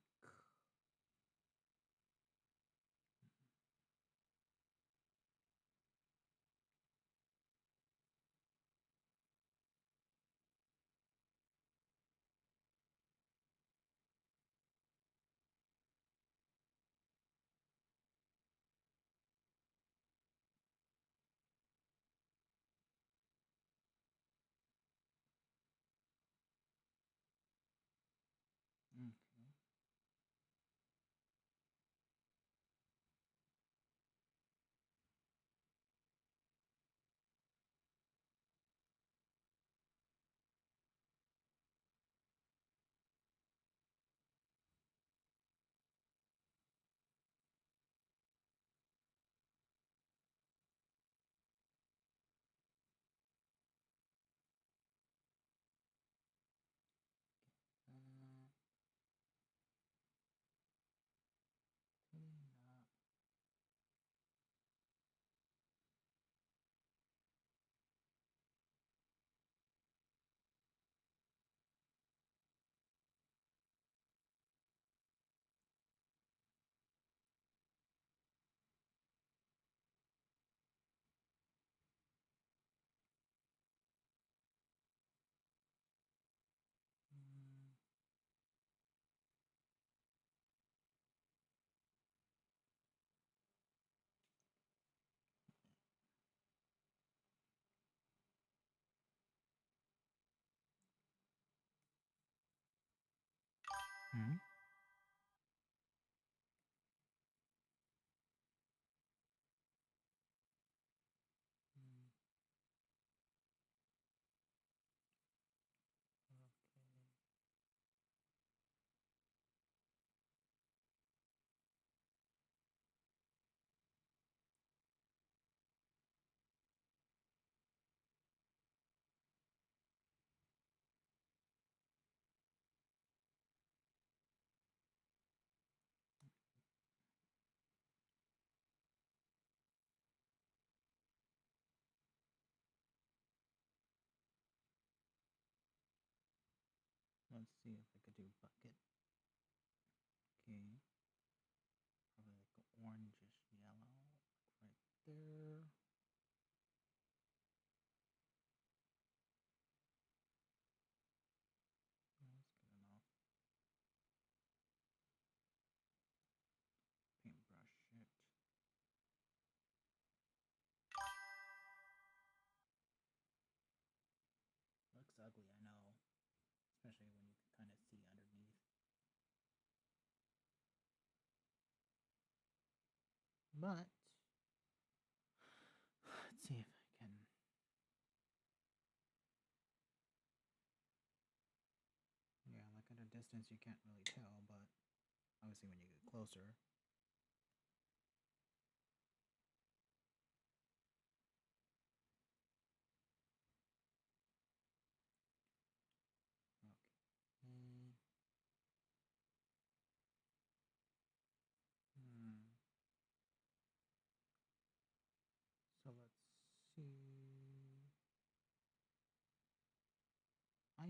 Okay. Hmm? Mm, okay. Let's see if I could do bucket. Okay. Probably like an orangish yellow. Like right there. That's good enough. Paintbrush it. Looks ugly, I know. Especially when you can kind of see underneath. But let's see if I can. Yeah, like at a distance you can't really tell, but obviously when you get closer. Okay. Hmm. So let's see. I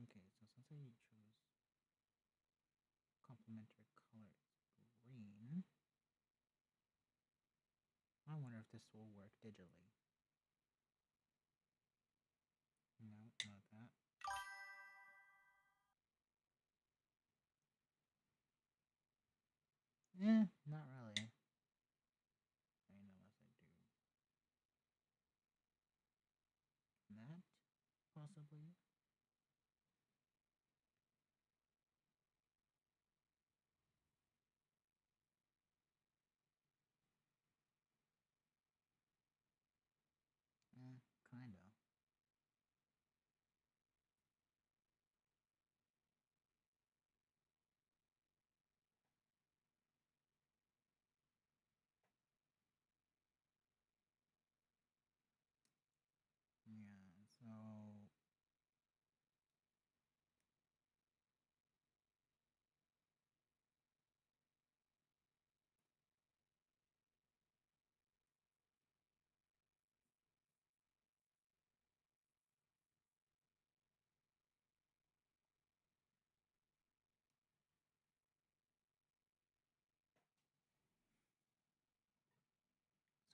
okay. So since I chose complementary color is green, I wonder if this will work digitally. No, not that. Not really. I mean, unless I do that, possibly. Kinda. Yeah.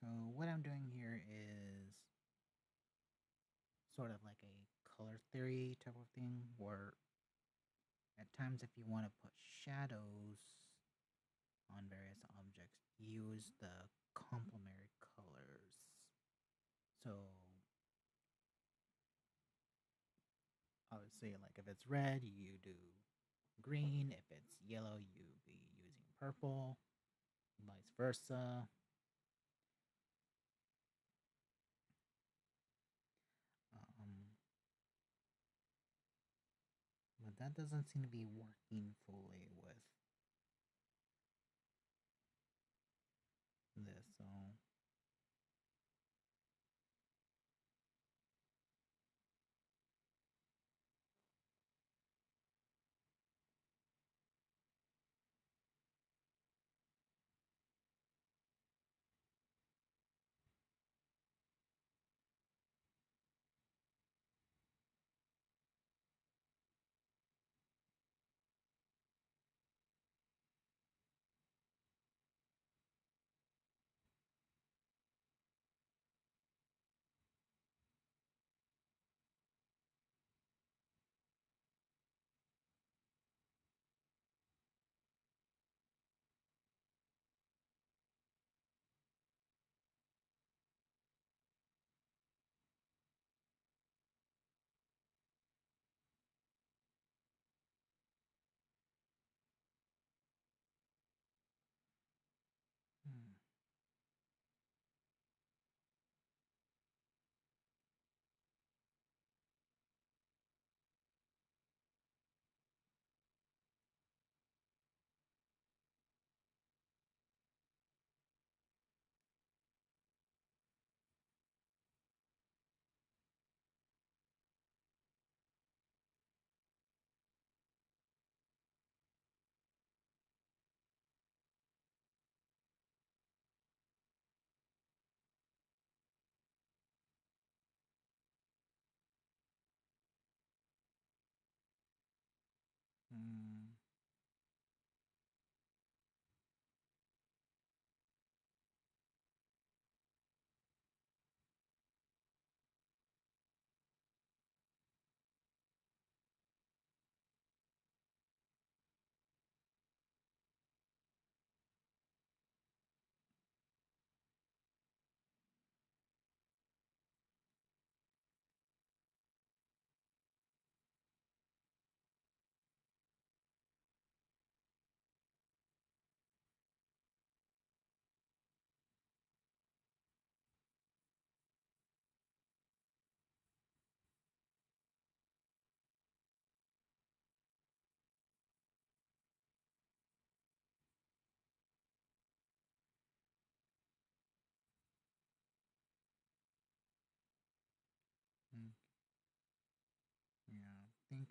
So what I'm doing here is sort of like a color theory type of thing, where at times if you want to put shadows on various objects, use the complementary colors. So obviously, like if it's red, you do green. If it's yellow, you be using purple, vice versa. Um, but that doesn't seem to be working fully with this. So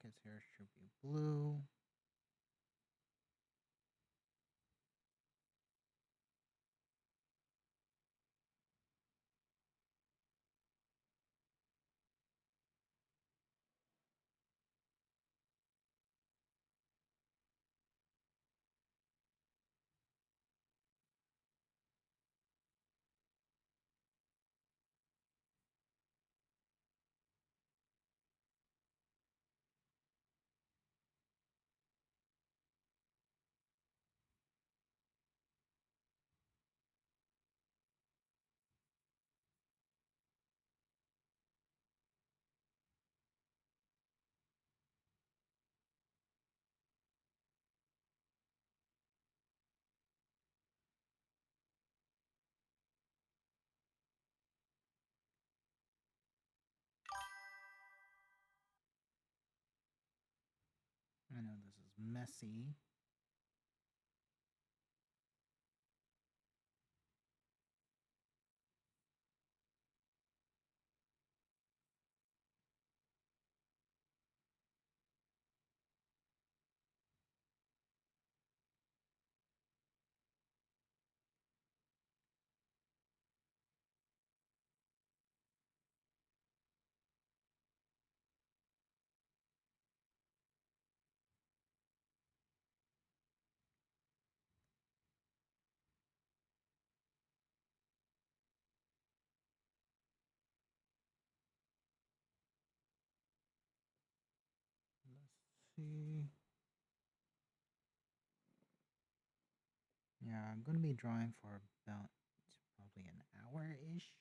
His hair should be blue. I know this is messy. Let's see. Yeah, I'm gonna be drawing for about probably an hour ish.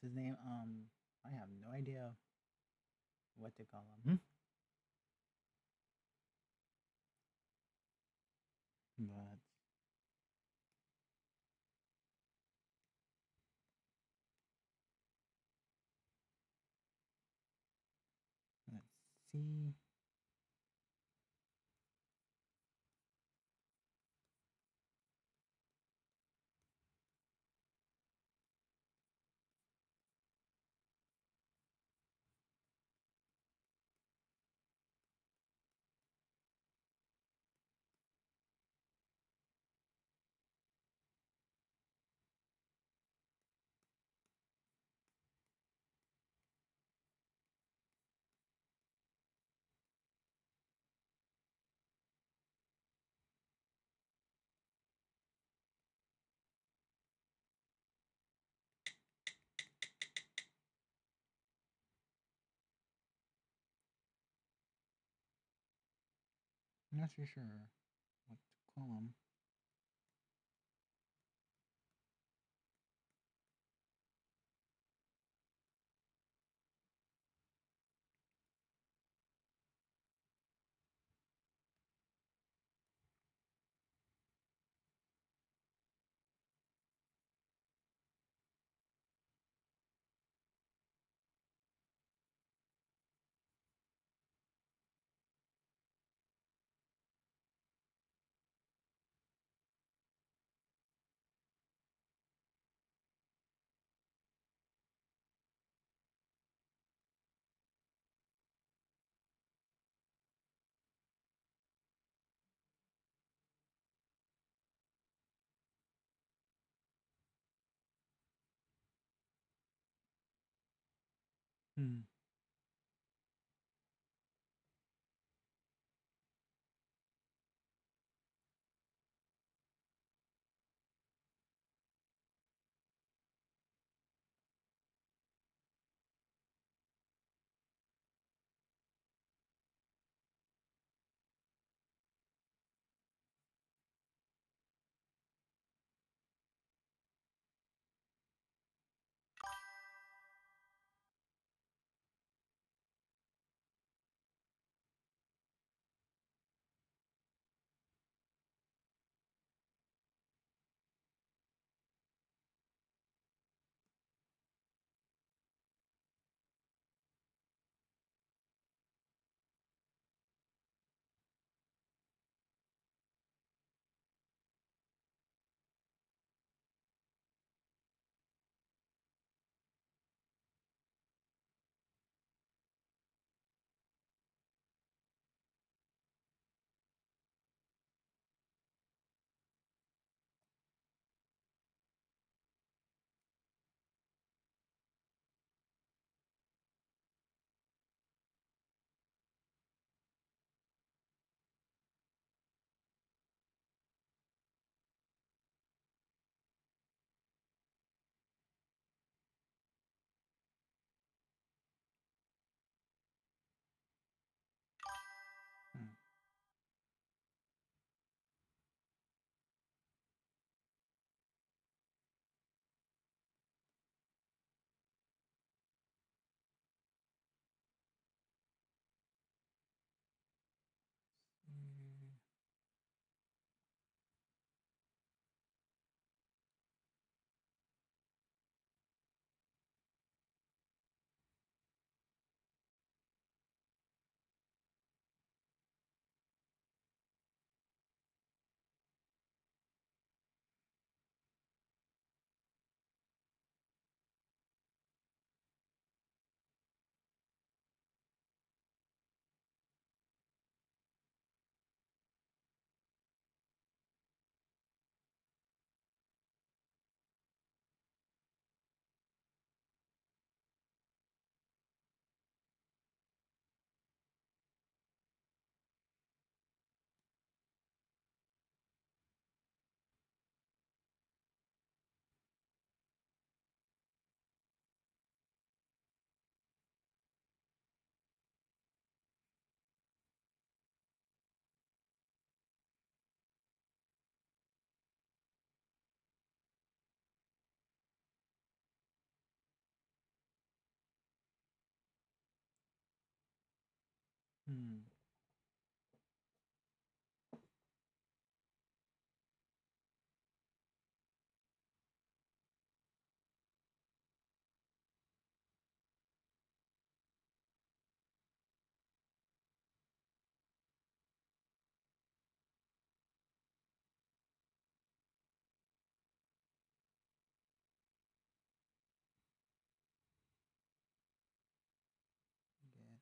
what's his name? I have no idea what to call him. But let's see. I'm not too sure what to call him. Hmm. Hmm. Get this.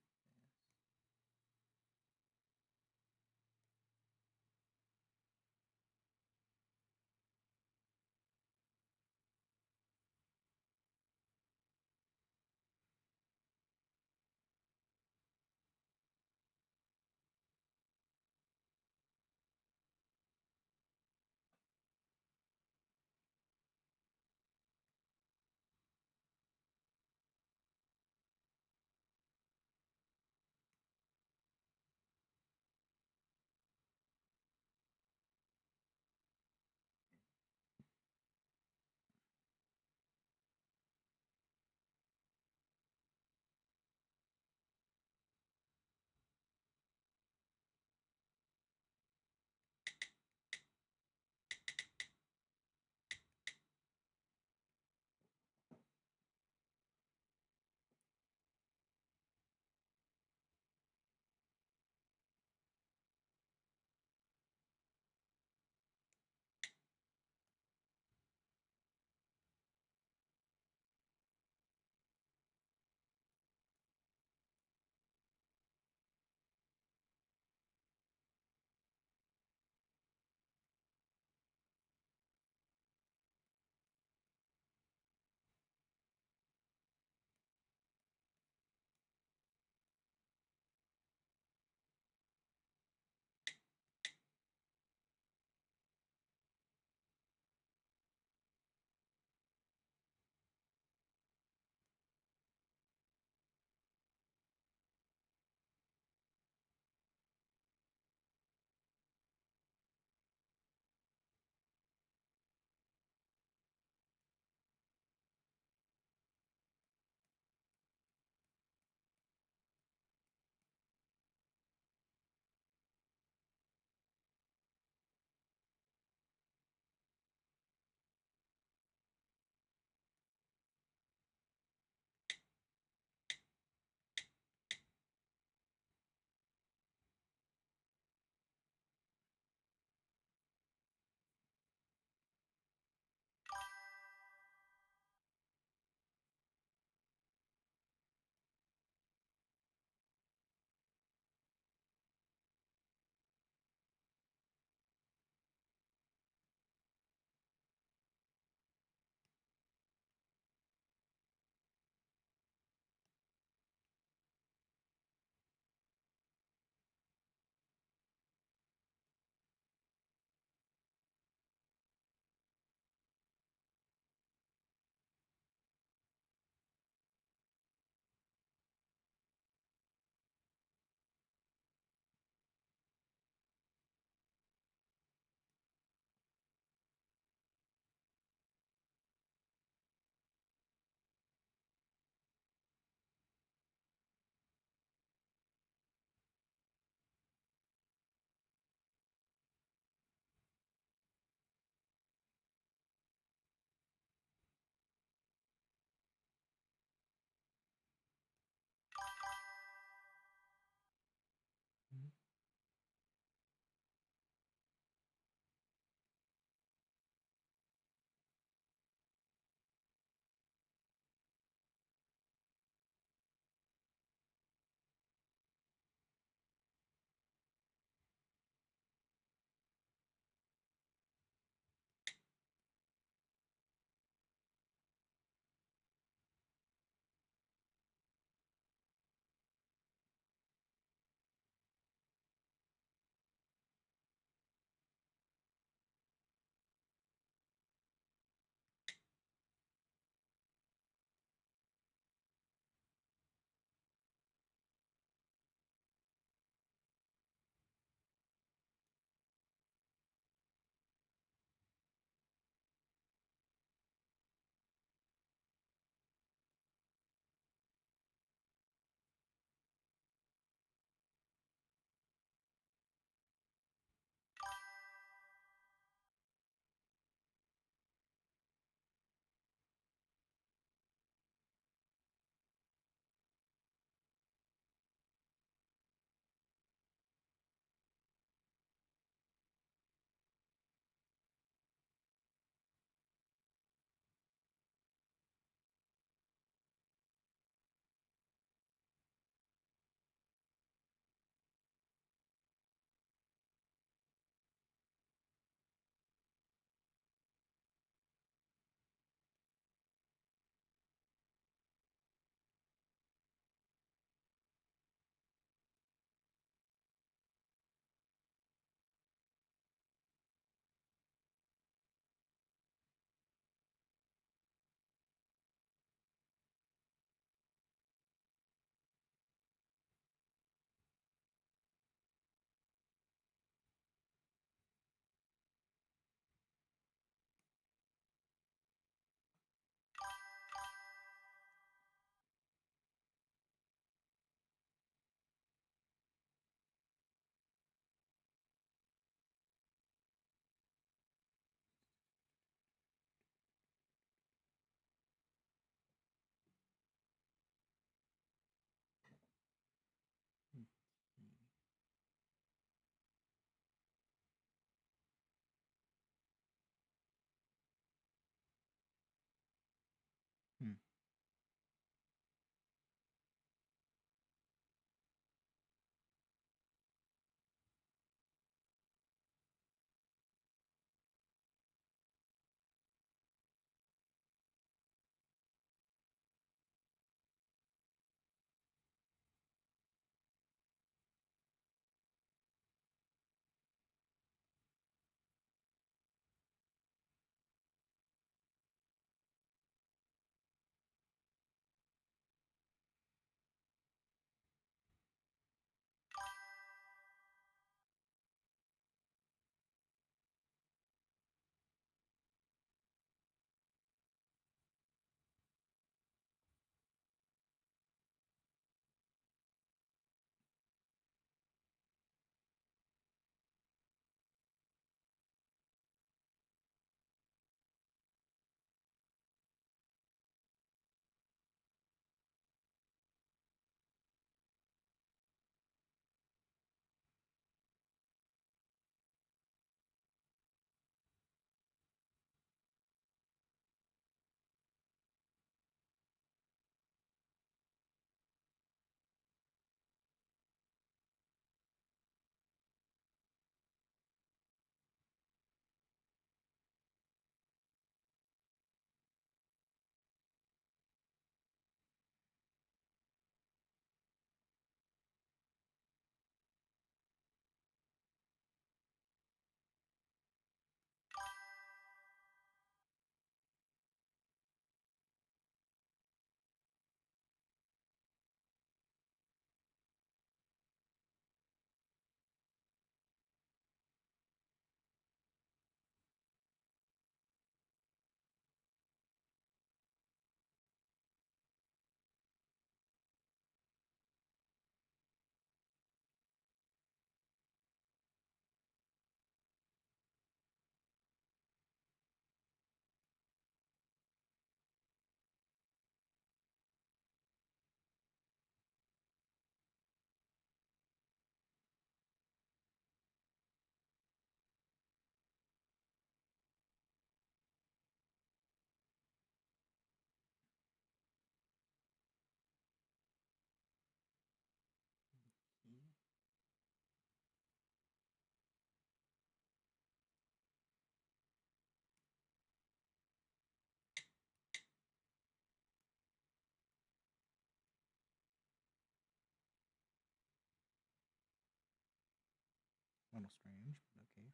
little strange, but okay.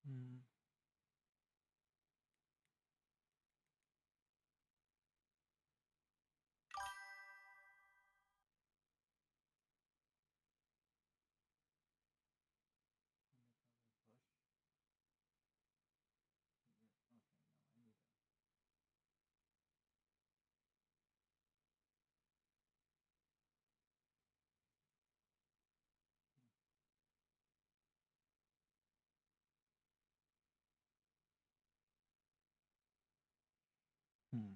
Mm. Push. Okay, no, I need to. Hmm.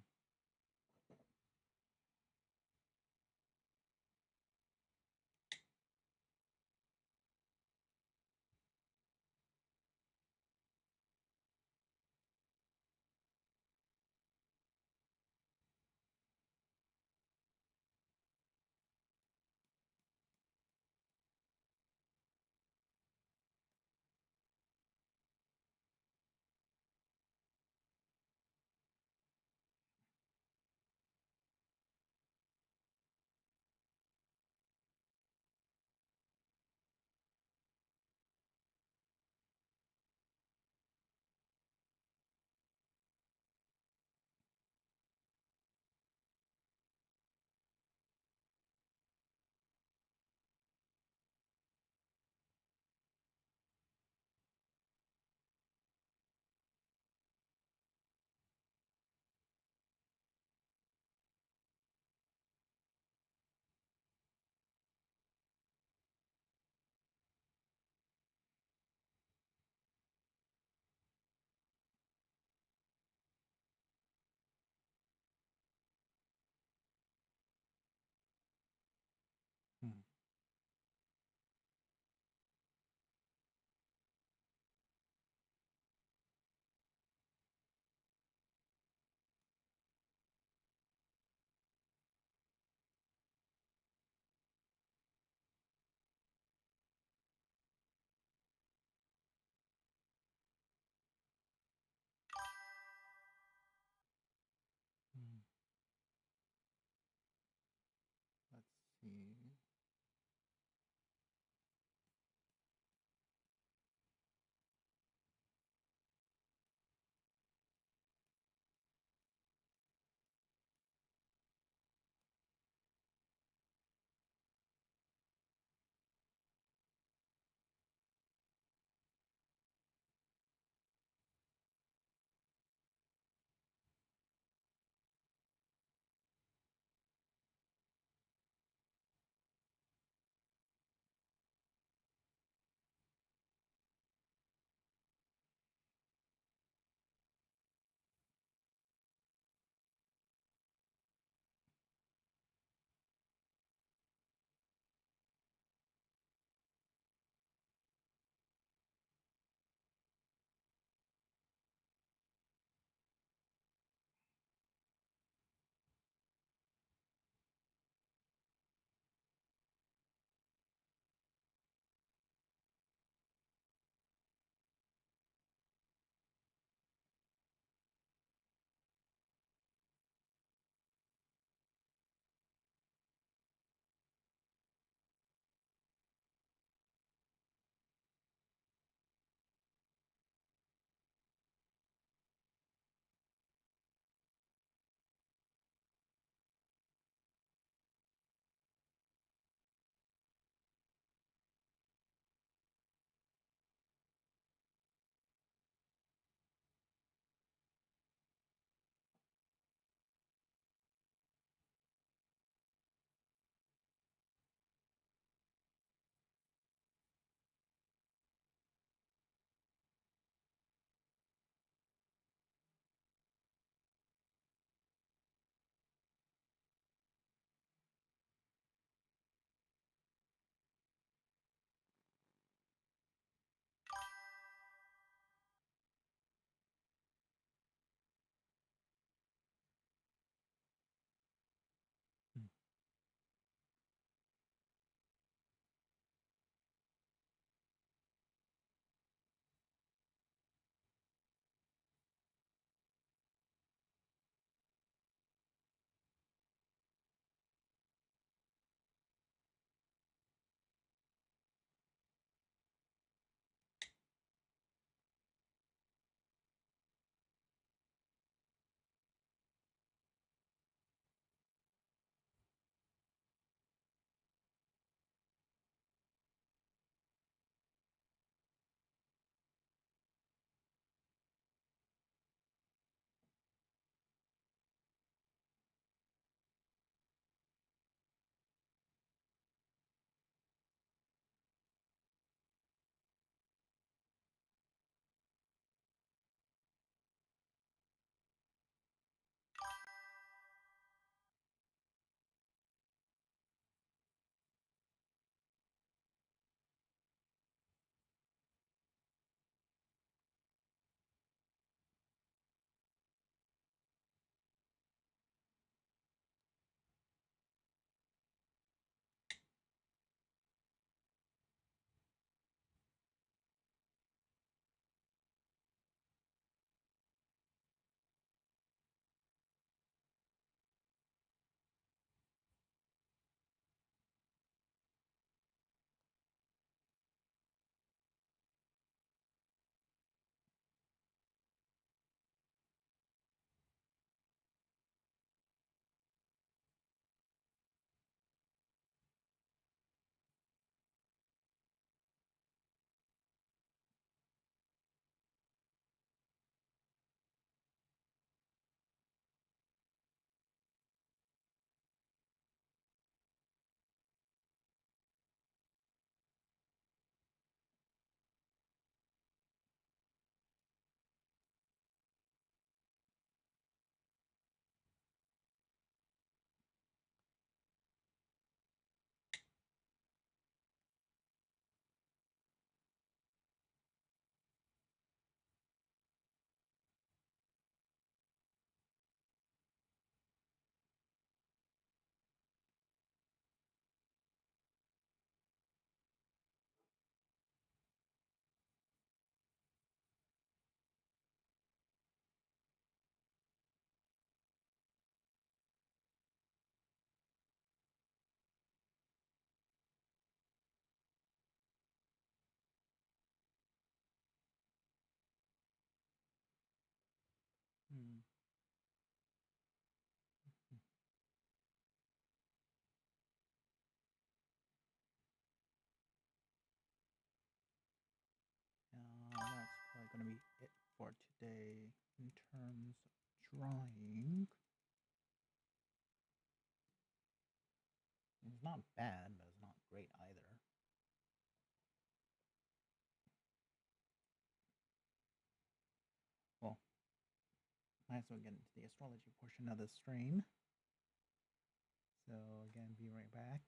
Hmm. Hmm. Let's see. gonna be it for today in terms of drawing. It's not bad, but it's not great either. Well, might as well get into the astrology portion of the stream. So again, be right back.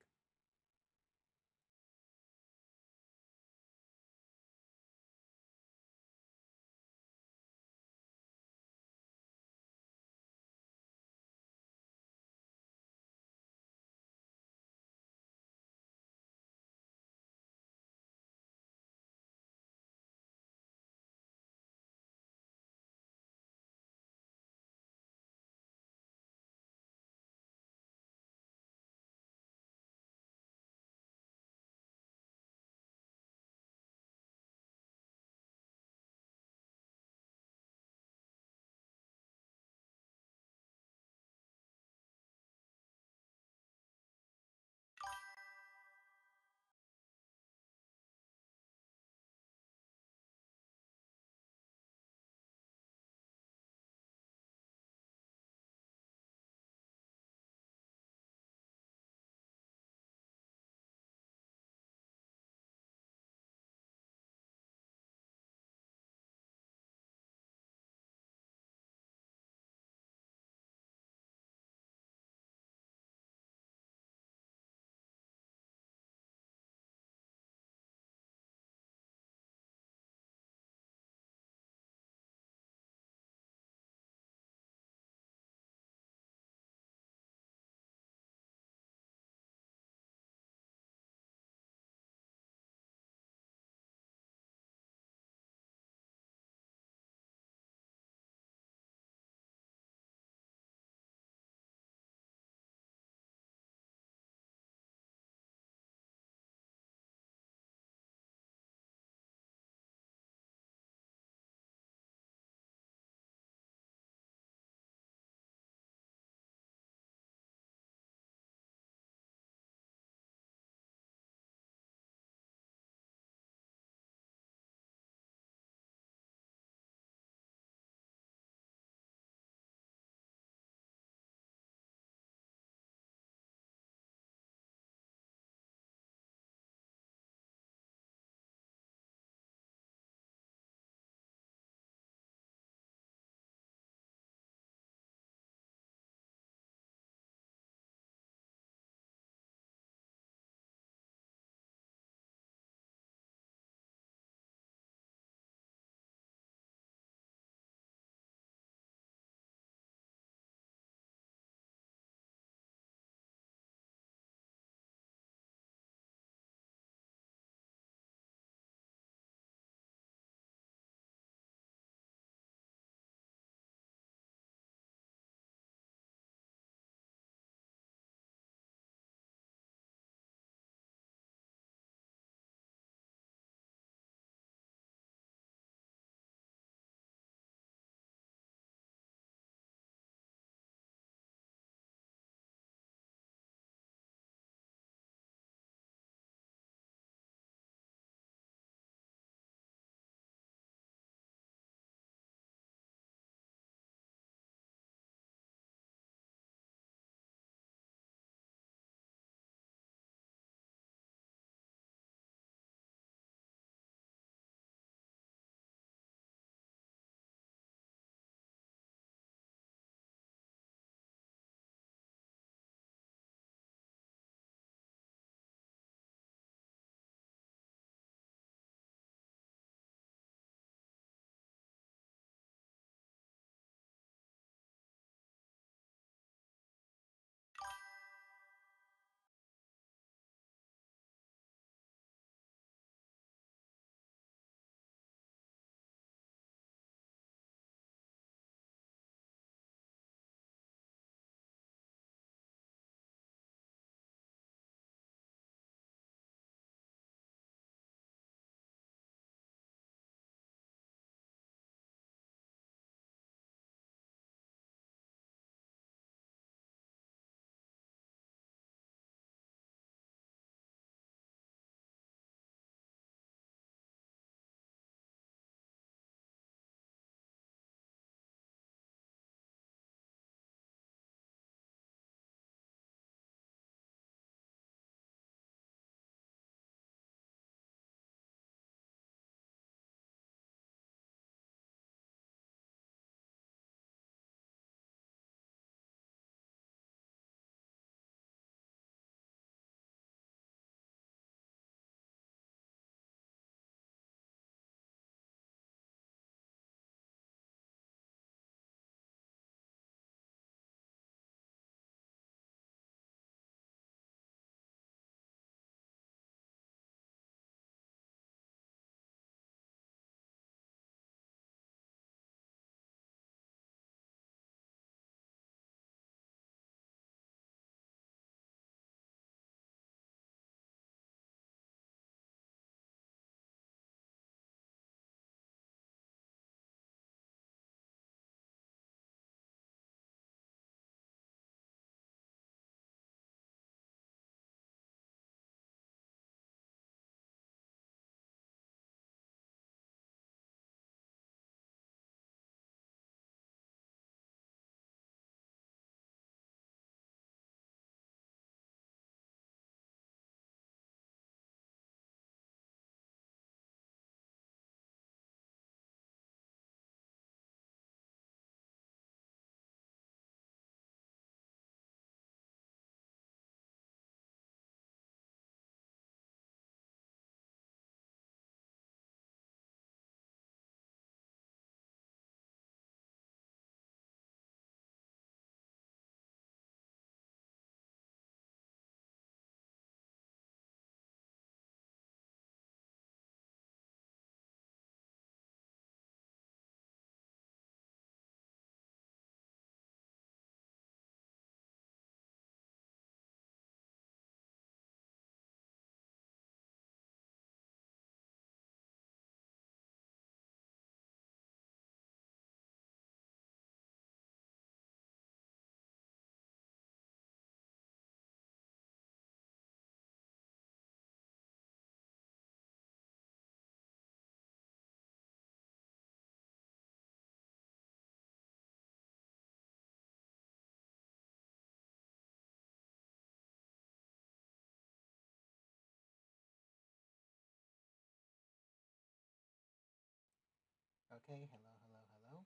Okay, hello, hello, hello.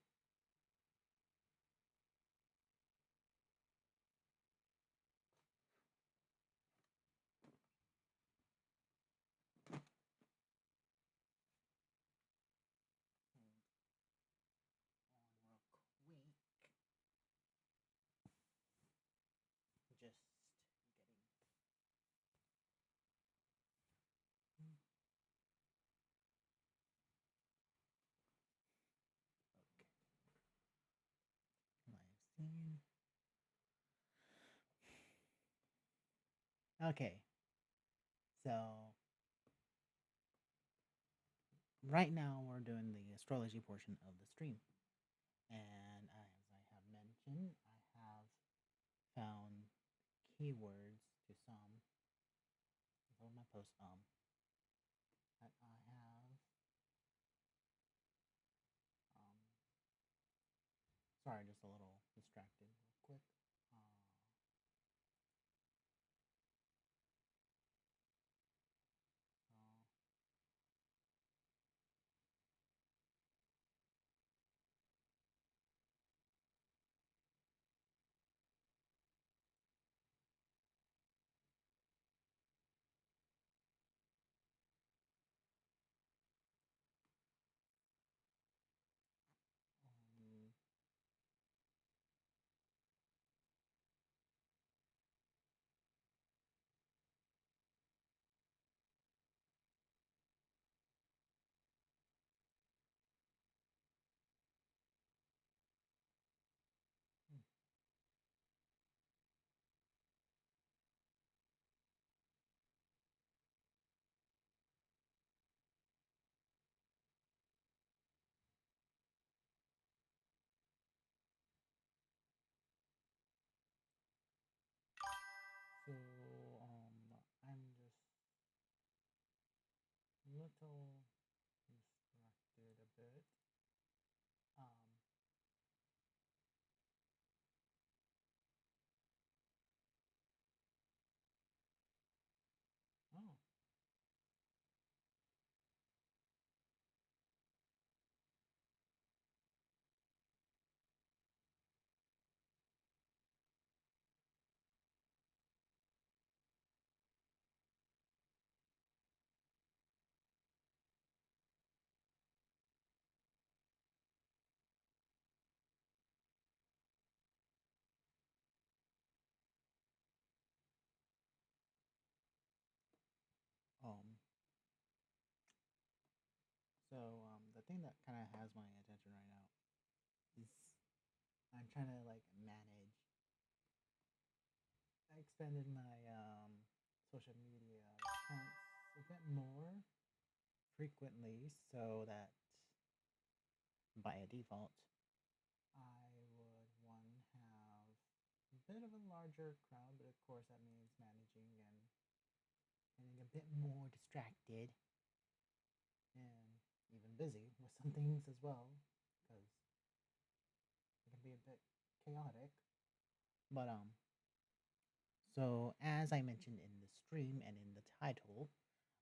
Hold on real quick. Just getting. Okay, live scene. Okay, so right now we're doing the astrology portion of the stream, and as I have mentioned, I have found keywords to some of my posts that I have um sorry, just a little distracted real quick. Uh, uh, um, hmm, so I'm just little distracted a bit. Um, oh, um, so the thing that kind of has my attention right now is I'm trying to like manage. I expanded my social media accounts a bit more frequently so that by a default I would one have a bit of a larger crowd, but of course that means managing and getting a bit more distracted and even busy with some things as well because it can be a bit chaotic. But so as I mentioned in the stream and in the title,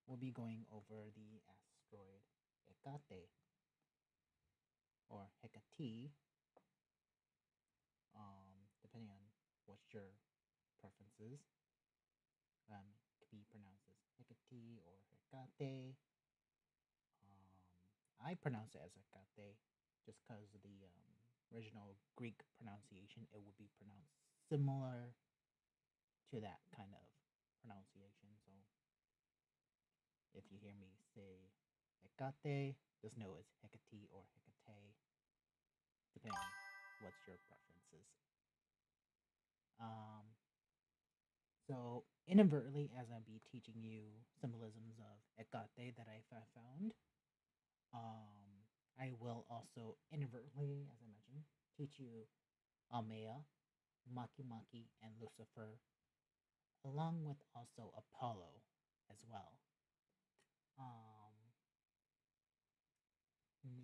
we'll be going over the asteroid Hekate or Hekate, depending on what your preferences. It could be pronounced as Hekate or Hekate. I pronounce it as Hekate just because the original Greek pronunciation, it would be pronounced similar to that kind of pronunciation. So if you hear me say Hekate, just know it's Hekate or Hekate, depending on what's your preferences. Um, so inadvertently, as I'll be teaching you symbolisms of Hekate that I found, I will also inadvertently, as I mentioned, teach you Almea, Maki Maki, and Lucifer, along with also Apollo as well. Um,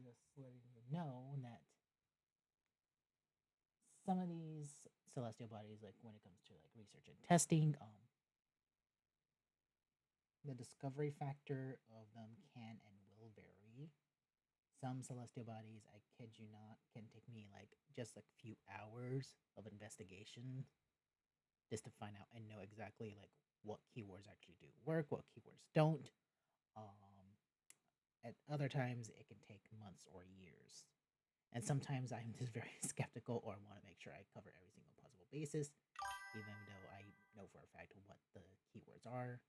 just letting you know that some of these celestial bodies, like when it comes to like research and testing, the discovery factor of them can and will vary. some celestial bodies, I kid you not, can take me like just like a few hours of investigation just to find out and know exactly like what keywords actually do work, what keywords don't. Um, at other times, it can take months or years. And sometimes I'm just very skeptical or want to make sure I cover every single possible basis, even though I know for a fact what the keywords are.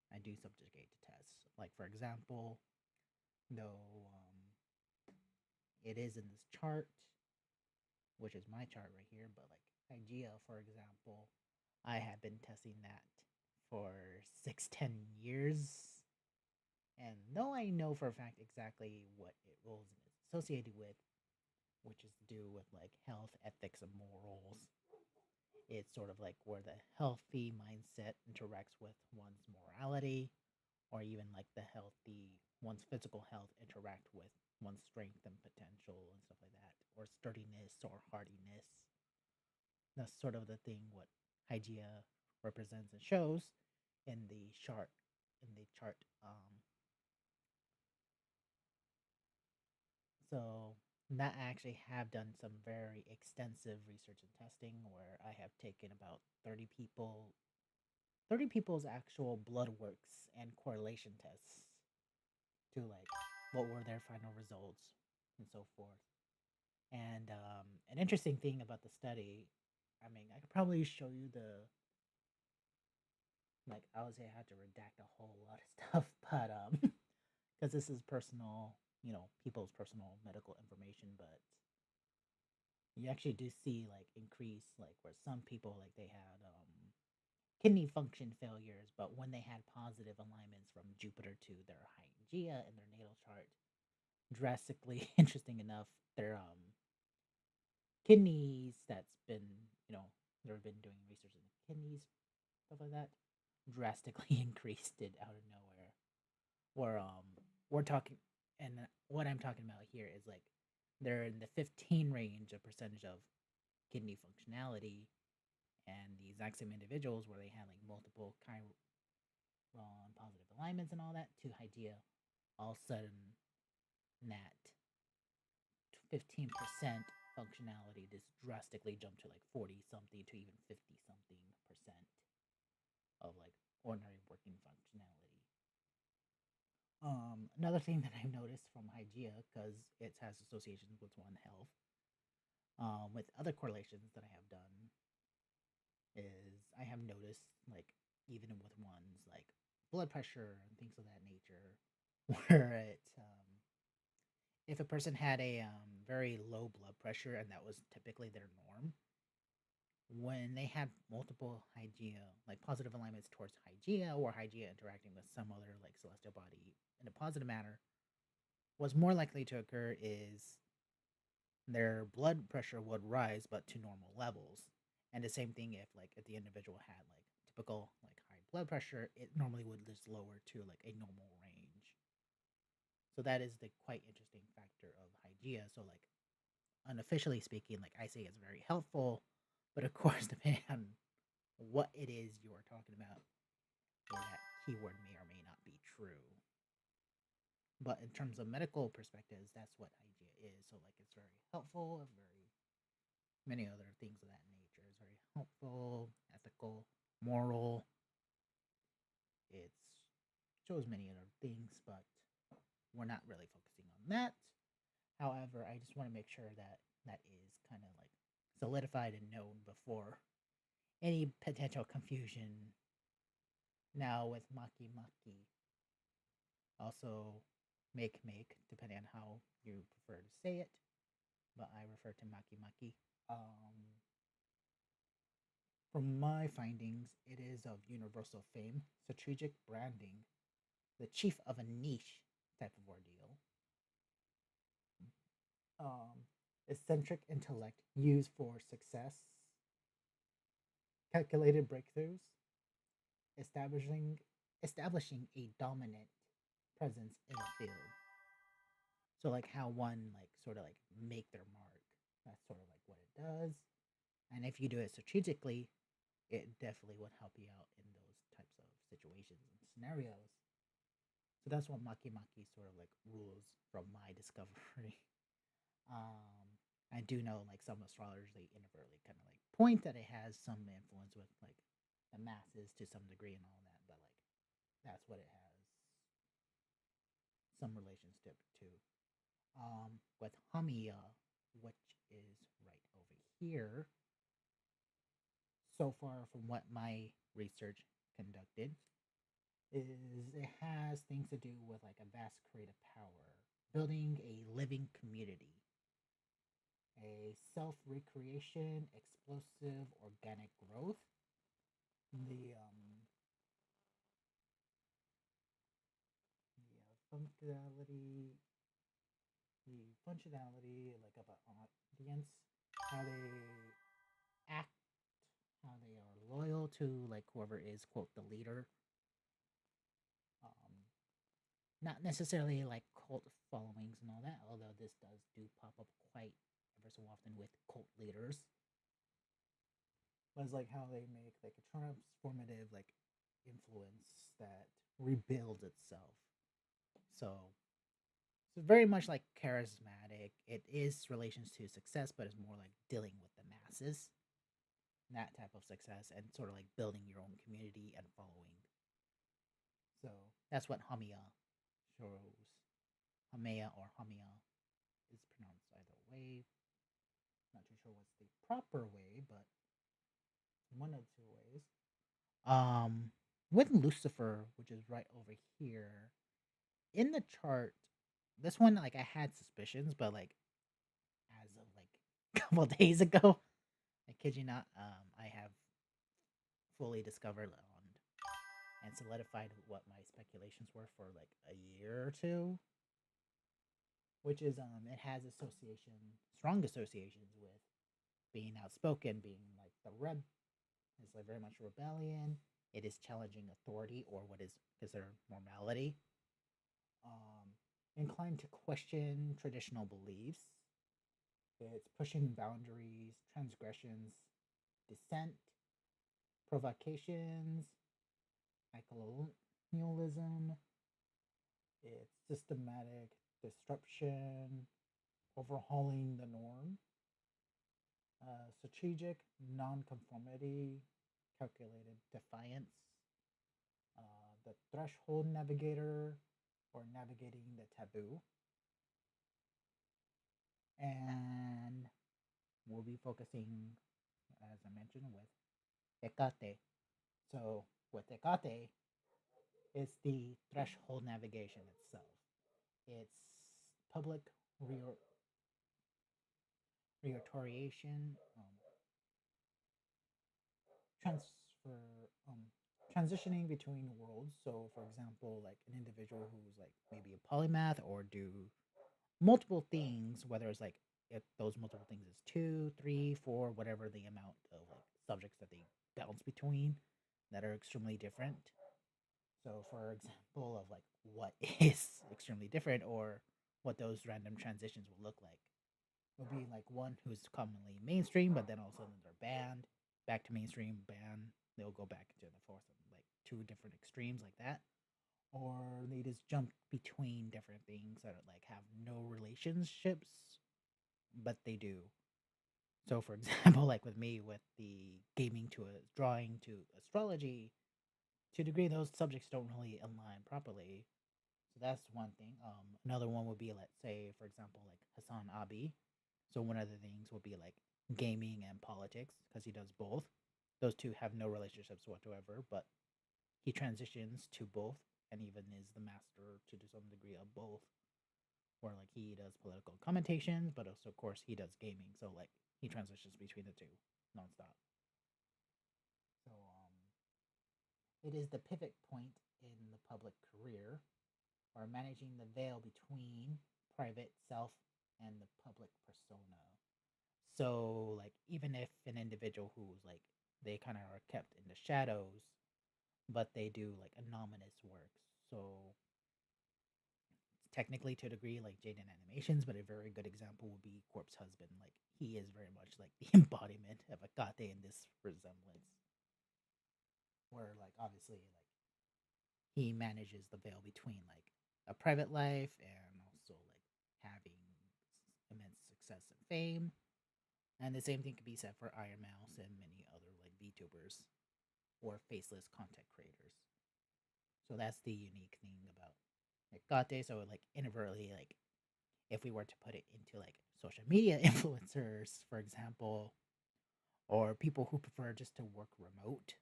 I do subjugate to tests. Like, for example, though it is in this chart, which is my chart right here, but like Hygeia, for example, I have been testing that for 6, 10 years. And though I know for a fact exactly what it roles and is associated with, which is to do with like health, ethics, and morals, it's sort of like where the healthy mindset interacts with one's morality, or even like the healthy one's physical health interact with one's strength and potential and stuff like that, or sturdiness or hardiness. That's sort of the thing what Hygeia represents and shows in the chart. In the chart, so that I actually have done some very extensive research and testing where I have taken about 30 people's actual blood works and correlation tests to like what were their final results and so forth. And an interesting thing about the study, I mean, I could probably show you the like I would say I had to redact a whole lot of stuff, but because this is personal, people's personal medical information, but you actually do see like increase like where some people like they had kidney function failures, but when they had positive alignments from Jupiter to their Hygeia in their natal chart, drastically interesting enough, their kidneys that's been they've been doing research in kidneys stuff like that drastically increased it out of nowhere. Where we're talking, and what I'm talking about here is like they're in the 15 range of percentage of kidney functionality, and the exact same individuals where they had like multiple chiron positive alignments and all that to Hygeia, all of a sudden that 15% functionality just drastically jumped to like 40 something to even 50 something percent of like ordinary working functionality. Another thing that I've noticed from Hygeia, because it has associations with one health, with other correlations that I have done, is I have noticed like even with one's like blood pressure and things of that nature, where it if a person had a very low blood pressure and that was typically their norm, when they had multiple Hygeia, like positive alignments towards Hygeia or Hygeia interacting with some other like celestial body in a positive manner, what's more likely to occur is their blood pressure would rise but to normal levels. And the same thing if the individual had like typical like high blood pressure, it normally would just lower to like a normal range. So that is the quite interesting factor of Hygeia. So like unofficially speaking, like I say it's very helpful, but of course depending on what it is you are talking about, that keyword may or may not be true. But in terms of medical perspectives, that's what Hygeia is. So like it's very helpful and very many other things of that nature. It's very helpful, ethical, moral. It shows many other things, but we're not really focusing on that. However, I just want to make sure that that is kind of like solidified and known before any potential confusion. Now with Maki Maki, also make, depending on how you prefer to say it, but I refer to Maki Maki. From my findings, it is of universal fame, strategic branding, the chief of a niche type of ordeal, um, eccentric intellect used for success, calculated breakthroughs, establishing establishing a dominant presence in the field. So like how one like sort of like make their mark. That's sort of like what it does. And if you do it strategically, it definitely would help you out in those types of situations and scenarios. So that's what Maki Maki sort of like rules from my discovery. I do know like some astrologers they inadvertently kind of like point that it has some influence with like the masses to some degree and all that, but like that's what it has some relationship to. With Hamiya, which is right over here, so far from what my research conducted, is it has things to do with like a vast creative power, building a living community, a self recreation, explosive organic growth, the functionality, like of an audience, how they act, how they are loyal to like whoever is quote the leader. Um, Not necessarily like cult followings and all that, although this does do pop up quite ever so often with cult leaders. But it's like how they make like a transformative like influence that rebuilds itself. So it's very much like charismatic. It is relations to success, but it's more like dealing with the masses, that type of success, and sort of like building your own community and following. So that's what Hamiya shows. Hamea or Hamia is pronounced either way. Not too sure what's the proper way, but one of two ways. With Lucifer, which is right over here in the chart, this one like I had suspicions, but like as of like a couple days ago, I kid you not, I have fully discovered on and solidified what my speculations were for like a year or two, which is it has strong associations with being outspoken, being like the red is like very much rebellion. It is challenging authority or what is considered normality. Um, Inclined to question traditional beliefs. It's pushing boundaries, transgressions, dissent, provocations, colonialism. It's systematic disruption, overhauling the norm, strategic nonconformity, calculated defiance, the threshold navigator, or navigating the taboo. And we'll be focusing, as I mentioned, with Hekate. So, with Hekate, it's the threshold navigation itself. It's public reorientation, transfer, transitioning between worlds. So, for example, like an individual who's like maybe a polymath or do multiple things, whether it's like if those multiple things is two, three, four, whatever the amount of like subjects that they bounce between that are extremely different. So, for example, of like what is extremely different or what those random transitions will look like. It'll be like one who's commonly mainstream, but then all of a sudden they're banned, back to mainstream, ban. They'll go back into the fourth, like two different extremes like that. Or they just jump between different things that like have no relationships, but they do. So, for example, like with me, with the gaming to a drawing to astrology, to a degree, those subjects don't really align properly. So that's one thing. Another one would be, let's say, for example, like Hassan Abi. So one of the things would be like gaming and politics because he does both. Those two have no relationships whatsoever, but he transitions to both and even is the master to some degree of both. Where like he does political commentations, but also of course he does gaming. So like he transitions between the two nonstop. So it is the pivot point in the public career or managing the veil between private self and the public persona. So, like, even if an individual who's like, they kind of are kept in the shadows, but they do like anonymous works. So, technically, to a degree, like Jaden Animations, but a very good example would be Corpse Husband. Like, he is very much like the embodiment of Akate in this resemblance, where, like, obviously, like, he manages the veil between like a private life and also like having immense success and fame. And the same thing could be said for Iron Mouse and many other like VTubers or faceless content creators. So that's the unique thing about Hekate. So like inadvertently, like if we were to put it into like social media influencers, for example, or people who prefer just to work remote,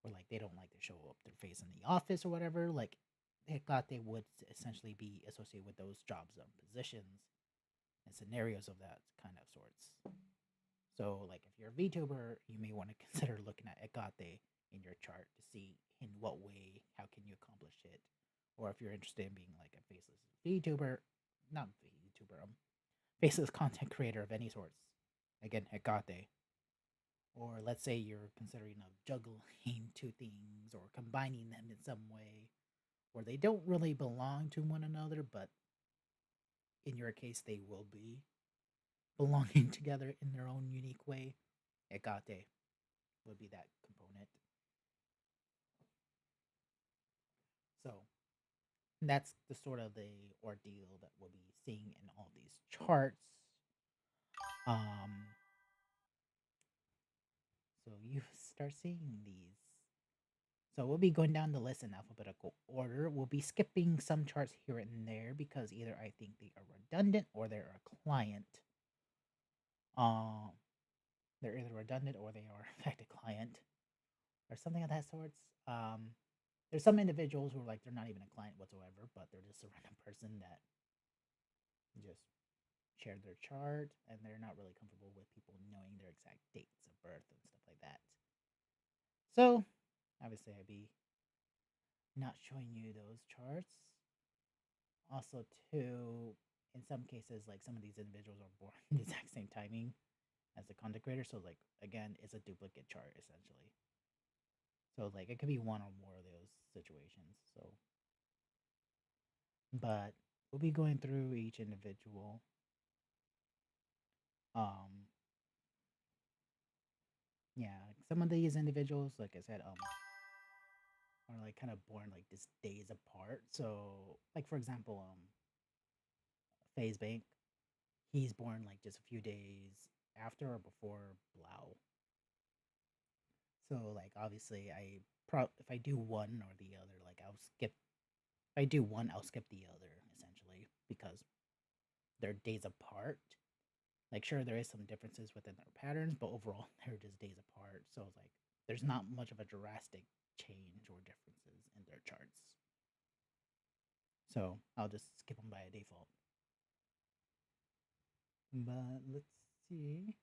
or like they don't like to show up their face in the office or whatever, like Hekate would essentially be associated with those jobs and positions and scenarios of that kind of sorts. So, like, if you're a VTuber, you may want to consider looking at Hekate in your chart to see in what way, how can you accomplish it, or if you're interested in being like a faceless VTuber, not VTuber, faceless content creator of any sorts. Again, Hekate. Or let's say you're considering of juggling two things or combining them in some way, where they don't really belong to one another, but in your case, they will be belonging together in their own unique way. Hekate would be that component. So that's the sort of the ordeal that we'll be seeing in all these charts. Um, so you start seeing these. So we'll be going down the list in alphabetical order. We'll be skipping some charts here and there because either I think they are redundant or they're a client. Um, they're either redundant or they are in fact a client or something of that sorts. Um, there's some individuals who are like they're not even a client whatsoever, but they're just a random person that just shared their chart and they're not really comfortable with people knowing their exact dates of birth and stuff like that. So obviously I'd be not showing you those charts. Also, too, in some cases, like some of these individuals are born the exact same timing as the content creator. So like again, it's a duplicate chart essentially. So like it could be one or more of those situations. So but we'll be going through each individual. Um yeah, some of these individuals, like I said, are like kind of born like just days apart. So like for example, FaZe Bank, he's born like just a few days after or before Blau. So like obviously if I do one or the other, like I'll skip if I do one, I'll skip the other essentially because they're days apart. Like sure there is some differences within their patterns, but overall they're just days apart. So it's like there's not much of a drastic change or differences in their charts. So I'll just skip them by default. But let's see.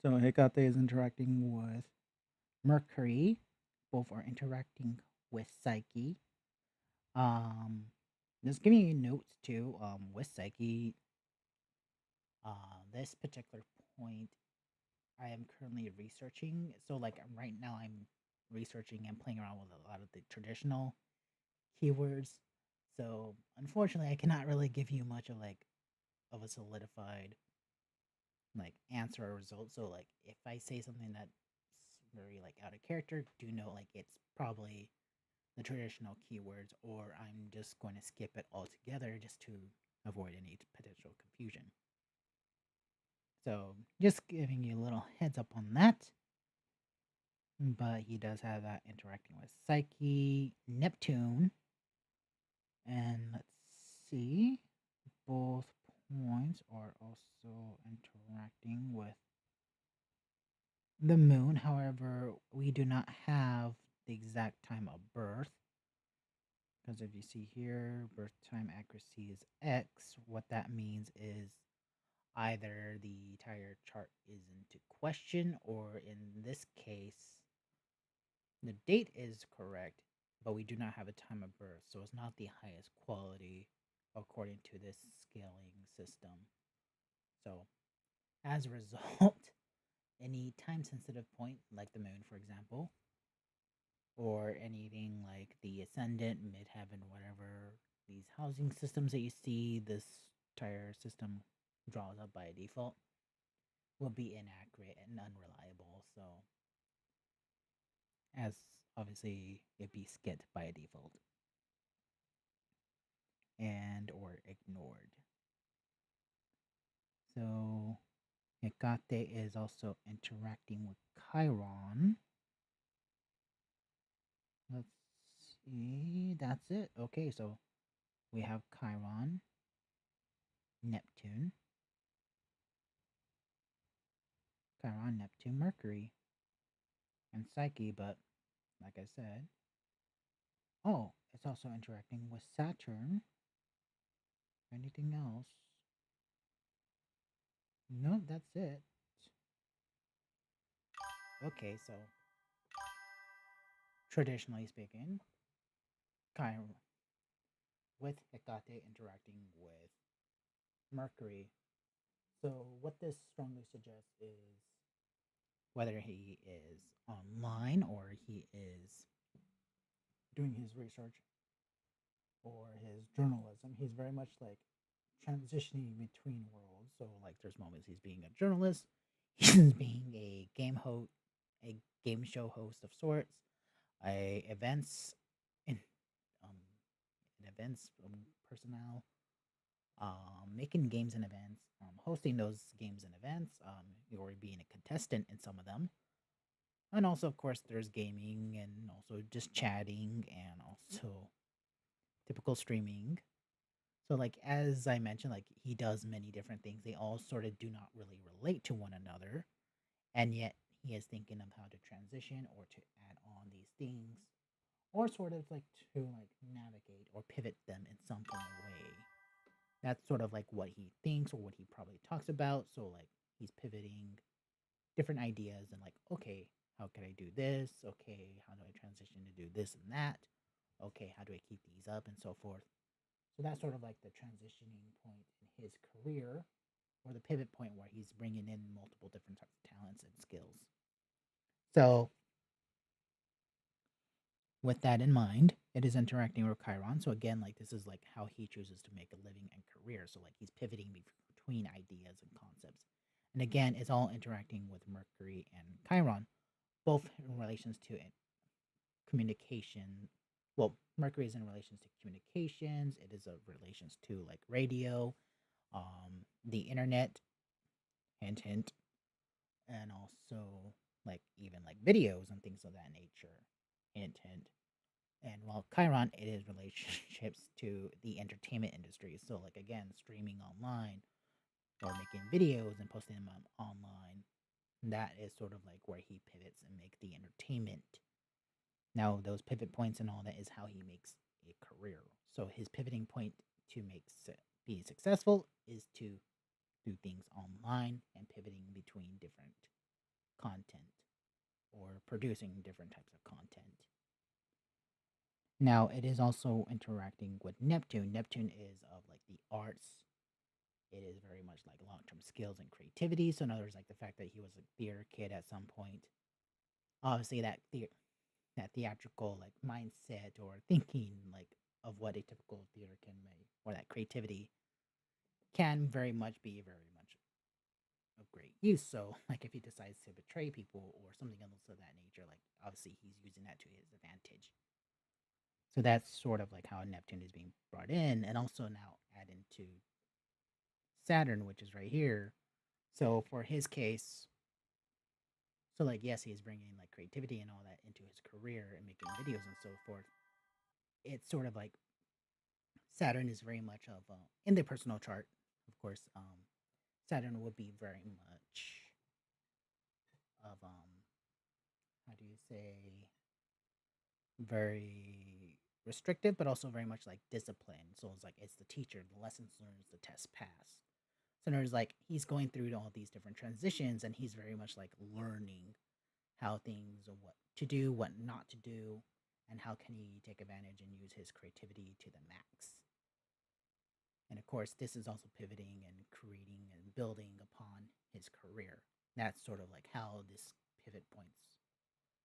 So Hekate is interacting with Mercury. Both are interacting with Psyche. Um, just giving you notes too. With Psyche, this particular point, I am currently researching. So like right now, I'm researching and playing around with a lot of the traditional keywords. So unfortunately, I cannot really give you much of like of a solidified like answer or result. So like if I say something that's very like out of character, do know like it's probably the traditional keywords, or I'm just going to skip it altogether just to avoid any potential confusion. So just giving you a little heads up on that. But he does have that interacting with Psyche, Neptune, and let's see, both points are also interacting with the moon. However, we do not have the exact time of birth because if you see here, birth time accuracy is X. What that means is either the entire chart is into question, or in this case, the date is correct, but we do not have a time of birth, so it's not the highest quality according to this scaling system. So, as a result, any time sensitive point, like the moon, for example, or anything like the ascendant, midheaven, whatever, these housing systems that you see, this entire system draws up by default, will be inaccurate and unreliable. So, as obviously it'd be skipped by default and or ignored. So Hekate is also interacting with Chiron. Let's see. That's it. Okay, so we have Chiron, Neptune, Chiron, Neptune, Mercury, and Psyche, but like I said, oh, it's also interacting with Saturn. Anything else? No, that's it. Okay, so traditionally speaking, Chiron with Hecate interacting with Mercury. So what this strongly suggests is whether he is online or he is doing his research or his journalism, he's very much like transitioning between worlds. So like there's moments he's being a journalist, he's being a game show host of sorts, a events in um an events personnel, making games and events, hosting those games and events, or being a contestant in some of them. And also, of course, there's gaming and also just chatting and also typical streaming. So, like, as I mentioned, like, he does many different things. They all sort of do not really relate to one another. And yet, he is thinking of how to transition or to add on these things or sort of like to like navigate or pivot them in some kind of way. That's sort of like what he thinks or what he probably talks about. So, like, he's pivoting different ideas and like, okay, how can I do this? Okay, how do I transition to do this and that? Okay, how do I keep these up and so forth? So that's sort of like the transitioning point in his career or the pivot point where he's bringing in multiple different types of talents and skills. So with that in mind, it is interacting with Chiron. So again, like this is like how he chooses to make a living and career. So like he's pivoting between ideas and concepts. And again, it's all interacting with Mercury and Chiron, both in relations to communication. Well, Mercury is in relations to communications. It is a relations to like radio, the internet, hint hint, and also like even like videos and things of that nature, hint hint. And while Chiron, it is relationships to the entertainment industry. So like again, streaming online or making videos and posting them online. That is sort of like where he pivots and make the entertainment. Now, those pivot points and all that is how he makes a career. So his pivoting point to be successful is to do things online and pivoting between different content or producing different types of content. Now, it is also interacting with Neptune. Neptune is of like the arts. It is very much like long-term skills and creativity. So, in other words, like the fact that he was a theater kid at some point. Obviously, that theatrical like mindset or thinking like of what a typical theater can make or that creativity can very much be very much of great use. So, like if he decides to betray people or something else of that nature, like obviously he's using that to his advantage. So that's sort of like how Neptune is being brought in, and also now add into Saturn, which is right here. So for his case, so like yes, he's bringing like creativity and all that into his career and making videos and so forth. It's sort of like Saturn is very much of in the personal chart, of course. Saturn would be very much of how do you say very restrictive, but also very much like discipline. So it's like it's the teacher, the lessons learned, the test pass. So there's like he's going through all these different transitions, and he's very much like learning how things, what to do, what not to do, and how can he take advantage and use his creativity to the max. And of course, this is also pivoting and creating and building upon his career. That's sort of like how this pivot points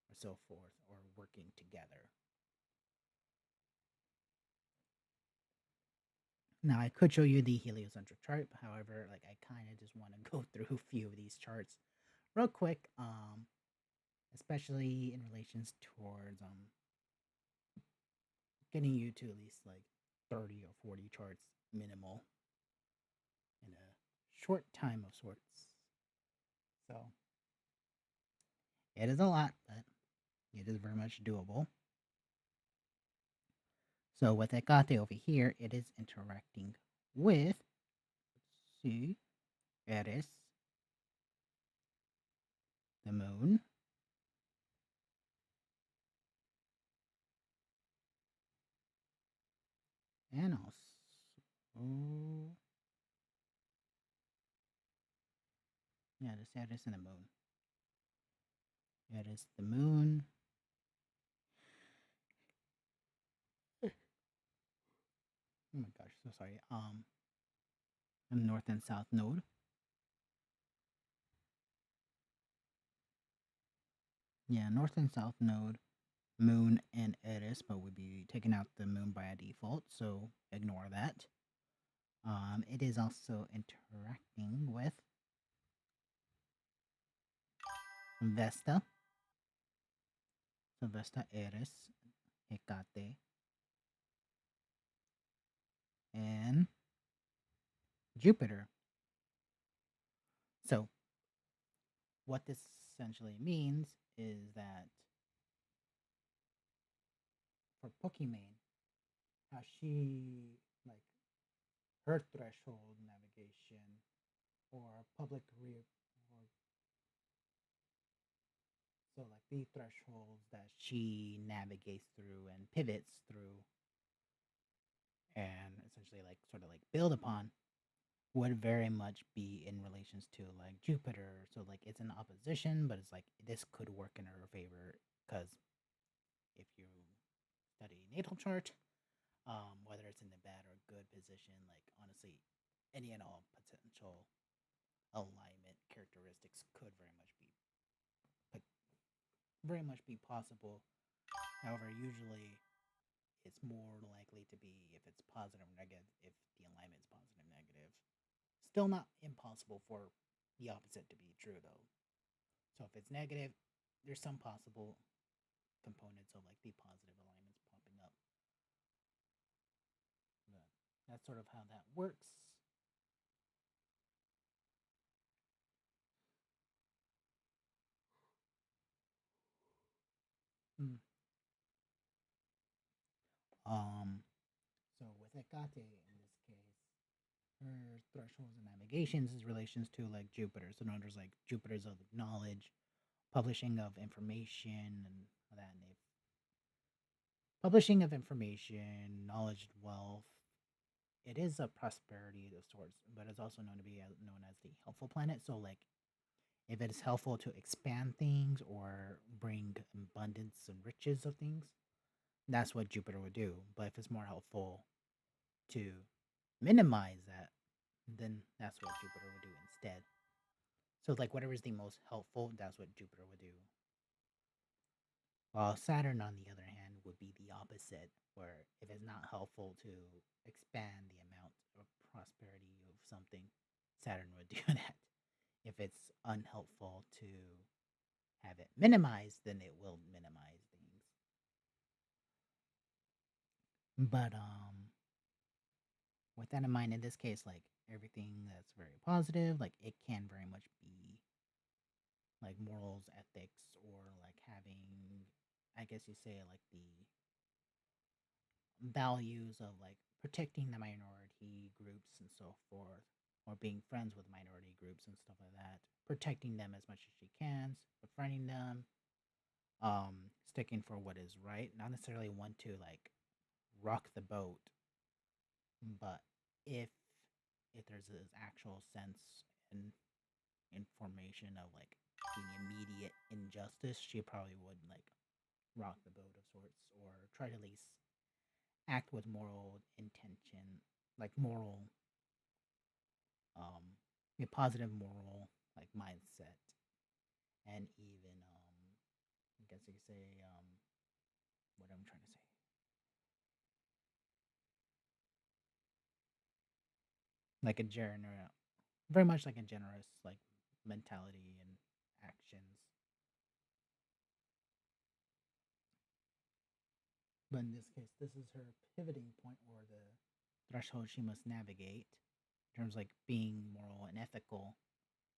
or so forth are working together. Now, I could show you the heliocentric chart. However, like I kind of just want to go through a few of these charts real quick. especially in relations towards getting you to at least like 30 or 40 charts minimal in a short time of sorts. So it is a lot, but it is very much doable. So with Hekate over here, it is interacting with, let's see, Eris, the moon, and also, yeah, this Eris and the moon. Eris, the moon. Oh my gosh, so sorry. North and south node. Yeah, north and south node, moon and Eris, but we'd be taking out the moon by default, so ignore that. It is also interacting with Vesta. So Vesta, Eris, Hecate, and Jupiter. So what this essentially means is that for Pokimane, how she like her threshold navigation or public or so like the thresholds that she navigates through and pivots through and essentially like sort of like build upon would very much be in relations to like Jupiter. So like it's an opposition, but it's like this could work in her favor because if you study natal chart, whether it's in the bad or good position, like honestly, any and all potential alignment characteristics could very much be possible. However, usually it's more likely to be if it's positive or negative, if the alignment is positive or negative. Still not impossible for the opposite to be true though. So if it's negative, there's some possible components of like the positive alignments popping up. But that's sort of how that works. Mm. Um, so with Hecate in this case, her thresholds and navigations is relations to like Jupiter. So known as like Jupiter's of knowledge, publishing of information and that. And if publishing of information, knowledge, wealth, it is a prosperity of sorts, but it's also known to be known as the helpful planet. So like if it is helpful to expand things or bring abundance and riches of things, that's what Jupiter would do. But if it's more helpful to minimize that, then that's what Jupiter would do instead. So like whatever is the most helpful, that's what Jupiter would do. While Saturn, on the other hand, would be the opposite, where if it's not helpful to expand the amount of prosperity of something, Saturn would do that. If it's unhelpful to have it minimized, then it will minimize things. But with that in mind, in this case, like everything that's very positive, like it can very much be like morals, ethics, or like having, I guess you say, like the values of like protecting the minority groups and so forth, or being friends with minority groups and stuff like that, protecting them as much as she can, befriending them, sticking for what is right, not necessarily want to like rock the boat, but if there's this actual sense and information of like the immediate injustice, she probably would like rock the boat of sorts or try to at least act with moral intention, like moral, um, a positive moral like mindset, and even I guess you could say what I'm trying to say, like a general, very much like a generous like mentality and actions. But in this case, this is her pivoting point or the threshold she must navigate in terms of like being moral and ethical,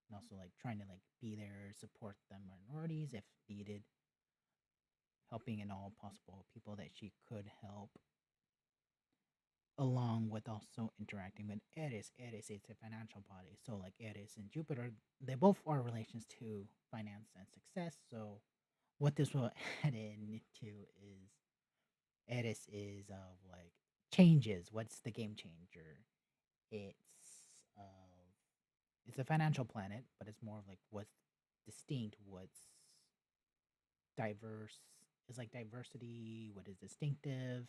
and also like trying to like be there, support the minorities if needed, helping in all possible people that she could help, along with also interacting with Eris. Eris is a financial body, so like Eris and Jupiter, they both are relations to finance and success. So what this will head into is Eris is of like changes. What's the game changer? It's it's a financial planet, but it's more of like what's distinct, what's diverse. It's like diversity, what is distinctive.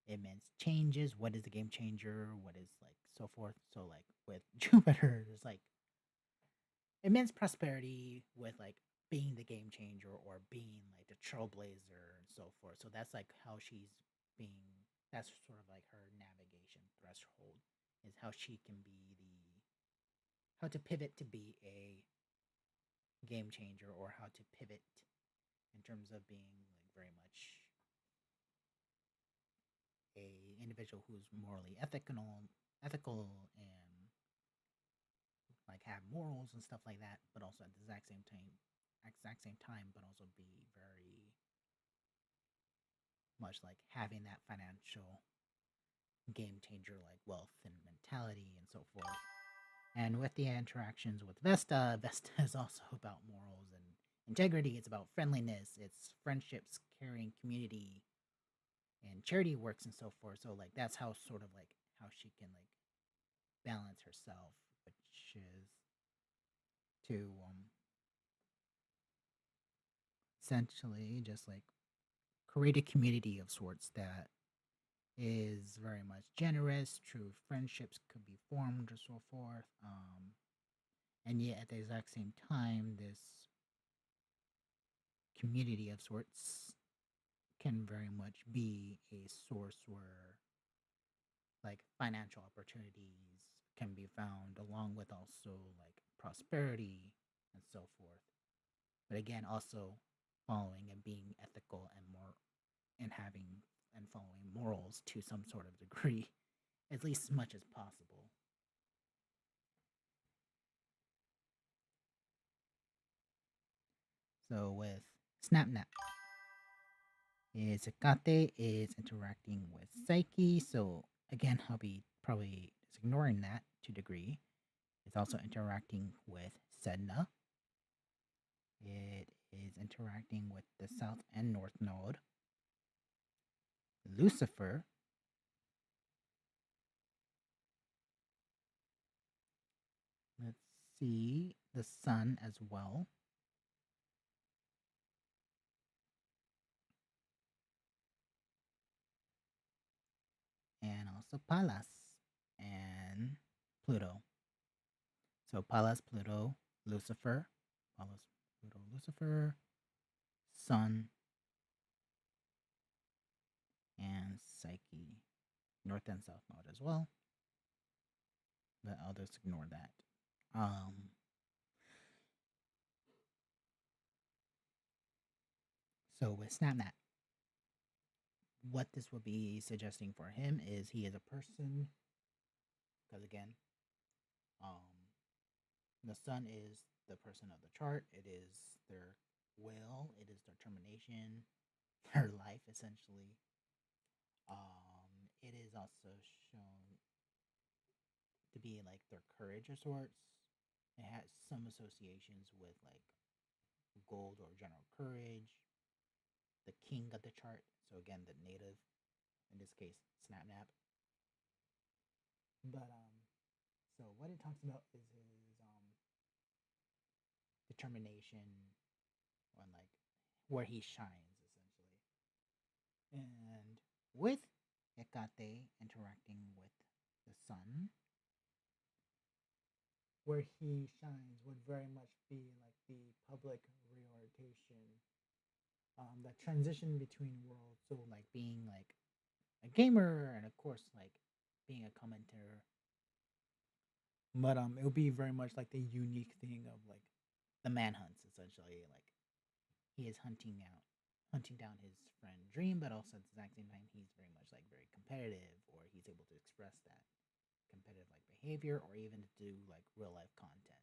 It means changes. What is the game changer? What is like so forth. So like with Jupiter, there's like it means prosperity with like being the game changer or being like the trailblazer and so forth. So that's like how she's being. That's sort of like her navigation threshold is how she can be the how to pivot to be a game changer or how to pivot in terms of being like very much a individual who's morally ethical and like have morals and stuff like that, but also at the exact same time, but also be very much like having that financial game changer like wealth and mentality and so forth. And with the interactions with Vesta, Vesta is also about morals and integrity. It's about friendliness. It's friendships, caring, community, and charity works and so forth. So like that's how sort of like how she can like balance herself, which is to essentially just like create a community of sorts that is very much generous. True friendships could be formed or so forth. And yet at the exact same time, this community of sorts can very much be a source where like financial opportunities can be found along with also like prosperity and so forth. But again, also following and being ethical and more and having and following morals to some sort of degree, at least as much as possible. So with SnapNap, is Hekate is interacting with Psyche. So again, I'll be probably just ignoring that to a degree. It's also interacting with Sedna. It is interacting with the South and North Node. Lucifer. Let's see the Sun as well. And also Pallas and Pluto. So Pallas, Pluto, Lucifer, Pallas, Pluto, Lucifer, Sun, and Psyche. North and South Node as well, but I'll just ignore that. So with SnapNap, what this will be suggesting for him is he is a person, because again, um, the sun is the person of the chart. It is their will. It is their determination, their life essentially. It is also shown to be like their courage of sorts. It has some associations with like gold or general courage, the king of the chart. So again, the native, in this case, SnapNap. But so what it talks about is his determination on like where he shines essentially, and with Hekate interacting with the sun, where he shines would very much be like the public reorientation, that transition between worlds. So like being like a gamer and of course like being a commentator. But it would be very much like the unique thing of like the manhunts essentially. Like he is hunting out. hunting down his friend Dream, but also at the exact same time he's very much like very competitive, or he's able to express that competitive like behavior, or even to do like real life content.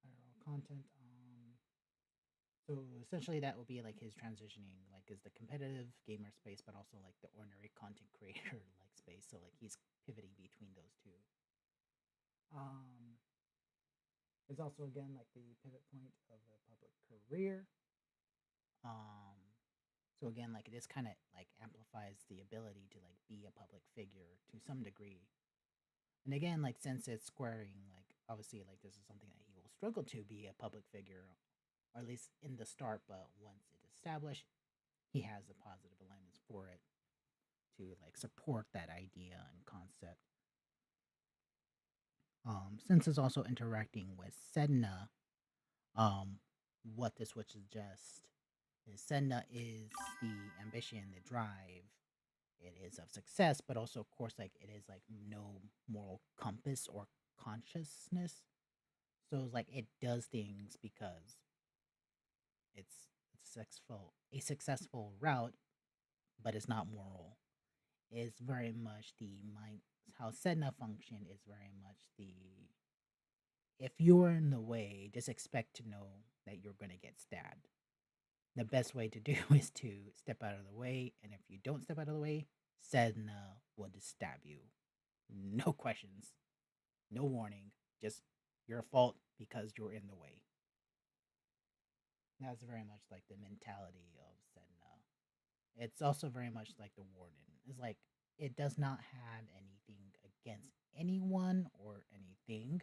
Real content. So essentially, that will be like his transitioning, like is the competitive gamer space, but also like the ordinary content creator like space. So like he's pivoting between those two. Um, it's also again like the pivot point of a public career. Um, so again, like this kind of like amplifies the ability to like be a public figure to some degree. And again, like since it's squaring, like obviously, like this is something that he will struggle to be a public figure, or at least in the start. But once it is established, he has the positive alignments for it to like support that idea and concept. Since it's also interacting with Sedna, um, what this would suggest is Sedna is the ambition, the drive. It is of success, but also, of course, like it is like no moral compass or consciousness. So it's like it does things because it's a successful route, but it's not moral. Is very much the mind how Sedna function is very much the if you're in the way, just expect to know that you're gonna get stabbed. The best way to do is to step out of the way, and if you don't step out of the way, Sedna will just stab you. No questions, no warning, just your fault because you're in the way. That's very much like the mentality of Sedna. It's also very much like the warden. It's like it does not have anything against anyone or anything.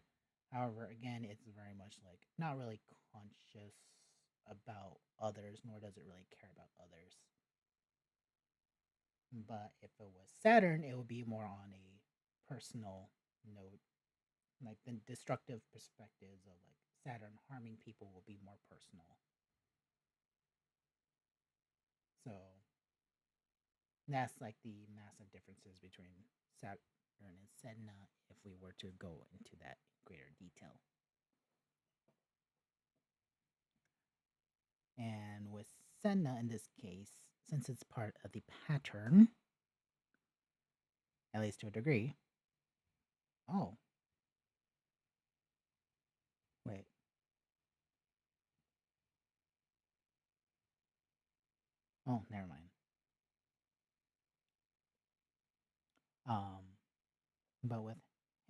However, again, it's very much like not really conscious about others, nor does it really care about others. But if it was Saturn, it would be more on a personal note. Like the destructive perspectives of like Saturn harming people will be more personal. So that's like the massive differences between Saturn and Sedna if we were to go into that in greater detail. And with Sedna in this case, since it's part of the pattern, at least to a degree. Oh, wait. Oh, never mind. Um, but with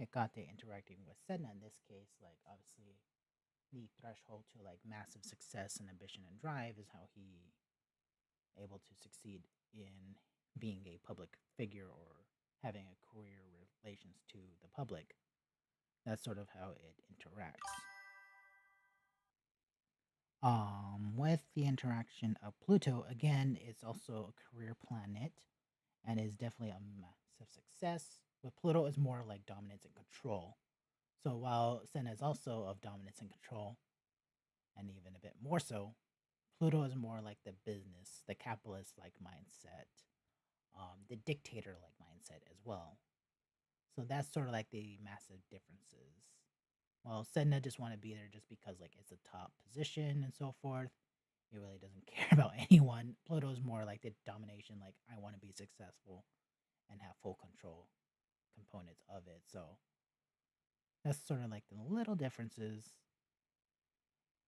Hekate interacting with Sedna in this case, like obviously the threshold to like massive success and ambition and drive is how he able to succeed in being a public figure or having a career relations to the public. That's sort of how it interacts. With the interaction of Pluto, again, it's also a career planet and is definitely a massive success. But Pluto is more like dominance and control. So while Senna is also of dominance and control, and even a bit more so, Pluto is more like the business, the capitalist like mindset, the dictator like mindset as well. So that's sort of like the massive differences. Well, Sedna just want to be there just because like it's a top position and so forth. It really doesn't care about anyone. Pluto's more like the domination, like I want to be successful and have full control components of it. So that's sort of like the little differences,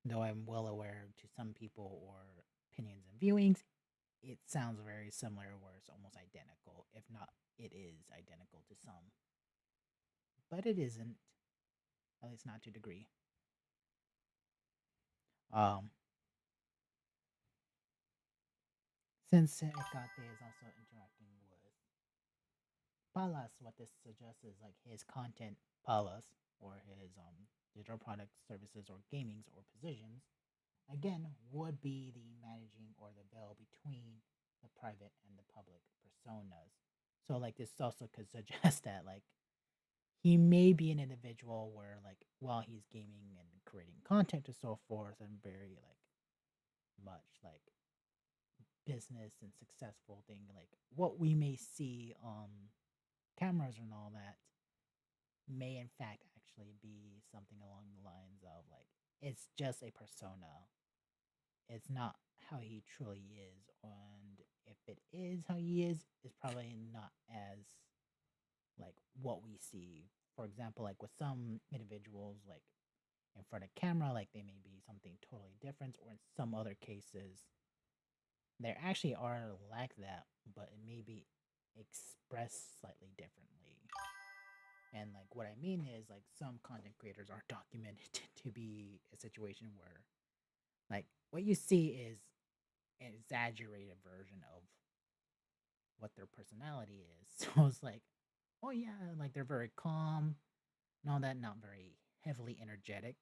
though I'm well aware to some people or opinions and viewings, it sounds very similar where it's almost identical. If not, it is identical to some. But it isn't, at least not to a degree. Um, since Hekate is also interacting with Palas, what this suggests is like his content Palas or his digital products, services, or gamings or positions again would be the managing or the veil between the private and the public personas. So like this also could suggest that like he may be an individual where like while he's gaming and creating content and so forth and very like much like business and successful thing like what we may see on cameras and all that may in fact actually be something along the lines of like it's just a persona it's not how he truly is, and if it is how he is, it's probably not as like what we see. For example, like with some individuals, like in front of camera, like they may be something totally different, or in some other cases, there actually are like that, but it may be expressed slightly differently. And like what I mean is like some content creators are documented to be a situation where like what you see is an exaggerated version of what their personality is. So it's like, oh yeah, like they're very calm and all that, not very heavily energetic.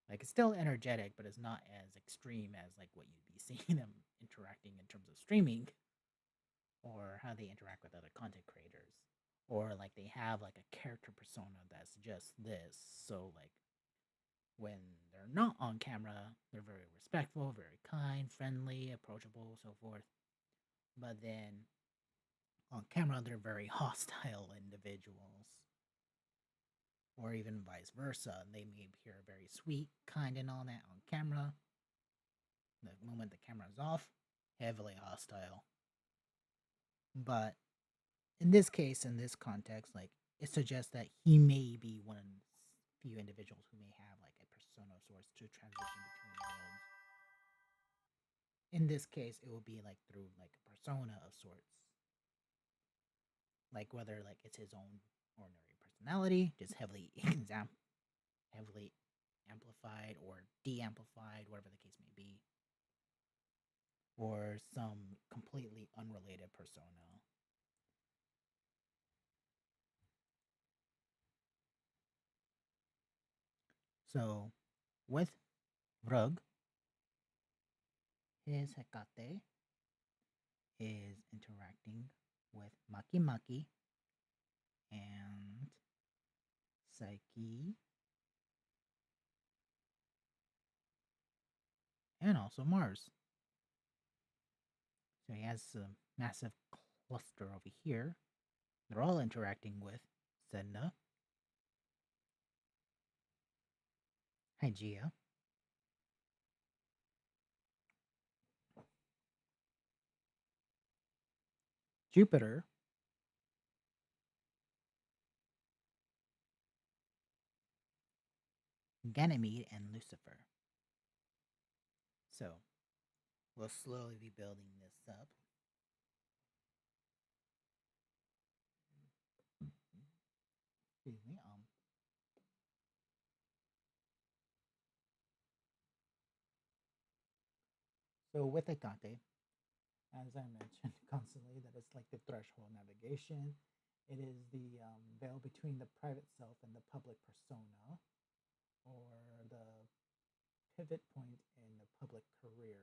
Like it's still energetic, but it's not as extreme as like what you'd be seeing them interacting in terms of streaming or how they interact with other content creators. Or like they have like a character persona that's just this. So like when they're not on camera, they're very respectful, very kind, friendly, approachable, so forth. But then on camera, they're very hostile individuals, or even vice versa. They may appear very sweet, kind, and all that on camera. The moment the camera's off, heavily hostile. But in this case, in this context, like it suggests that he may be one of the few individuals who may have like a persona of sorts to transition between worlds. In this case, it will be like through like a persona of sorts, like whether like it's his own ordinary personality, just heavily amplified or de-amplified, whatever the case may be, or some completely unrelated persona. So with Rug, his Hekate is interacting with Maki Maki and Psyche and also Mars. So he has a massive cluster over here. They're all interacting with Sedna, Hygeia, Jupiter, Ganymede, and Lucifer. So we'll slowly be building this up. Excuse me. So with Hekate, as I mentioned constantly, that it's like the threshold navigation. It is the veil between the private self and the public persona, or the pivot point in the public career.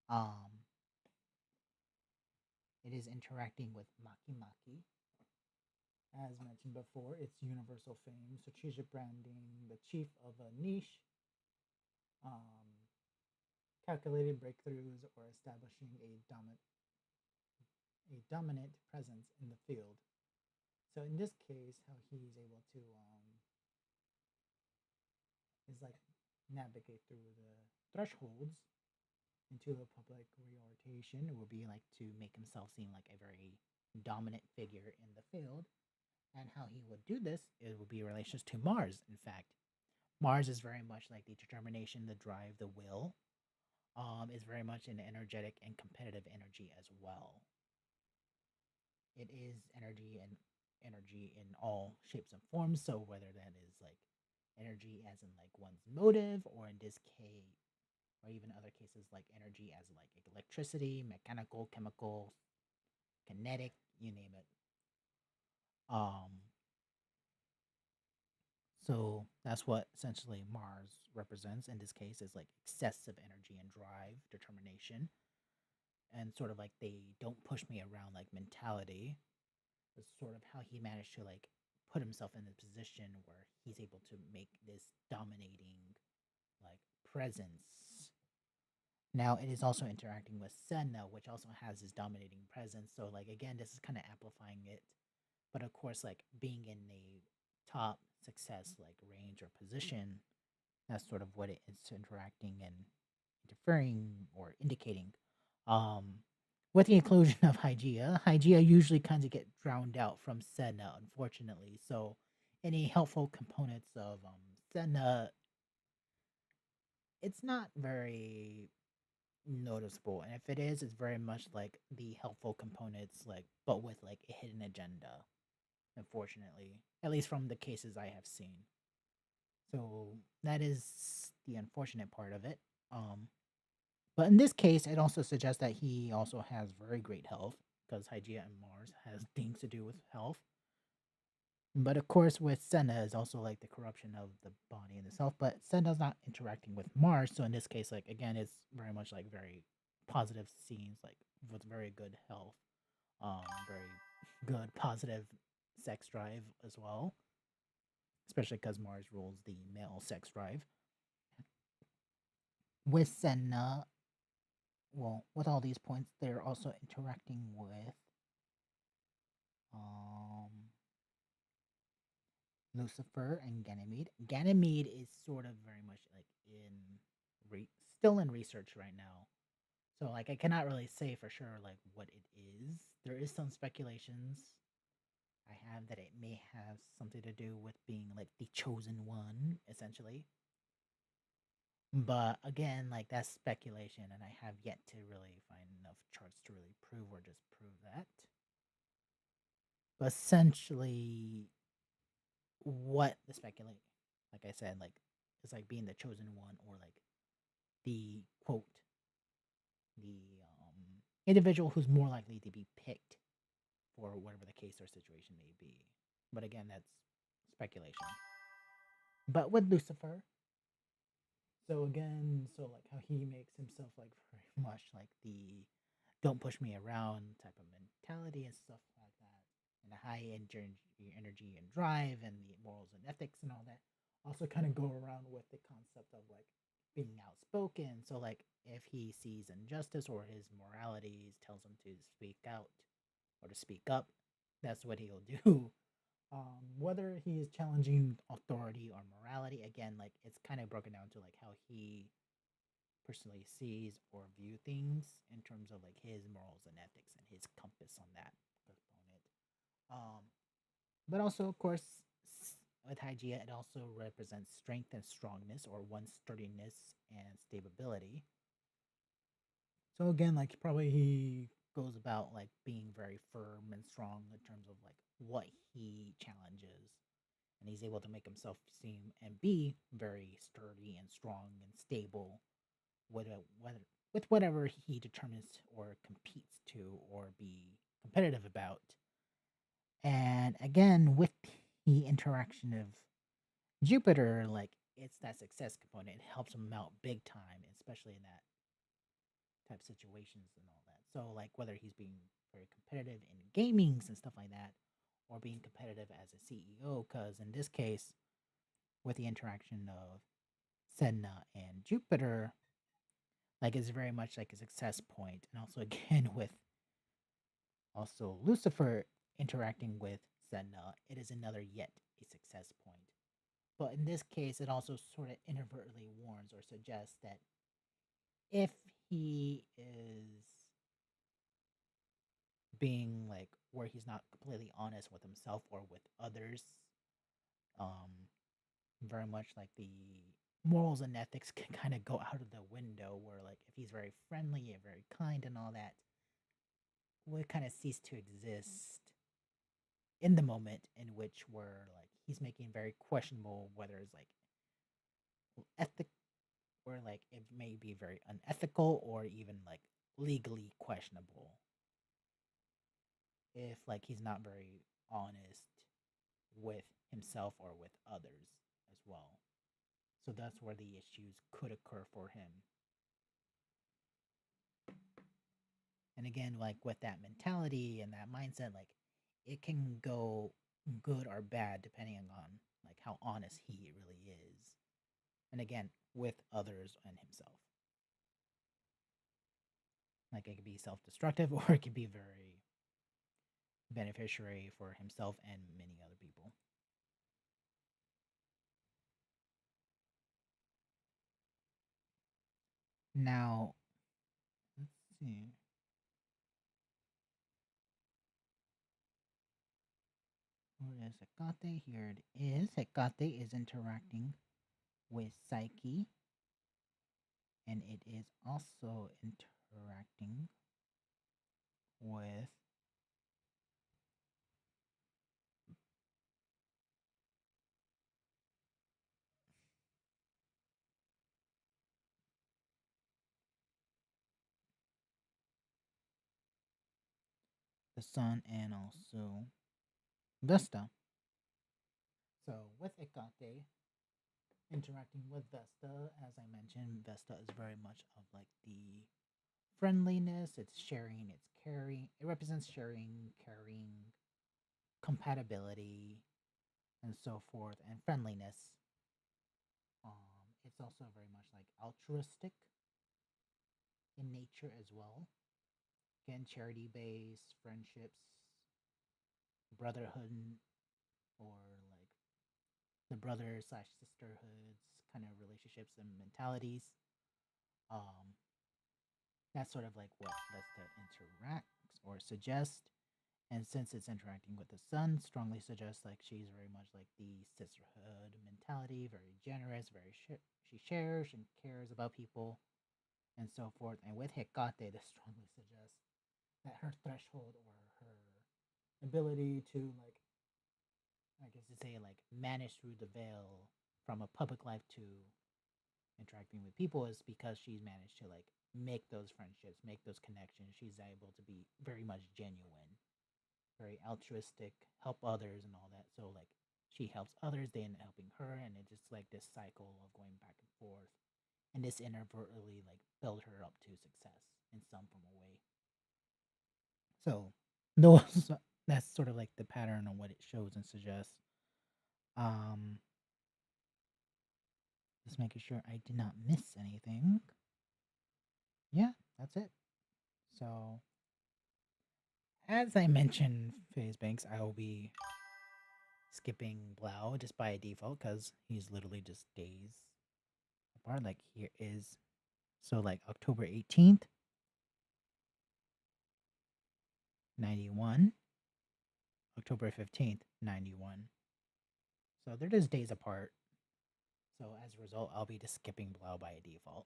Um, it is interacting with Maki Maki. As mentioned before, it's universal fame, strategic branding, the chief of a niche, um, calculated breakthroughs, or establishing a dominant presence in the field. So in this case, how he's able to is like navigate through the thresholds into the public reorientation. It would be like to make himself seem like a very dominant figure in the field. And how he would do this, it would be relations to Mars. In fact, Mars is very much like the determination, the drive, the will. Is very much an energetic and competitive energy as well. It is energy in all shapes and forms. So whether that is like energy as in like one's motive, or in this case, or even other cases like energy as like electricity, mechanical, chemical, kinetic, you name it. Um, so that's what essentially Mars represents in this case, is like excessive energy and drive, determination, and sort of like they don't push me around like mentality. Is sort of how he managed to like put himself in a position where he's able to make this dominating like presence. Now it is also interacting with Senna, which also has his dominating presence. So like again, this is kind of amplifying it. But of course, like being in a top success like range or position, That's sort of what it is interacting and interfering or indicating. Um, with the inclusion of Hygeia usually kind of get drowned out from Senna, unfortunately. So any helpful components of Senna, it's not very noticeable. And if it is, it's very much like the helpful components, like but with like a hidden agenda, unfortunately. At least from the cases I have seen. So that is the unfortunate part of it. Um, but in this case, it also suggests that he also has very great health because Hygeia and Mars has things to do with health. But of course, with Senna is also like the corruption of the body and the self. But Senna's not interacting with Mars, so in this case, like again, it's very much like very positive scenes, like with very good health, very good positive sex drive as well, especially because Mars rules the male sex drive. With Senna, well, with all these points, they're also interacting with um Lucifer and Ganymede. Ganymede is sort of very much like still in research right now. So like I cannot really say for sure like what it is. There is some speculations I have that it may have something to do with being like the chosen one, essentially. But again, like that's speculation, and I have yet to really find enough charts to really prove or disprove that. But essentially, what the speculate, like I said, like it's like being the chosen one or like the quote the individual who's more likely to be picked for whatever the case or situation may be. But again, that's speculation. But with Lucifer, so again, so like how he makes himself like very much like the don't push me around type of mentality and stuff like that, and the high energy and drive and the morals and ethics and all that also kind of go around with the concept of like being outspoken. So like if he sees injustice or his moralities tells him to speak out or to speak up, that's what he'll do. Whether he is challenging authority or morality, again, like it's kind of broken down to like how he personally sees or view things in terms of like his morals and ethics and his compass on that component. Um, but also, of course, with Hygeia, it also represents strength and strongness, or one's sturdiness and stability. So again, like probably he goes about like being very firm and strong in terms of like what he challenges, and he's able to make himself seem and be very sturdy and strong and stable whether with whatever he determines or competes to or be competitive about. And again, with the interaction of Jupiter, like it's that success component. It helps him out big time, especially in that type of situations and all that. So like whether he's being very competitive in gamings and stuff like that, or being competitive as a CEO, because in this case, with the interaction of Sedna and Jupiter, like it's very much like a success point, and also again with also Lucifer interacting with Sedna, it is another yet a success point. But in this case, it also sort of inadvertently warns or suggests that if he is being like where he's not completely honest with himself or with others, um, very much like the morals and ethics can kind of go out of the window. Where like if he's very friendly and very kind and all that, would kind of cease to exist in the moment in which we're like he's making very questionable whether it's like ethic or like it may be very unethical or even like legally questionable if like he's not very honest with himself or with others as well. So that's where the issues could occur for him. And again, like with that mentality and that mindset, like it can go good or bad depending on like how honest he really is. And again, with others and himself. Like it could be self-destructive or it could be very beneficiary for himself and many other people. Now, let's see. What is Hekate? Here it is. Hekate is interacting with Psyche, and it is also interacting with the Sun and also Vesta. So, with Hekate interacting with Vesta, as I mentioned, Vesta is very much of like the friendliness, it's sharing, it's caring. It represents sharing, caring, compatibility, and so forth, and friendliness. It's also very much like altruistic in nature as well. Again, charity based, friendships, brotherhood, or like the brother slash sisterhoods kind of relationships and mentalities. Um, that's sort of like what Vesta interacts or suggests. And since it's interacting with the sun, strongly suggests like she's very much like the sisterhood mentality, very generous, she shares and cares about people and so forth. And with Hekate, this strongly suggests that her threshold or her ability to like, I guess to say like manage through the veil from a public life to interacting with people is because she's managed to like make those friendships, make those connections. She's able to be very much genuine, very altruistic, help others and all that. So like she helps others, they end up helping her, and it's just like this cycle of going back and forth. And this inadvertently like build her up to success in some form of way. So those that's sort of like the pattern of what it shows and suggests. Um just making sure I did not miss anything. Yeah, that's it. So as I mentioned, Phase Banks, I will be skipping Blau just by default because he's literally just days apart. Like here is so like October 18th, 91, October 15th, 91. So they're just days apart. So as a result, I'll be just skipping Blau by default.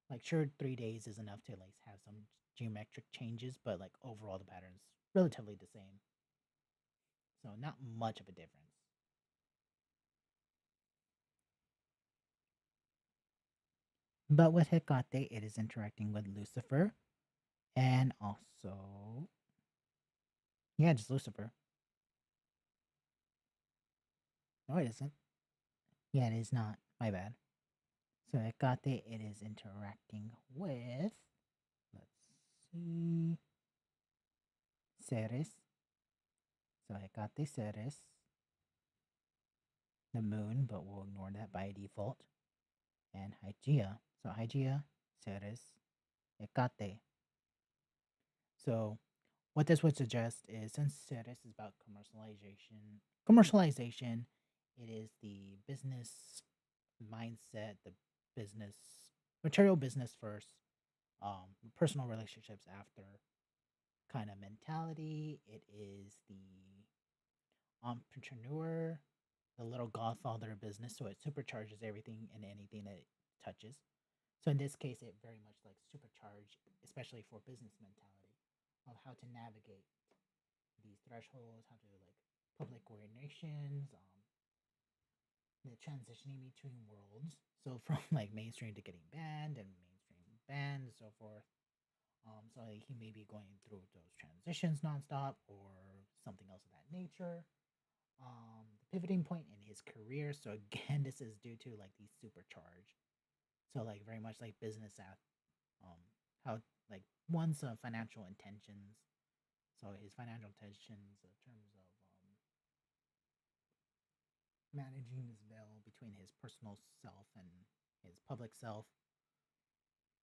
Like sure, 3 days is enough to like have some geometric changes, but like overall the pattern's relatively the same. So not much of a difference. But with Hecate, it is interacting with Lucifer and also, yeah, just Lucifer. No, it isn't. Yeah, it is not. My bad. So Hecate, it is interacting with, let's see, Ceres. So Hecate, Ceres, the moon, but we'll ignore that by default. And Hygeia. So Hygeia, Ceres, Hecate. So what this would suggest is since Ceres is about commercialization, it is the business mindset, the business material business first, personal relationships after kind of mentality. It is the entrepreneur, the little godfather of business. So it supercharges everything and anything that it touches. So in this case, it very much like supercharged, especially for business mentality of how to navigate these thresholds, how to like public coordinations, the transitioning between worlds. So from like mainstream to getting banned and mainstream banned and so forth. So like, he may be going through those transitions nonstop or something else of that nature. The pivoting point in his career. So again, this is due to like the supercharge. So like very much like business at how like one's financial intentions. So his financial intentions in terms of managing his veil between his personal self and his public self.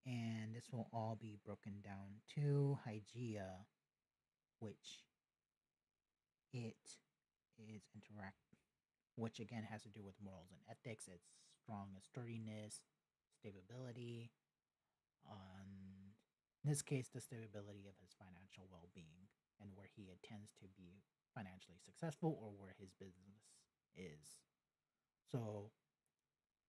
And this will all be broken down to Hygeia, which it is interact, which again has to do with morals and ethics. It's strong sturdiness, stability, on in this case, the stability of his financial well being and where he intends to be financially successful or where his business is. So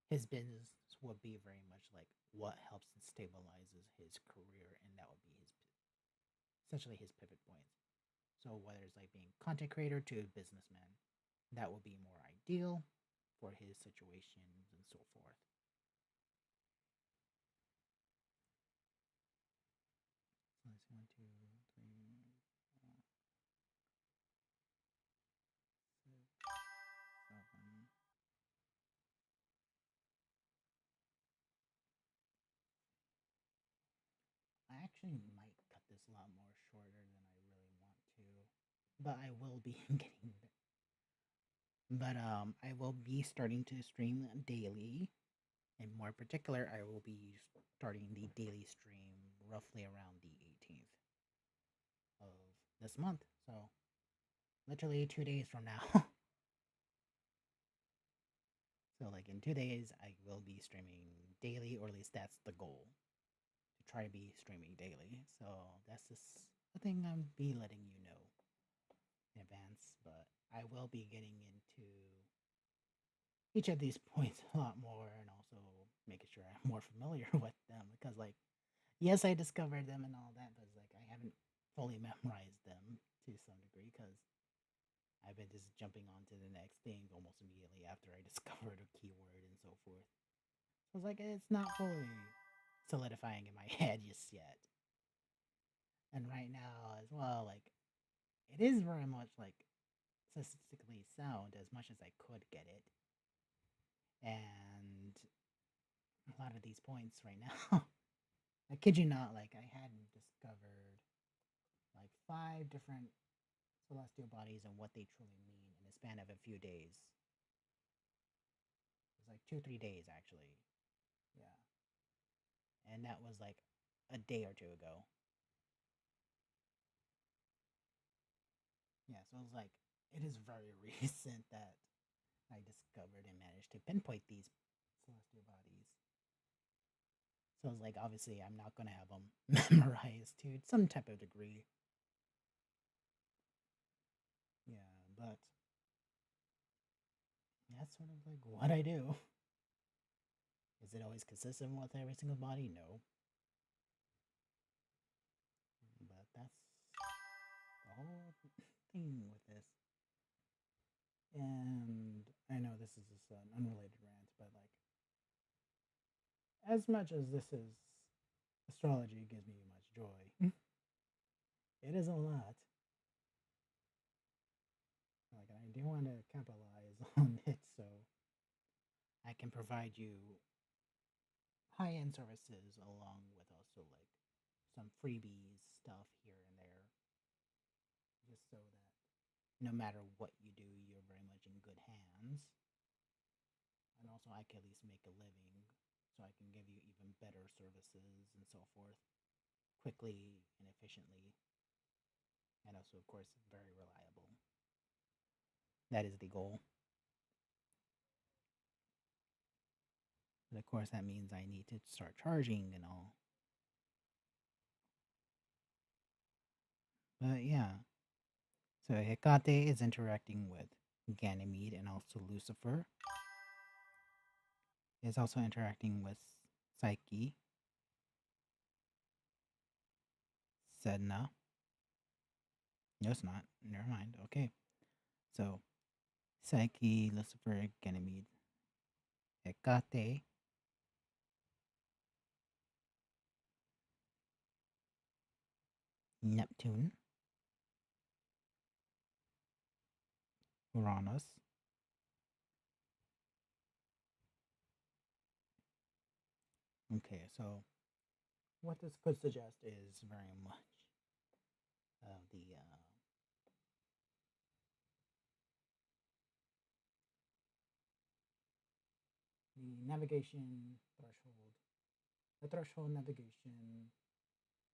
his business would be very much like what helps and stabilizes his career, and that would be his essentially his pivot points. So whether it's like being content creator to businessman, that would be more ideal for his situations and so forth. So let's see, 1, 2, 3, 7. I actually might cut this a lot more shorter than I really want to, but I will be getting. I will be starting to stream daily. In more particular, I will be starting the daily stream roughly around the 18th of this month. So, literally 2 days from now. So, like in 2 days, I will be streaming daily, or at least that's the goal to try to be streaming daily. So, that's just a thing I'll be letting you know in advance. But I will be getting into each of these points a lot more and also making sure I'm more familiar with them because, like, yes, I discovered them and all that, but like I haven't fully memorized them to some degree because I've been just jumping on to the next thing almost immediately after I discovered a keyword and so forth. So it's like it's not fully solidifying in my head just yet. And right now as well, like it is very much like statistically sound as much as I could get it. And a lot of these points right now, I kid you not, like I had discovered like 5 different celestial bodies and what they truly mean in a span of a few days. It was like 2, 3 days actually. Yeah. And that was like a day or two ago. Yeah, so it was like it is very recent that I discovered and managed to pinpoint these celestial bodies. So it's like obviously I'm not gonna have them memorized to some type of degree. Yeah, but that's sort of like what I do. Is it always consistent with every single body? No. But that's the whole thing with this. And I know this is just an unrelated rant, but like, as much as this is astrology gives me much joy, it is a lot. Like, I do want to capitalize on it so I can provide you high end services along with also like some freebies stuff here and there, just so that no matter what you do, you're very much in good hands. And also, I can at least make a living so I can give you even better services and so forth quickly and efficiently. And also, of course, very reliable. That is the goal. But of course, that means I need to start charging and all. But yeah, so Hekate is interacting with Ganymede and also Lucifer. Is also interacting with Psyche, Sedna. No, it's not. Never mind. Okay. So Psyche, Lucifer, Ganymede, Hecate, Neptune, Uranus, okay, so what this could suggest is very much the navigation threshold, the threshold navigation,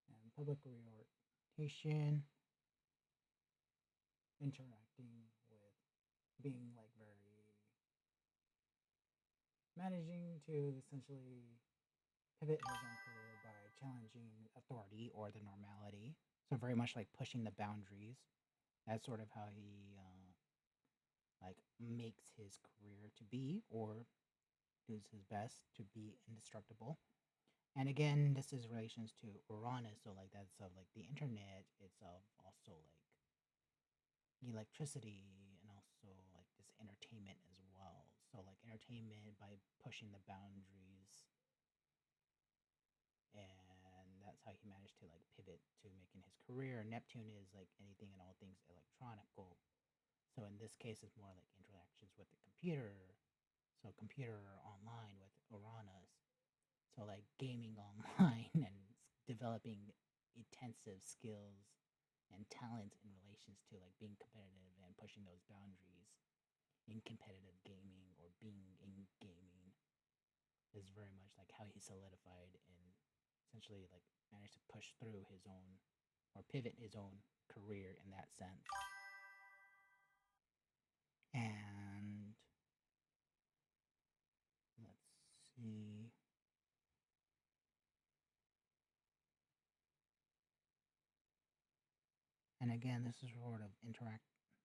and public reorientation, interacting with being like very managing to essentially. pivot his own career by challenging authority or the normality. So very much like pushing the boundaries. That's sort of how he like makes his career to be, or does his best to be indestructible. And again, this is relations to Uranus, so like that's of like the internet. It's of also like electricity and also like this entertainment as well. So like entertainment by pushing the boundaries, and that's how he managed to like pivot to making his career. Neptune is like anything and all things electronical. So in this case, it's more like interactions with the computer. So computer online with Uranus. So like gaming online and developing intensive skills and talents in relations to like being competitive and pushing those boundaries in competitive gaming or being in gaming is very much like how he solidified and essentially like managed to push through his own or pivot his own career in that sense. And let's see. And again, this is sort of interact.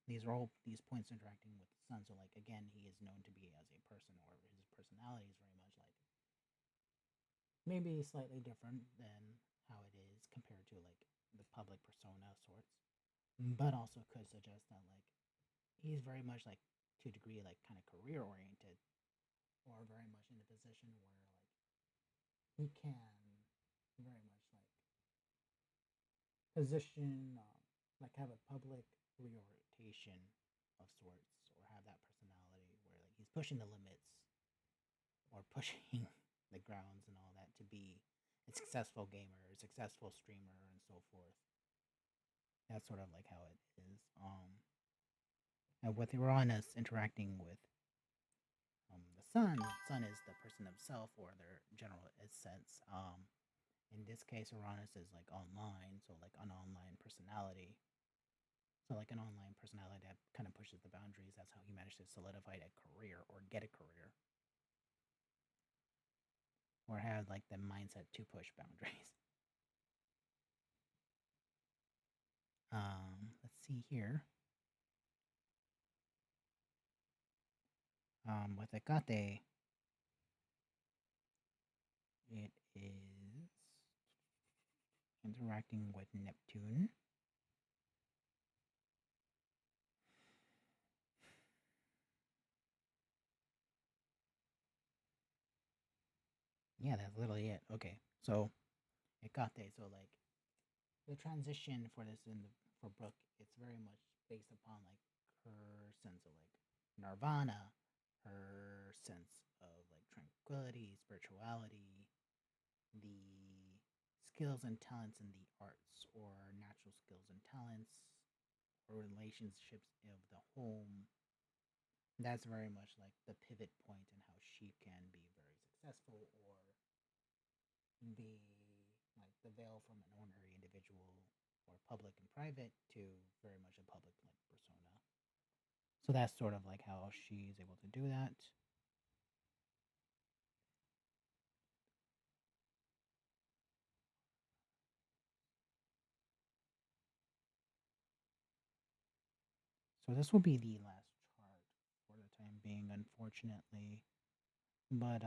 These are all these points interacting with the sun. So, like again, he is known to be as a person, or his personality is very much like maybe slightly different than how it is compared to like the public persona of sorts, but also could suggest that like he's very much like to a degree like kind of career oriented, or very much in a position where like he can very much like position, like have a public reorientation of sorts, or have that personality where like he's pushing the limits or pushing the grounds and all that to be a successful gamer, a successful streamer, and so forth. That's sort of like how it is. And with Uranus interacting with the sun is the person themselves or their general sense. In this case, Uranus is like online, so like an online personality. So like an online personality that kind of pushes the boundaries. That's how he managed to solidify a career or get a career, or have like the mindset to push boundaries. Let's see here. With Hekate, it is interacting with Neptune. Yeah, that's literally it. Okay, so Hekate. So like the transition for this in the for Brooke, it's very much based upon like her sense of like nirvana, her sense of like tranquility, spirituality, the skills and talents in the arts or natural skills and talents or relationships of the home. That's very much like the pivot point in how she can be very successful or be like the veil from an ordinary individual or public and private to very much a public like persona. So that's sort of like how she's able to do that. So this will be the last chart for the time being, unfortunately. But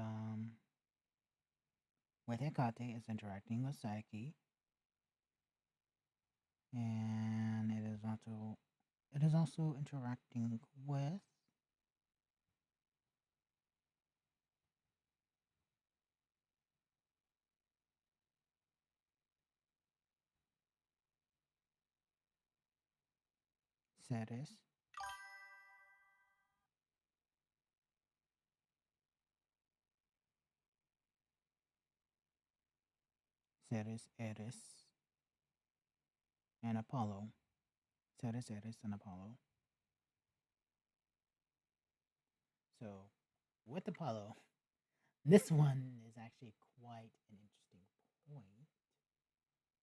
with Hekate is interacting with Psyche, and it is also interacting with Ceres, Ceres, Eris, and Apollo. Ceres, Eris, and Apollo. So with Apollo, this one is actually quite an interesting point.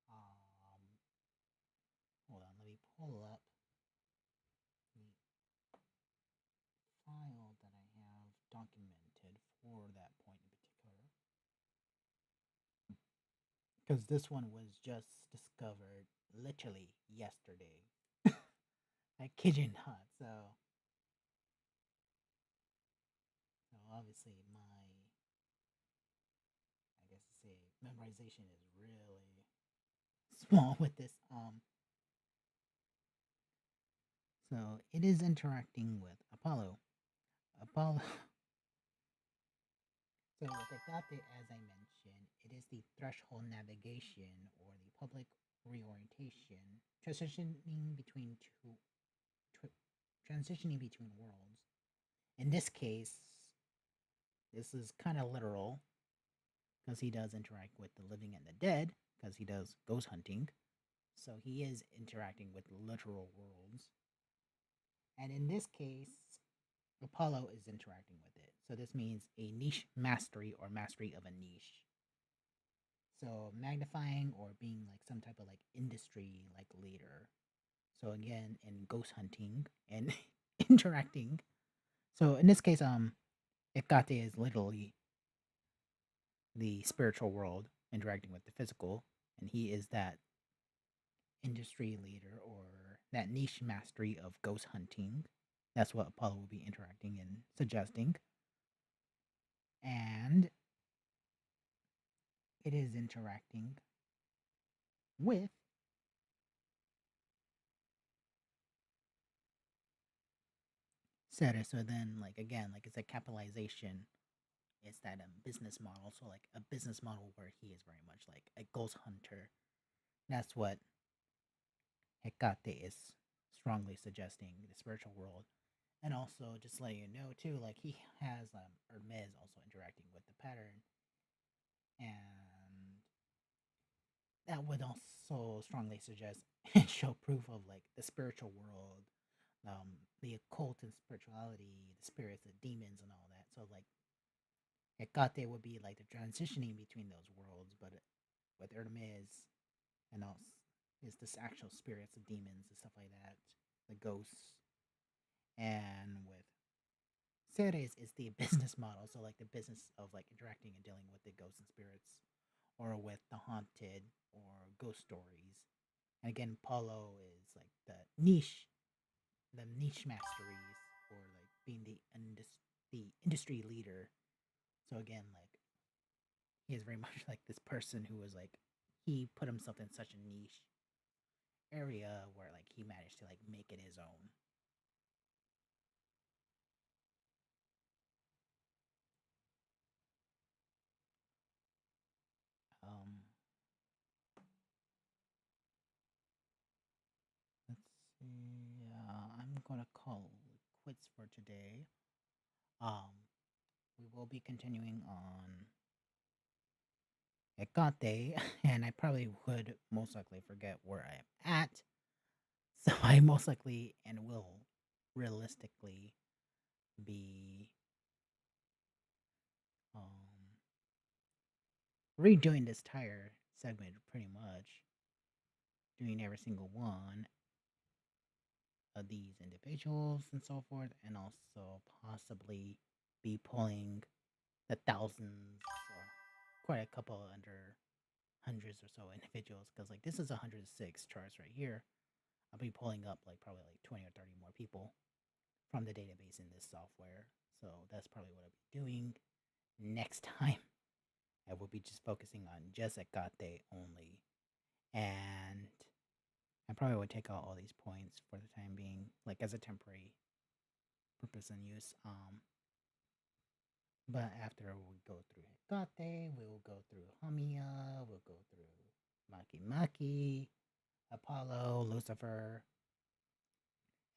Um, Hold on, let me pull up the file that I have documented for that point in particular. because this one was just discovered literally yesterday. I kid you not. So obviously my, I guess to say, memorization is really small with this. So it is interacting with Apollo. Apollo. So with Hekate, as I mentioned, it is the threshold navigation or the public reorientation, transitioning between tw- transitioning between worlds. In this case, this is kind of literal because he does interact with the living and the dead because he does ghost hunting. So he is interacting with literal worlds. And in this case, Apollo is interacting with it. So this means a niche mastery or mastery of a niche. So magnifying or being like some type of like industry like leader. So again, in ghost hunting and interacting. So in this case, Hekate is literally the spiritual world interacting with the physical, and he is that industry leader or that niche mastery of ghost hunting. That's what Apollo will be interacting and suggesting. And it is interacting with Ceres. So then, like, again, like it's a capitalization. It's that business model. So, like, a business model where he is very much like a ghost hunter. That's what Hekate is strongly suggesting the spiritual world. And also, just letting you know, too, like, he has Hermes also interacting with the pattern. And that would also strongly suggest and show proof of like the spiritual world, the occult and spirituality, the spirits, the demons, and all that. So like Hecate would be like the transitioning between those worlds, but with Hermes and all is this actual spirits, the demons, and stuff like that, the ghosts, and with Ceres is the business model. So like the business of like interacting and dealing with the ghosts and spirits, or with the haunted or ghost stories. And again, Paulo is like the niche masteries, or like being the industry leader. So again, like he is very much like this person who was like he put himself in such a niche area where like he managed to like make it his own. Um, let's see. I'm gonna call quits for today. Um, we will be continuing on Hecate, and I probably would most likely forget where I am at. So I most likely and will realistically be um, redoing this entire segment pretty much, doing every single one of these individuals and so forth, and also possibly be pulling the thousands or quite a couple under hundreds or so individuals because like this is 106 charts right here. I'll be pulling up like probably like 20 or 30 more people from the database in this software. So that's probably what I'll be doing next time. I will be just focusing on just Hekate only. And I probably would take out all these points for the time being, like as a temporary purpose and use. But after we go through Hekate, we will go through Hamiya, we'll go through Maki Maki, Apollo, Lucifer,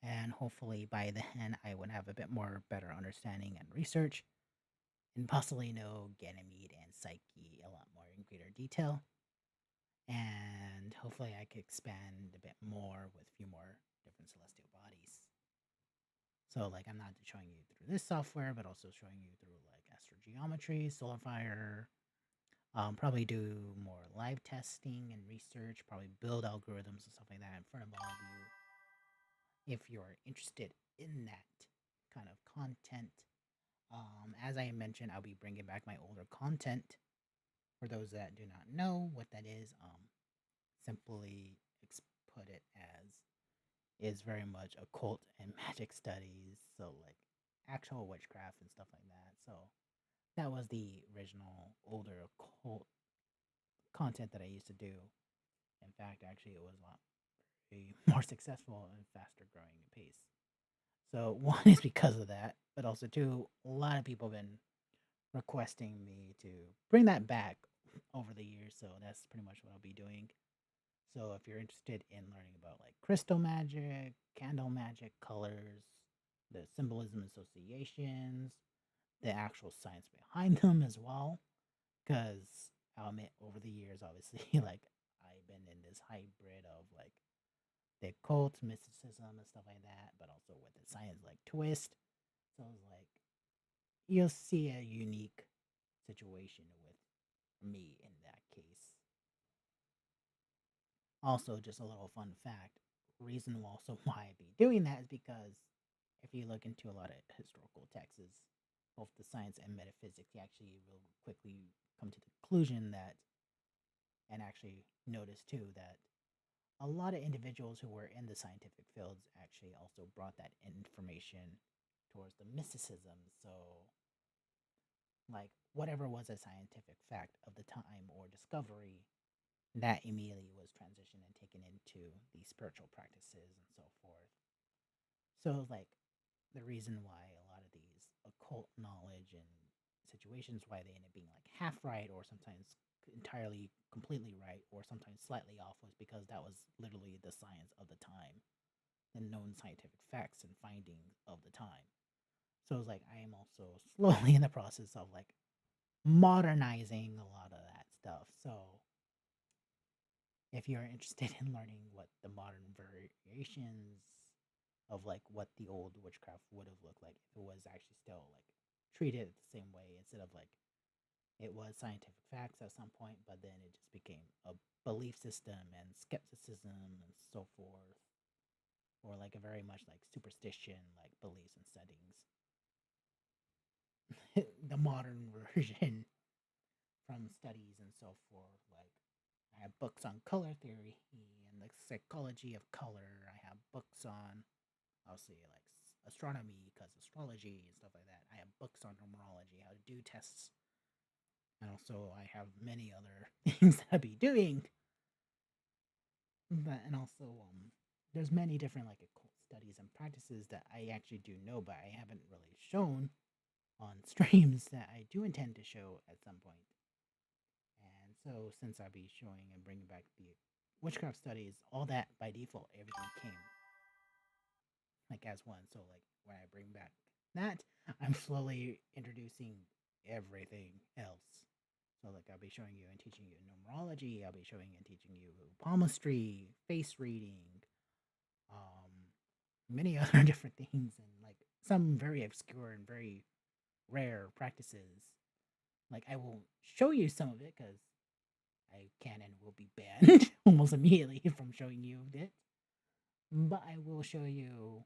and hopefully by then I would have a bit more better understanding and research, and possibly know Ganymede and Psyche a lot more in greater detail. And hopefully I could expand a bit more with a few more different celestial bodies. So like I'm not just showing you through this software, but also showing you through like astrogeometry, solar fire. Probably do more live testing and research. Probably build algorithms and stuff like that in front of all of you if you're interested in that kind of content. As I mentioned, I'll be bringing back my older content For those that do not know what that is, simply put it as is very much occult and magic studies, so like actual witchcraft and stuff like that. So that was the original older occult content that I used to do. In fact, actually, it was a lot more successful and faster growing pace. So one is because of that, but also two, a lot of people have been requesting me to bring that back over the years. So that's pretty much what I'll be doing. So if you're interested in learning about like crystal magic, candle magic, colors, the symbolism associations, the actual science behind them as well, because I'll admit over the years, obviously, like I've been in this hybrid of like the occult, mysticism, and stuff like that, but also with the science like twist. So it's like you'll see a unique situation with me in that case. Also, just a little fun fact reason also why I'd be doing that is because if you look into a lot of historical texts, both the science and metaphysics, you actually will quickly come to the conclusion that, and actually notice too, that a lot of individuals who were in the scientific fields actually also brought that information towards the mysticism. So, like, whatever was a scientific fact of the time or discovery, that immediately was transitioned and taken into the spiritual practices and so forth. So, like, the reason why a lot of these occult knowledge and situations why they end up being like half right or sometimes entirely completely right or sometimes slightly off was because that was literally the science of the time, the known scientific facts and findings of the time. So it's like I am also slowly in the process of like modernizing a lot of that stuff. So if you're interested in learning what the modern variations of like what the old witchcraft would have looked like if it was actually still like treated the same way instead of like it was scientific facts at some point, but then it just became a belief system and skepticism and so forth, or like a very much like superstition, like beliefs and settings. The modern version from studies and so forth. Like I have books on color theory and the psychology of color. I have books on, I'll say like astronomy because astrology and stuff like that. I have books on numerology, how to do tests, and also I have many other things that I be doing. But and also there's many different like occult studies and practices that I actually do know, but I haven't really shown on streams that I do intend to show at some point. And so since I'll be showing and bringing back the witchcraft studies, all that by default, everything came like as one. So like when I bring back that, I'm slowly introducing everything else. So like I'll be showing you and teaching you numerology. I'll be showing and teaching you palmistry, face reading, many other different things, and like some very obscure and very rare practices. Like I will show you some of it because I can and will be banned almost immediately from showing you it. But I will show you.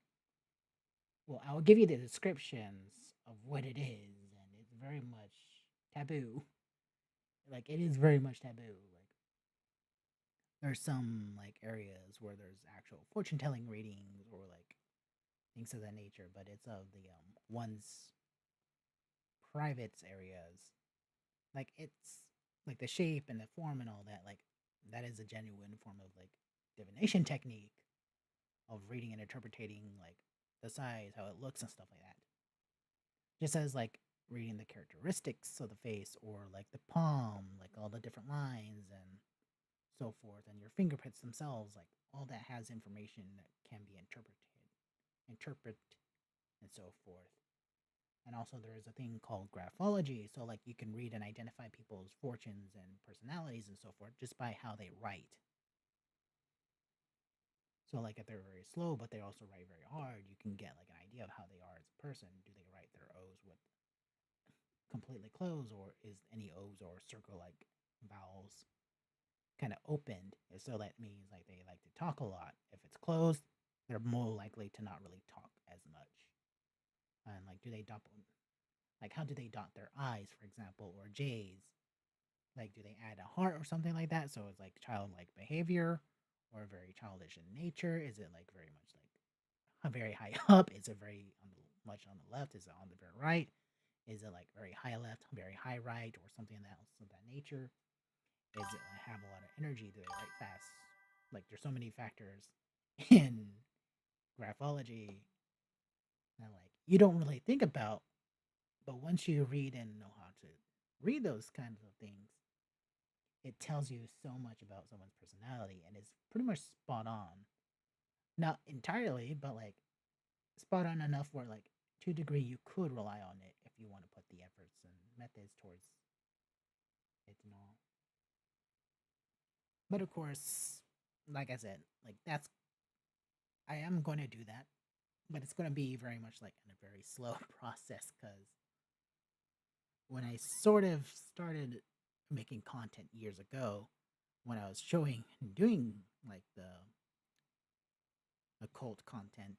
Well, I will give you the descriptions of what it is, and it's very much taboo. Like it is very much taboo. Like there's some like areas where there's actual fortune telling readings or like things of that nature, but it's of the one's private areas. Like it's like the shape and the form and all that. Like that is a genuine form of like divination technique of reading and interpreting like the size, how it looks, and stuff like that. Just as like reading the characteristics of the face or like the palm, like all the different lines and so forth, and your fingerprints themselves, like all that has information that can be interpret, and so forth. And also, there is a thing called graphology. So, like, you can read and identify people's fortunes and personalities and so forth just by how they write. So, like, if they're very slow, but they also write very hard, you can get like an idea of how they are as a person. Do they write their O's with completely closed, or is any O's or circle like vowels kind of opened? So that means like they like to talk a lot. If it's closed, they're more likely to not really talk as much. And like, do they dot like how do they dot their I's, for example, or J's? Like, do they add a heart or something like that? So it's like childlike behavior or very childish in nature? Is it like very much like very high up? Is it very on the, much on the left? Is it on the very right? Is it like very high left, very high right, or something else of that nature? Is it like have a lot of energy? Do they write fast? Like there's so many factors in graphology that like you don't really think about, but once you read and know how to read those kinds of things, it tells you so much about someone's personality and is pretty much spot on. Not entirely, but like spot on enough where like to a degree you could rely on it if you want to put the efforts and methods towards it and all. But of course, like I said, like that's I am going to do that, but it's going to be very much like in a very slow process because when I sort of started making content years ago, when I was showing and doing like the occult content,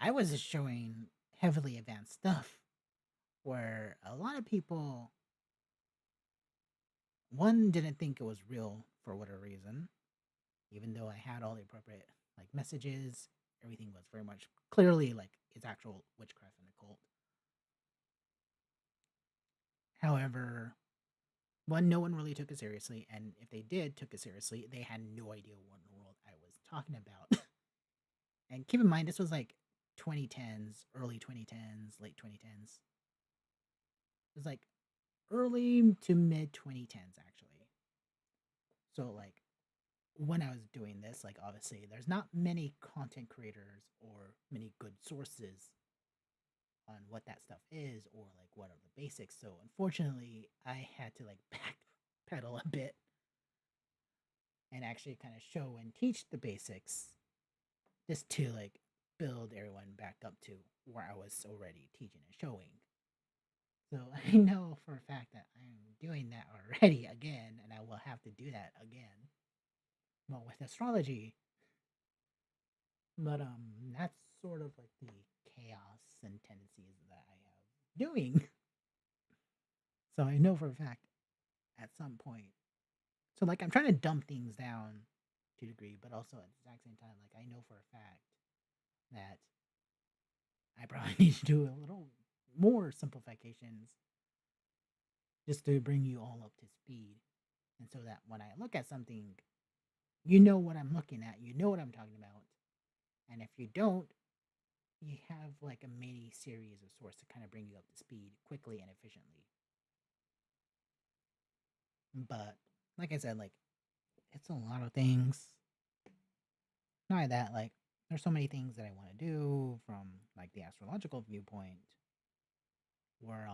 I was just showing heavily advanced stuff where a lot of people, one, didn't think it was real for whatever reason, even though I had all the appropriate like messages. Everything was very much clearly like it's actual witchcraft and occult. However, one, no one really took it seriously, and if they did took it seriously, they had no idea what in the world I was talking about. And keep in mind, this was like 2010s, early 2010s, late 2010s. It was like early to mid 2010s actually. So like when I was doing this, like obviously there's not many content creators or many good sources on what that stuff is or like what are the basics. So unfortunately, I had to like backpedal a bit and actually kind of show and teach the basics just to like build everyone back up to where I was already teaching and showing. So I know for a fact that I'm doing that already again, and I will have to do that again. Well, with astrology, but that's sort of like the chaos and tendencies that I have doing. So I know for a fact at some point. So like I'm trying to dump things down to a degree, but also at the exact same time, like I know for a fact that I probably need to do a little more simplifications just to bring you all up to speed. And so that when I look at something, you know what I'm looking at, you know what I'm talking about. And if you don't, you have like a mini series of sorts to kind of bring you up to speed quickly and efficiently. But like I said, like it's a lot of things. Not only that, like there's so many things that I want to do from like the astrological viewpoint where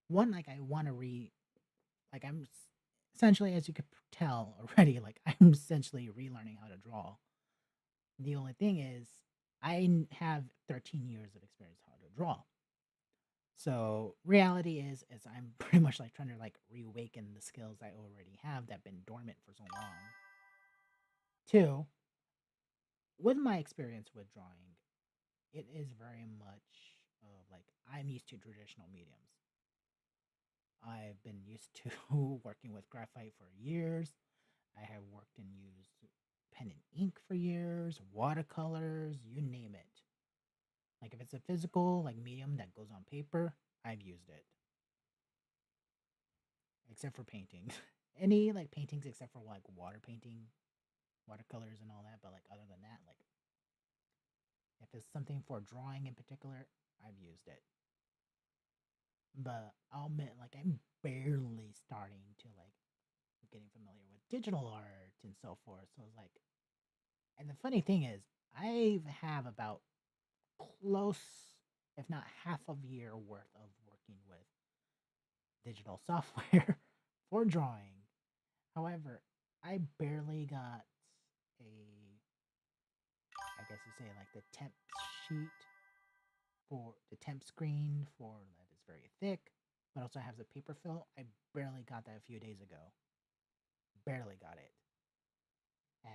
one like I want to like essentially, as you could tell already, like I'm essentially relearning how to draw. The only thing is have 13 years of experience how to draw. So reality is I'm pretty much like trying to like reawaken the skills I already have that been dormant for so long. Two, with my experience with drawing, it is very much like I'm used to traditional mediums. I've been used to working with graphite for years. I have worked and used pen and ink for years, watercolors, you name it. Like if it's a physical like medium that goes on paper, I've used it. Except for painting. Any like paintings except for like water painting, watercolors and all that, but like other than that, like if it's something for drawing in particular, I've used it. But I'll admit like I'm barely starting to like getting familiar with digital art and so forth. So it's like and the funny thing is I have about close if not half of a year worth of working with digital software for drawing. However, I barely got a, I guess you say like the temp sheet for the temp screen for that is very thick, but also has a paper fill. I barely got that a few days ago. Barely got it. And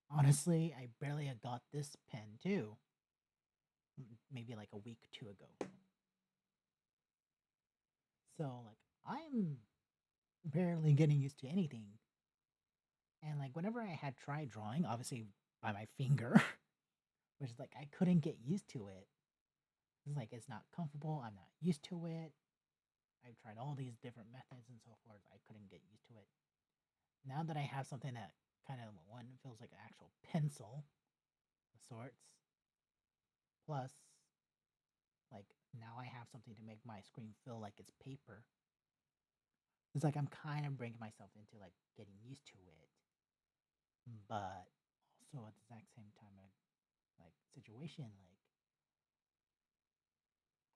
honestly, I barely had got this pen too. Maybe like a week or two ago. So like I'm barely getting used to anything. And like whenever I had tried drawing, obviously by my finger, which is like I couldn't get used to it. It's like it's not comfortable. I'm not used to it. I've tried all these different methods and so forth. I couldn't get used to it. Now that I have something that kind of one feels like an actual pencil of sorts, plus like now I have something to make my screen feel like it's paper. It's like I'm kind of bringing myself into like getting used to it, but also at the exact same time, like situation, like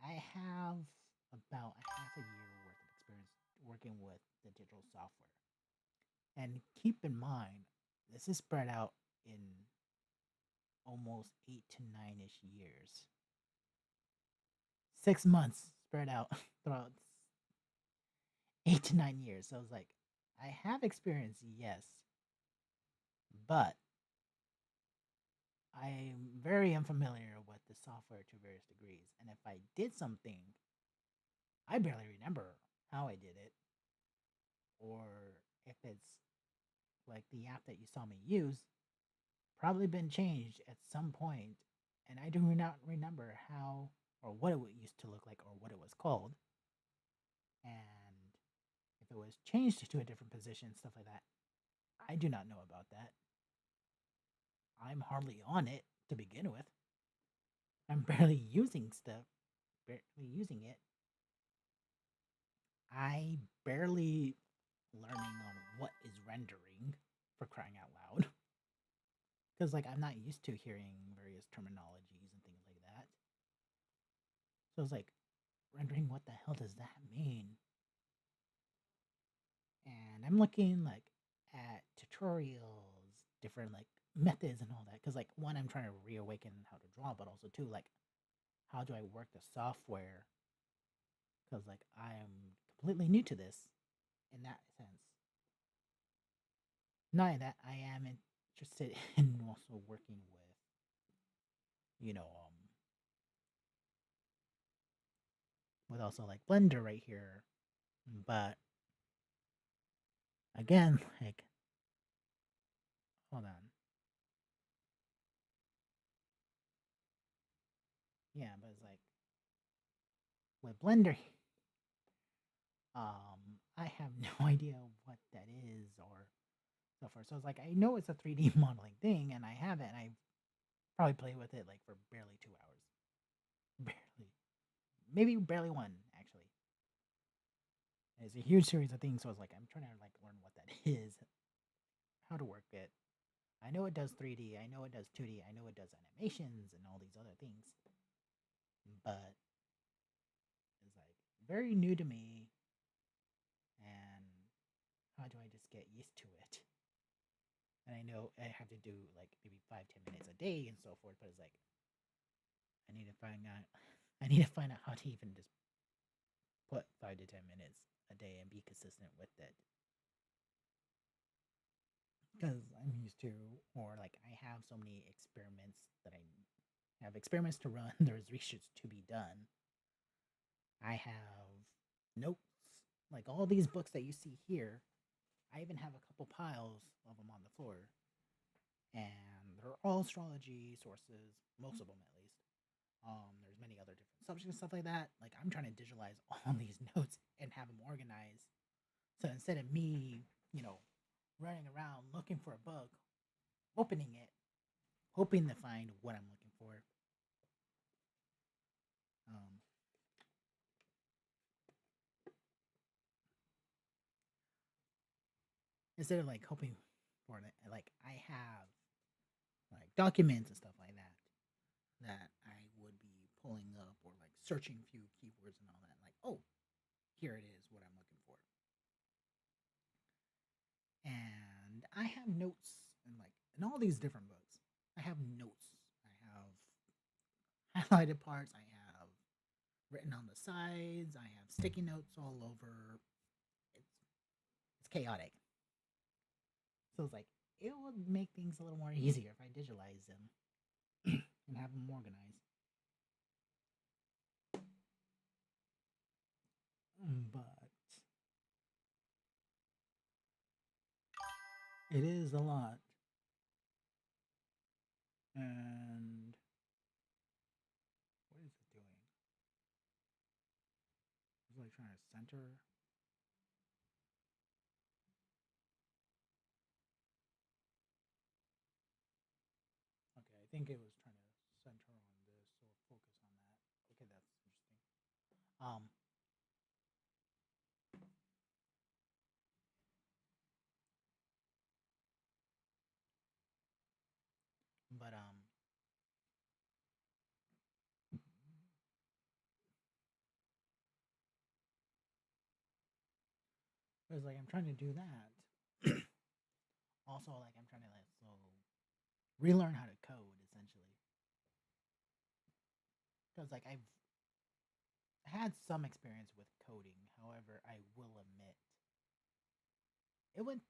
I have about a half a year worth of experience working with the digital software. And keep in mind, this is spread out in almost 8 to 9 ish years. 6 months spread out throughout 8 to 9 years. So it's like, I have experience, yes, but I'm very unfamiliar with the software to various degrees. And if I did something, I barely remember how I did it, or if it's like the app that you saw me use, probably been changed at some point, and I do not remember how or what it used to look like or what it was called. And if it was changed to a different position, stuff like that, I do not know about that. I'm hardly on it to begin with. I'm barely using stuff, barely using it. I barely learning on what is rendering for crying out loud. Because like I'm not used to hearing various terminologies and things like that. So it's like rendering, what the hell does that mean? And I'm looking like at tutorials, different like methods and all that. Because like one, I'm trying to reawaken how to draw, but also two, like how do I work the software? Because like I am completely new to this in that sense. Not only that, I am interested in also working with, you know, with also like Blender right here. But again, like, hold on. Yeah, but it's like with Blender, I have no idea what that is or so forth. So it's like I know it's a 3D modeling thing, and I have it, and I probably play with it like for barely 2 hours, barely, maybe barely one actually. It's a huge series of things, so it's like I'm trying to like learn what that is, how to work it. I know it does 3D, I know it does 2D, I know it does animations and all these other things, but it's like very new to me, and how do I just get used to it? And I know I have to do like maybe 5-10 minutes a day and so forth, but it's like I need to find out. I need to find out how to even just put 5 to 10 minutes a day and be consistent with it. Because I'm used to, or like I have so many experiments that I have experiments to run. There's research to be done. I have notes, like all these books that you see here. I even have a couple piles of them on the floor, and they're all astrology sources, most of them at least. There's many other different subjects and stuff like that. Like I'm trying to digitalize all these notes and have them organized. So instead of me, running around looking for a book, opening it, hoping to find what I'm looking for, um, instead of like hoping for it, like I have like documents and stuff like that that I would be pulling up or like searching a few keywords and all that. Like, oh, here it is, what I'm looking for. And I have notes and like in all these different books. I have notes. I have highlighted parts. I have written on the sides. I have sticky notes all over. It's it's chaotic. So it's like it would make things a little more easier if I digitalize them and have them organized. But It is a lot. And what is it doing? It's like trying to center. Okay, I think it was trying to center on this or focus on that. Okay, that's interesting. Um, but it was like I'm trying to do that. Also, like I'm trying to like so relearn how to code essentially because like I've had some experience with coding. However, I will admit it went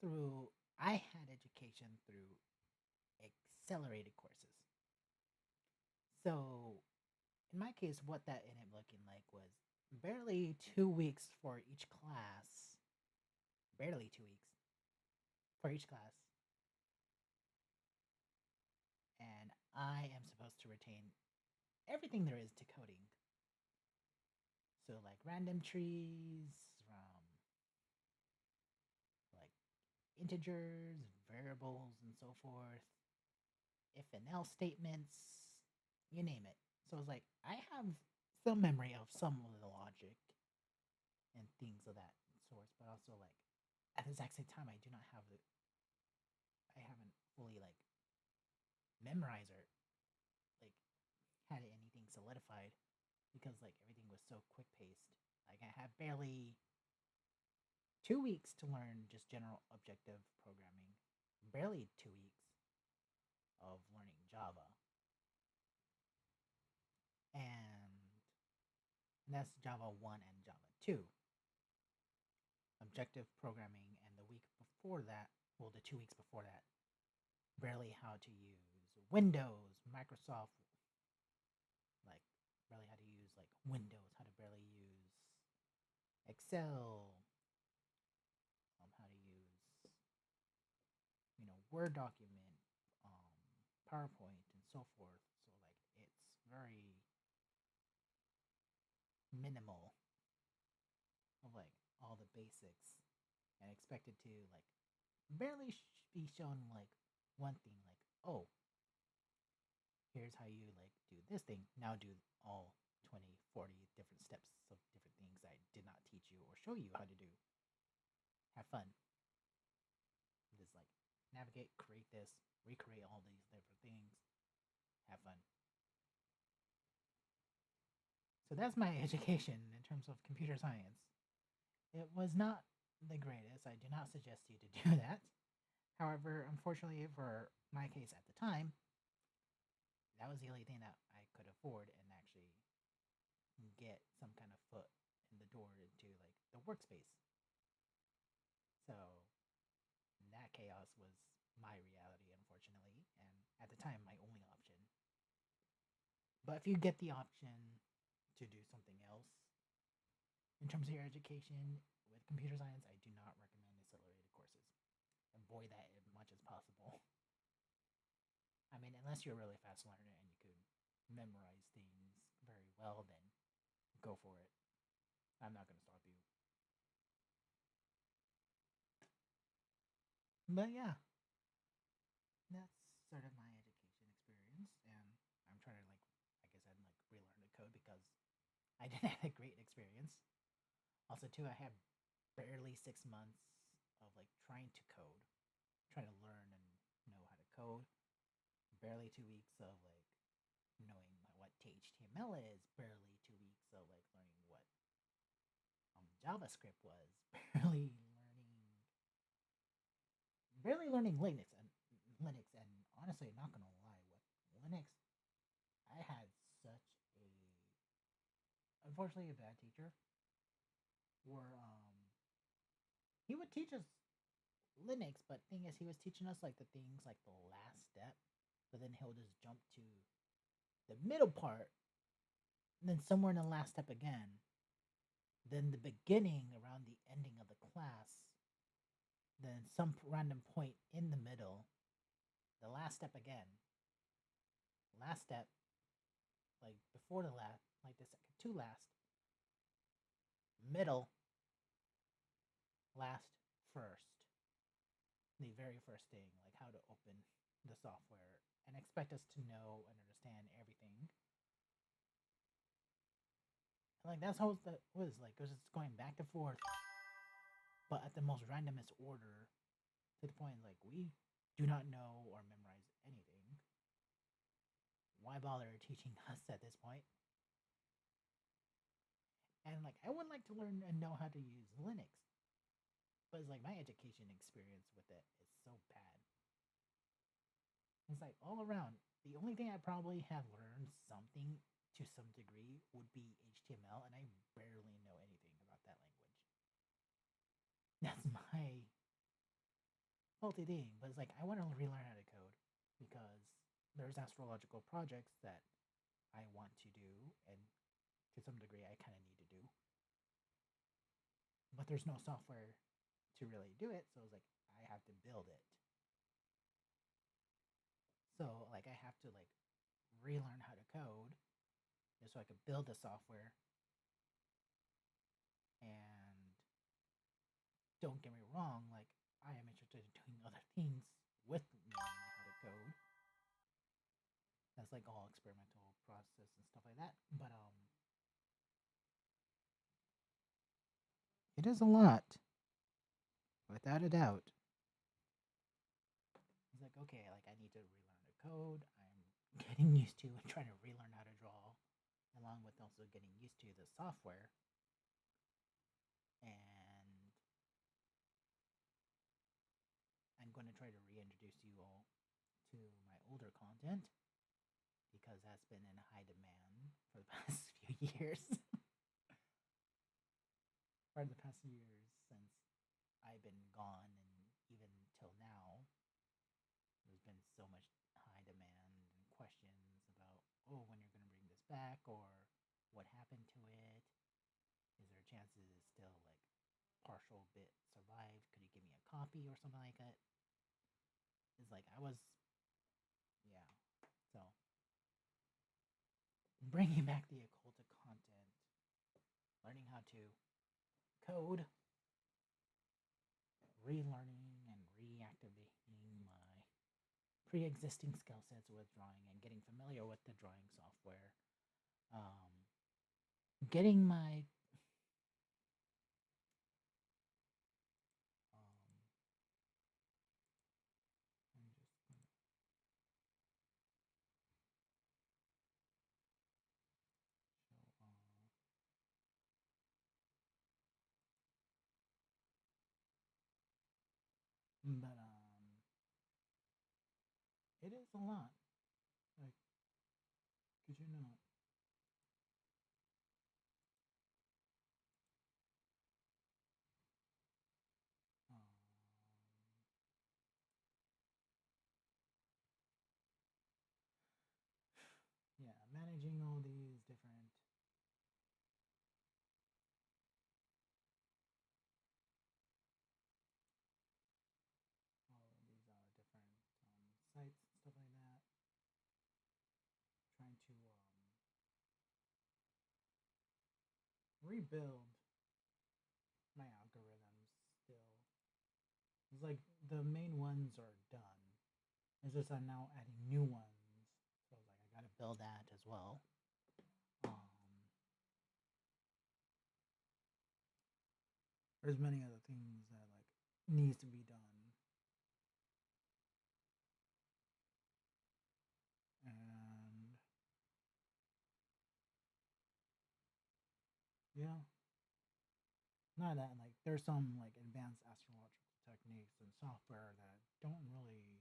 through. I had education through accelerated courses. So in my case, what that ended up looking like was barely 2 weeks for each class. Barely 2 weeks for each class, and I am supposed to retain everything there is to coding. So like random trees, like integers, variables, and so forth, if and else statements, you name it. So it's like I have some memory of some of the logic and things of that sort, but also like at the exact same time, I do not have the, I haven't fully like memorized or like had anything solidified because like everything was so quick paced. Like I had barely 2 weeks to learn just general objective programming, barely 2 weeks of learning Java, and that's Java 1 and Java 2. Objective programming, and the week before that, well, the 2 weeks before that, barely how to use Windows, Microsoft, like barely how to use like Windows, how to barely use Excel, how to use Word document, PowerPoint, and so forth. So like it's very minimal of like all the basics, and expected to like barely be shown like one thing, like, oh, here's how you like do this thing, now do all 20, 40 different steps of different things I did not teach you or show you how to do. Have fun. Just like navigate, create this, recreate all these different things, have fun. So that's my education in terms of computer science. It was not the greatest. I do not suggest you to do that. However, unfortunately for my case at the time, that was the only thing that I could afford and actually get some kind of foot in the door into like the workspace. So that chaos was my reality, unfortunately, and at the time, my only option. But if you get the option to do something else in terms of your education with computer science, I do not recommend accelerated courses. Avoid that as much as possible. I mean, unless you're a really fast learner and you could memorize things very well, then go for it. I'm not going to stop you. But yeah, that's sort of my education experience, and I'm trying to like, like I said, like relearn the code because I didn't have a great experience. Also, too, I had barely 6 months of like trying to code, trying to learn and know how to code. Barely 2 weeks of like knowing what HTML is. Barely 2 weeks of like learning what JavaScript was. Barely learning Linux, and honestly, not gonna lie, with Linux, I had such a unfortunately a bad teacher where he would teach us Linux, but thing is he was teaching us like the things like the last step, but then he'll just jump to the middle part, and then somewhere in the last step again, then the beginning around the ending of the class, then some random point in the middle, the last step again, last step, like before the last, like the second to last, middle, last, first. The very first thing, like how to open the software and expect us to know and understand everything. And like that's how that was like, it was just going back and forth, but at the most randomest order to the point like we do not know or memorize anything. Why bother teaching us at this point? And like I would like to learn and know how to use Linux, but it's like my education experience with it is so bad. It's like all around. The only thing I probably have learned something to some degree would be HTML, and I barely know anything about that language. That's my faulty thing. But it's like I want to relearn how to code because there's astrological projects that I want to do, and to some degree, I kind of need to do. But there's no software to really do it, so it's like I have to build it. So like I have to like relearn how to code just so I could build the software. And don't get me wrong, like I am interested in doing other things with learning how to code. That's like all experimental process and stuff like that. But it is a lot, without a doubt. It's like okay, like I need to relearn the code. I'm getting used to and trying to relearn how to draw, along with also getting used to the software. And I'm going to try to reintroduce you all to my older content because that's been in high demand for the past few years. For the past years since I've been gone, and even till now, there's been so much high demand and questions about, oh, when you're going to bring this back, or what happened to it? Is there a chance it is still like partial bit survived? Could you give me a copy or something like that? It's like I was, yeah. So bringing back the occult content, learning how to code, relearning and reactivating my pre-existing skill sets with drawing and getting familiar with the drawing software. Um, getting my I'm just gonna show but it is a lot. Like, could you not? Um, yeah, managing all these different different sites and stuff like that. Trying to rebuild my algorithms still. It's like the main ones are done. It's just I'm now adding new ones. So like I gotta build that as well. There's many other things that like needs to be done. And yeah, not that like there's some like advanced astrological techniques and software that don't really,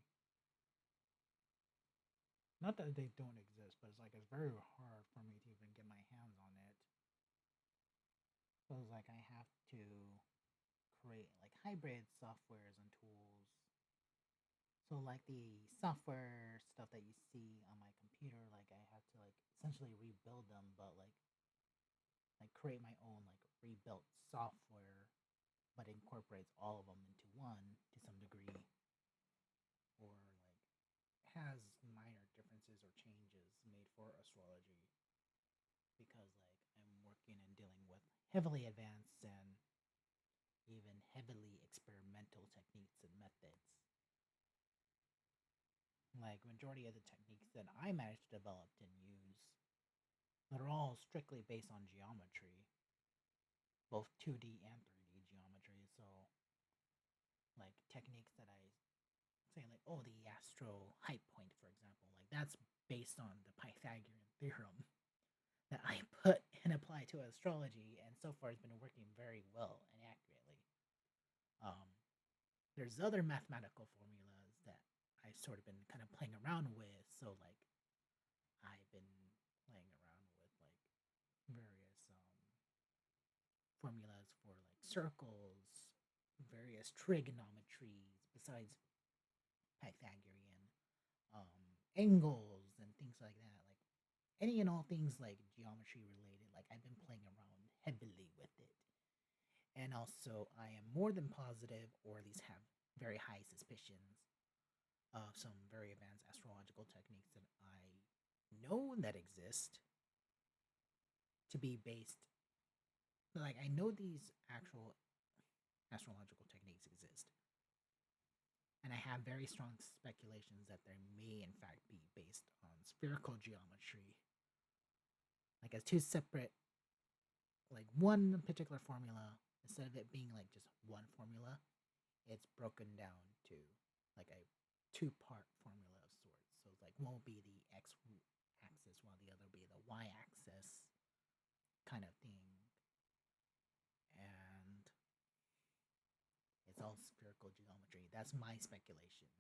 not that they don't exist, but it's like it's very hard for me to even get my hands on it. So it's like I have to create like hybrid softwares and tools. So like the software stuff that you see on my computer, like I have to like essentially rebuild them, but like create my own like rebuilt software but incorporates all of them into one to some degree, or like has minor differences or changes made for astrology because like I'm working and dealing with heavily advanced and even heavily experimental techniques and methods. Like majority of the techniques that I managed to develop and use that are all strictly based on geometry, both 2D and 3D geometry. So like techniques that I say like oh the astro height point for example, like that's based on the Pythagorean theorem that I put and apply to astrology, and so far has been working very well and accurately. Um, there's other mathematical formulas that I've sort of been kind of playing around with. So like I've been playing around with like various formulas for like circles, various trigonometries besides Pythagorean, angles and things like that. Like any and all things like geometry related. Like I've been playing around heavily with it. And also, I am more than positive, or at least have very high suspicions of some very advanced astrological techniques that I know that exist to be based. Like, I know these actual astrological techniques exist, and I have very strong speculations that they may, in fact, be based on spherical geometry, like as two separate, like one particular formula, instead of it being like just one formula, it's broken down to like a two-part formula of sorts. So it's like one will be the x axis while the other will be the y axis kind of thing. And it's all spherical geometry. That's my speculation.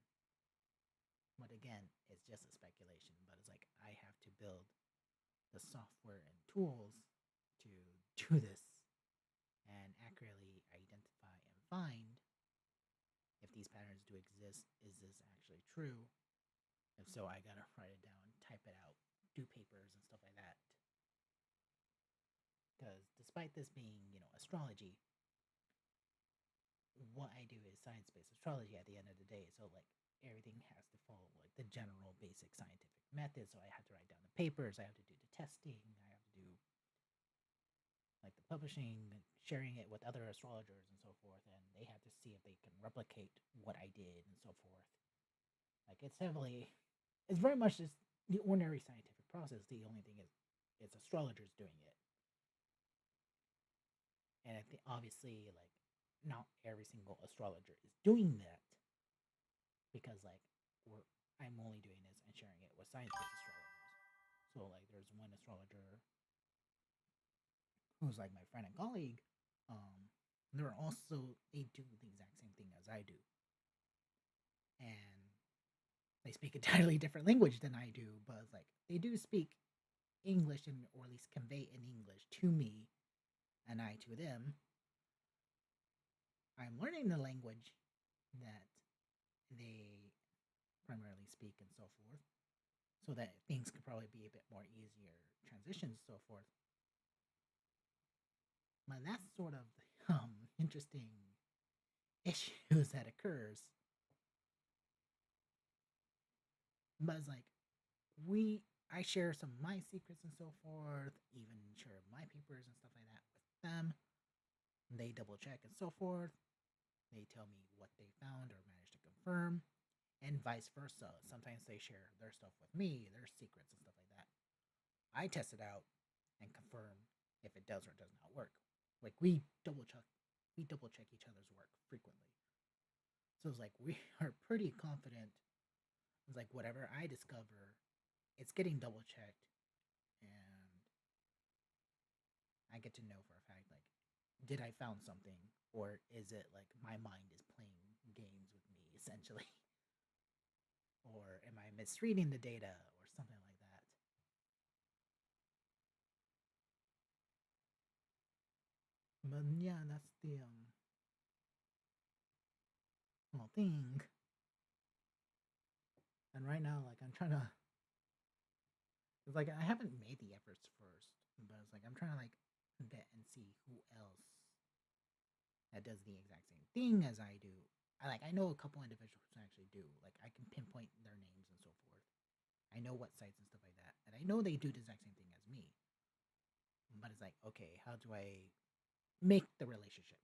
But again, it's just a speculation. But it's like I have to build the software and tools to do this and accurately identify and find if these patterns do exist. Is this actually true? If so, I gotta write it down, type it out, do papers and stuff like that. Because despite this being, astrology, what I do is science based astrology at the end of the day. So, like, everything has to follow, like, the general basic scientific method. So, I have to write down the papers, I have to do the testing, I have to do, like, the publishing, sharing it with other astrologers and so forth. And they have to see if they can replicate what I did and so forth. Like, it's very much just the ordinary scientific process. The only thing is, it's astrologers doing it. And I think obviously, like, not every single astrologer is doing that because, like, we're I'm only doing this and sharing it with science-based astrologers. So, like, there's one astrologer who's like my friend and colleague. They're also they do the exact same thing as I do, and they speak entirely different language than I do. But it's like they do speak English and or at least convey in English to me, and I to them. I'm learning the language that they primarily speak and so forth, so that things could probably be a bit more easier transitions so forth. But that's sort of interesting issues that occurs. But it's like we I share some of my secrets and so forth, even share my papers and stuff like that with them. They double check and so forth. They tell me what they found or managed to confirm, and vice versa. Sometimes they share their stuff with me, their secrets and stuff like that. I test it out and confirm if it does or does not work. Like we double check each other's work frequently. So it's like we are pretty confident. It's like whatever I discover, it's getting double checked, and I get to know for a fact like did I found something, or is it like my mind is playing games with me essentially, or am I misreading the data or something like that. But yeah, that's the whole thing. And right now, like I'm trying to, it's like I haven't made the efforts first, but it's like I'm trying to like vet and see who else that does the exact same thing as I do. I know a couple individuals who actually do. Like I can pinpoint their names and so forth. I know what sites and stuff like that, and I know they do the exact same thing as me. But it's like, okay, how do I make the relationship?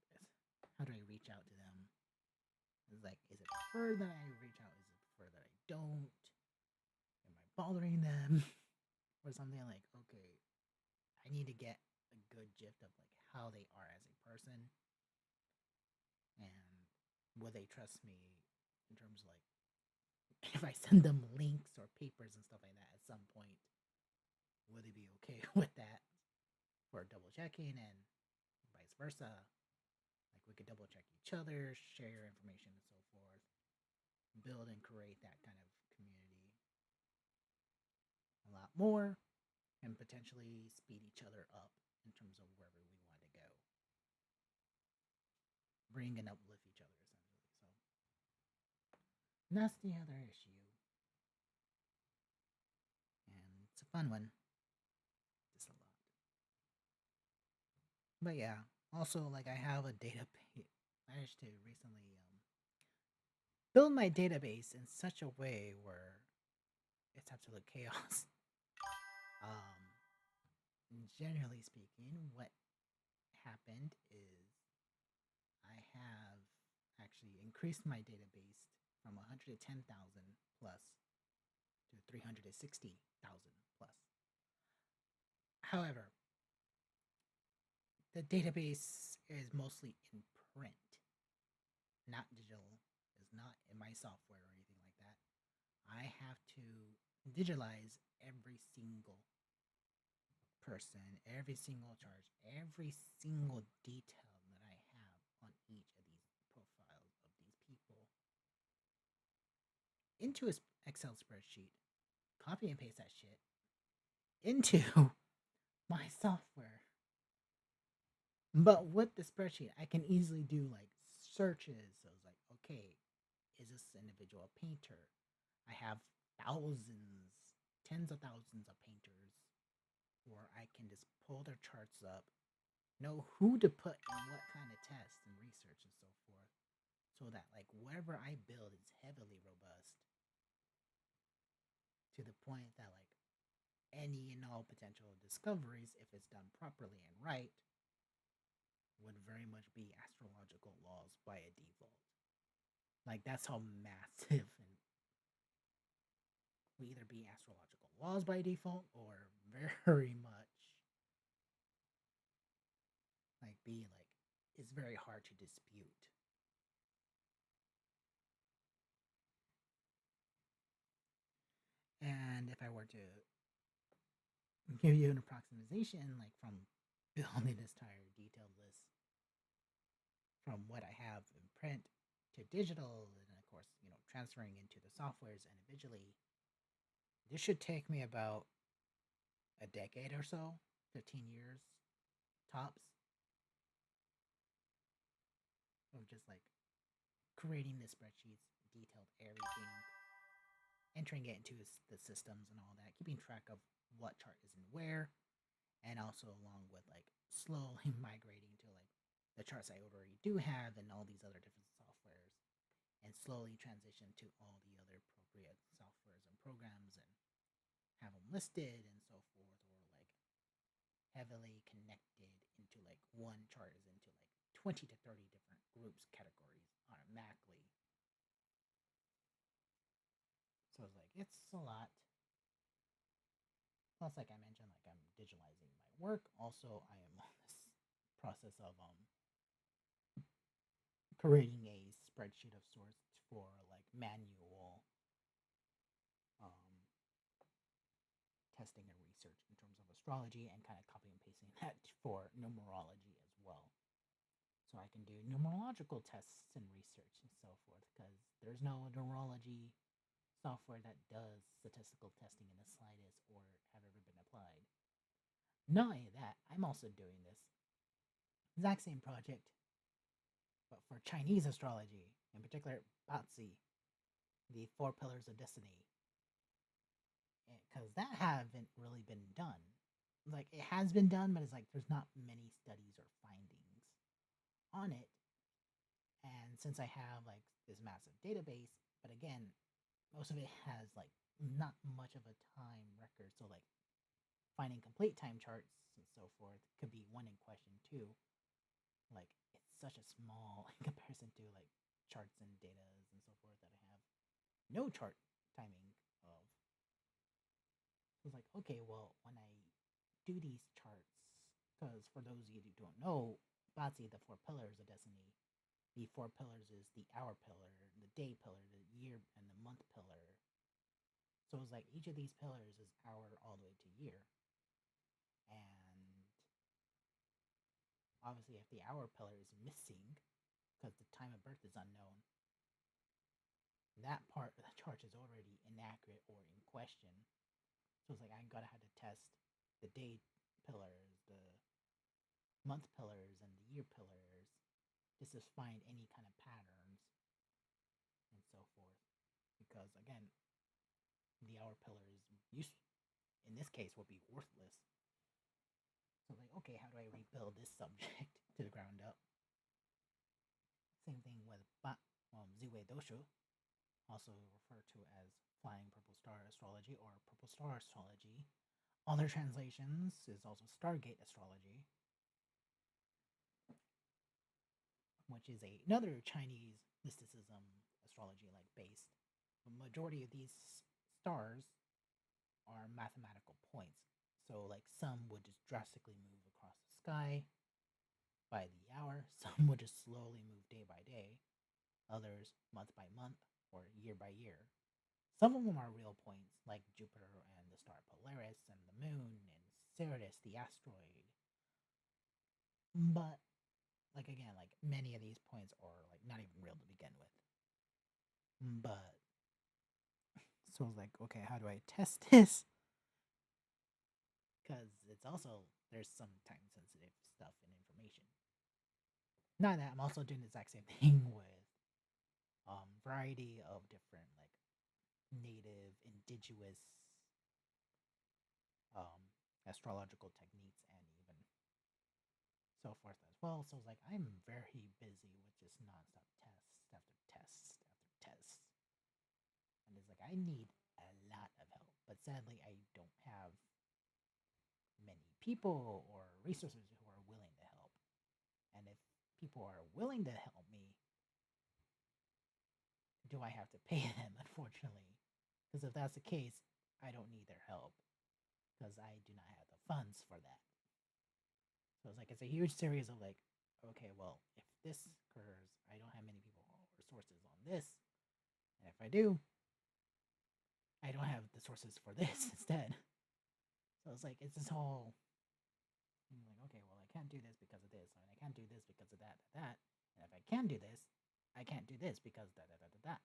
How do I reach out to them? It's like, is it preferred that I reach out? Is it preferred that I don't? Am I bothering them? Or something like, okay, I need to get a good gist of like how they are as a person, and will they trust me in terms of like if I send them links or papers and stuff like that at some point, will they be okay with that for double checking and vice versa? Like we could double check each other, share information and so forth, build and create that kind of community a lot more, and potentially speed each other up in terms of wherever we want to go, bring and uplift each other essentially. So that's the other issue, and it's a fun one, just a lot. But yeah, also like I have a database. I managed to recently build my database in such a way where it's absolute chaos. Generally speaking, what happened is I have actually increased my database from 110,000 plus to 360,000 plus. However, the database is mostly in print, not digital. It's not in my software or anything like that. I have to digitalize every single person, every single charge, every single detail that I have on each of these profiles of these people into an Excel spreadsheet, copy and paste that shit into my software. But with the spreadsheet, I can easily do like searches. So it's like, okay, is this individual a painter? I have thousands, tens of thousands of painters, where I can just pull their charts up, know who to put in what kind of tests and research and so forth, so that like whatever I build is heavily robust to the point that like any and all potential discoveries, if it's done properly and right, would very much be astrological laws by a default. Like that's how massive and will either be astrological laws by default or very much like be like it's very hard to dispute. And if I were to give you an approximation, like from building this entire detailed list from what I have in print to digital, and of course, transferring into the softwares individually, this should take me about a decade or so, 15 years tops, of just like creating the spreadsheets, detailed everything, entering it into the systems and all that, keeping track of what chart is in where, and also along with like slowly migrating to like the charts I already do have and all these other different softwares, and slowly transition to all the other appropriate softwares and programs and have them listed and so forth, or like heavily connected into like one chart is into like 20 to 30 different groups categories automatically. So it's like it's a lot. Plus, like I mentioned, like I'm digitalizing my work. Also, I am on this process of creating a spreadsheet of sorts for like manual um, testing and research in terms of astrology, and kind of copy and pasting that for numerology as well. So I can do numerological tests and research and so forth, because there's no numerology software that does statistical testing in the slightest or have ever been applied. Not only that, I'm also doing this exact same project, but for Chinese astrology, in particular Batzi, the four pillars of destiny, because that haven't really been done. Like it has been done, but it's like there's not many studies or findings on it. since I have like this massive database, but again, most of it has like not much of a time record. So like finding complete time charts and so forth could be one in question too. Like it's such a small in comparison to like charts and data and so forth that I have no chart timing of. So it's like, okay, well, when I do these charts, because for those of you who don't know, Bazi, the four pillars of destiny, the four pillars is the hour pillar, the day pillar, the year, and the month pillar. So it's like each of these pillars is hour all the way to year. And obviously, if the hour pillar is missing, because the time of birth is unknown, that part of the chart is already inaccurate or in question. So it's like I gotta have to test the day pillars, the month pillars, and the year pillars just to find any kind of patterns and so forth. Because again, the hour pillar is use in this case will be worthless. So like, okay, how do I rebuild this subject to the ground up? Same thing with Ziwei Doshu, also referred to as Flying Purple Star Astrology or Purple Star Astrology. Other translations is also Stargate Astrology, which is another Chinese mysticism astrology like based. The majority of these stars are mathematical points. So like some would just drastically move across the sky by the hour, some would just slowly move day by day, others month by month or year by year. Some of them are real points, like Jupiter and the star Polaris and the moon and Ceres, the asteroid. But like again, like many of these points are like not even real to begin with. But so I was like, okay, how do I test this? Because it's also there's some time sensitive stuff and information. Not that I'm also doing the exact same thing with variety of different like native indigenous um astrological techniques and even so forth as well. So it's like I'm very busy with just nonstop tests after tests after tests. And it's like I need a lot of help. But sadly I don't have many people or resources who are willing to help. And if people are willing to help me, do I have to pay them, unfortunately? Because if that's the case, I don't need their help because I do not have the funds for that. So it's like it's a huge series of like, okay, well, if this occurs, I don't have many people or sources on this, and if I do, I don't have the sources for this instead. So it's like it's this whole I'm like, okay, well, I can't do this because of this, and I can't do this because of that. And if I can do this, I can't do this because that.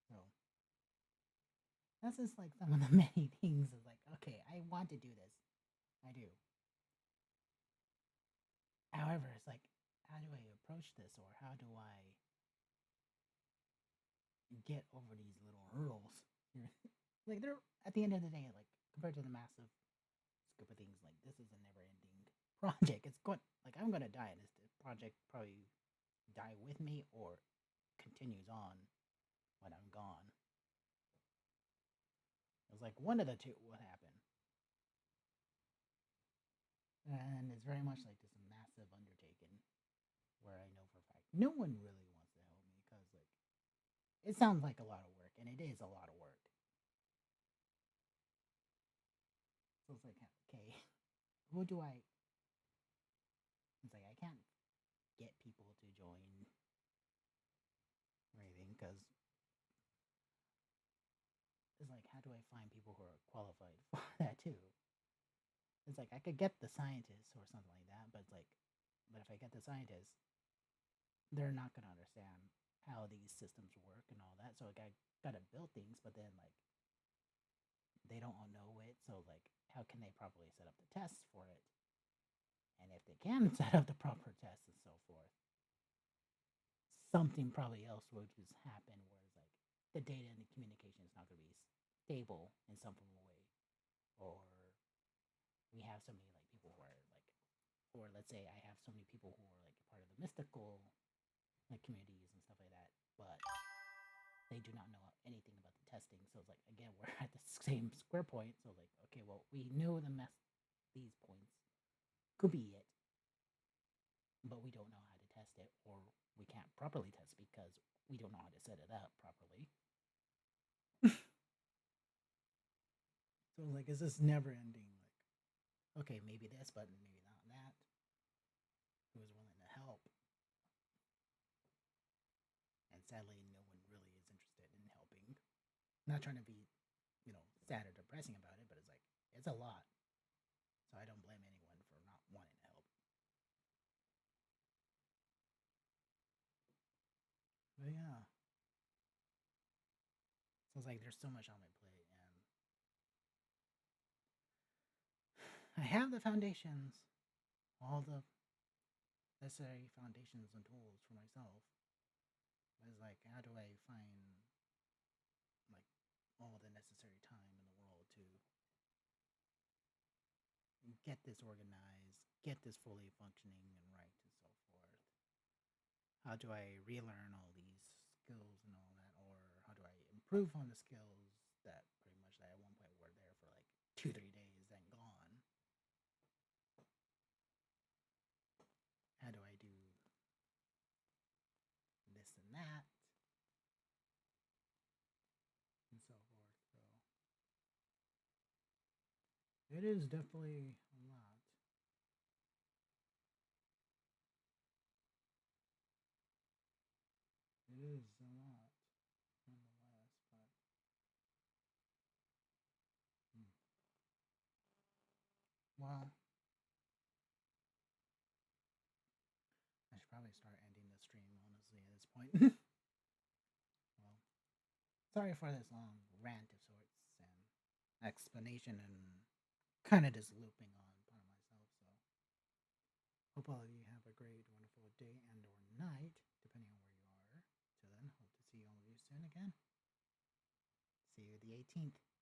So that's just like some of the many things of like, okay, I want to do this. I do. However, it's like, how do I approach this or how do I get over these little hurdles? Like they're at the end of the day, like compared to the massive scope of things, like this is a never ending project. It's going like I'm gonna die. This project probably die with me or continues on when I'm gone. It was like one of the two would happen. And it's very much like this massive undertaking where I know for a fact no one really wants to help me because like it sounds like a lot of work and it is a lot of work. So it's like okay, who do I it's like I can't get people to join or anything because it's like how do I find people who are qualified for that too? It's like I could get the scientists or something like that, but it's like but if I get the scientists, they're not gonna understand how these systems work and all that. So like I gotta build things, but then like they don't all know it. So like how can they properly set up the tests for it? And if they can set up the proper tests and so forth, something probably else will just happen where it's like the data and the communication is not gonna be stable in some form of way. Or we have so many like people who are like or let's say I have so many people who are like part of the mystical like communities and stuff like that, but they do not know anything about the testing. So it's like again, we're at the same square point. So like, okay, well, we know these points could be it, but we don't know how to test it, or we can't properly test because we don't know how to set it up properly. So like, it's this never ending. Like, okay, maybe this, but maybe not that. Who is willing to help? And sadly, no one really is interested in helping. Not trying to be, sad or depressing about it, but it's like it's a lot. So I don't blame anyone for not wanting to help. But yeah, so it's like there's so much on my plate, and I have the foundations, all the necessary foundations and tools for myself. But it's like, how do I find like all the necessary time in the world to get this organized, get this fully functioning and right, and so forth? How do I relearn all these skills and all that, or how do I improve on the skills that pretty much that at one point were there for like 2 3 days, then gone? How do I do this and that, and so forth? So it is definitely a lot. It is a lot, nonetheless. But hmm. Well, I should probably start ending the stream honestly at this point. Well, sorry for this long rant of sorts and explanation and kind of just looping on part of myself. So hope all of you have a great, wonderful day and or night, depending on where you are. Till then, hope to see all of you soon again. See you the 18th.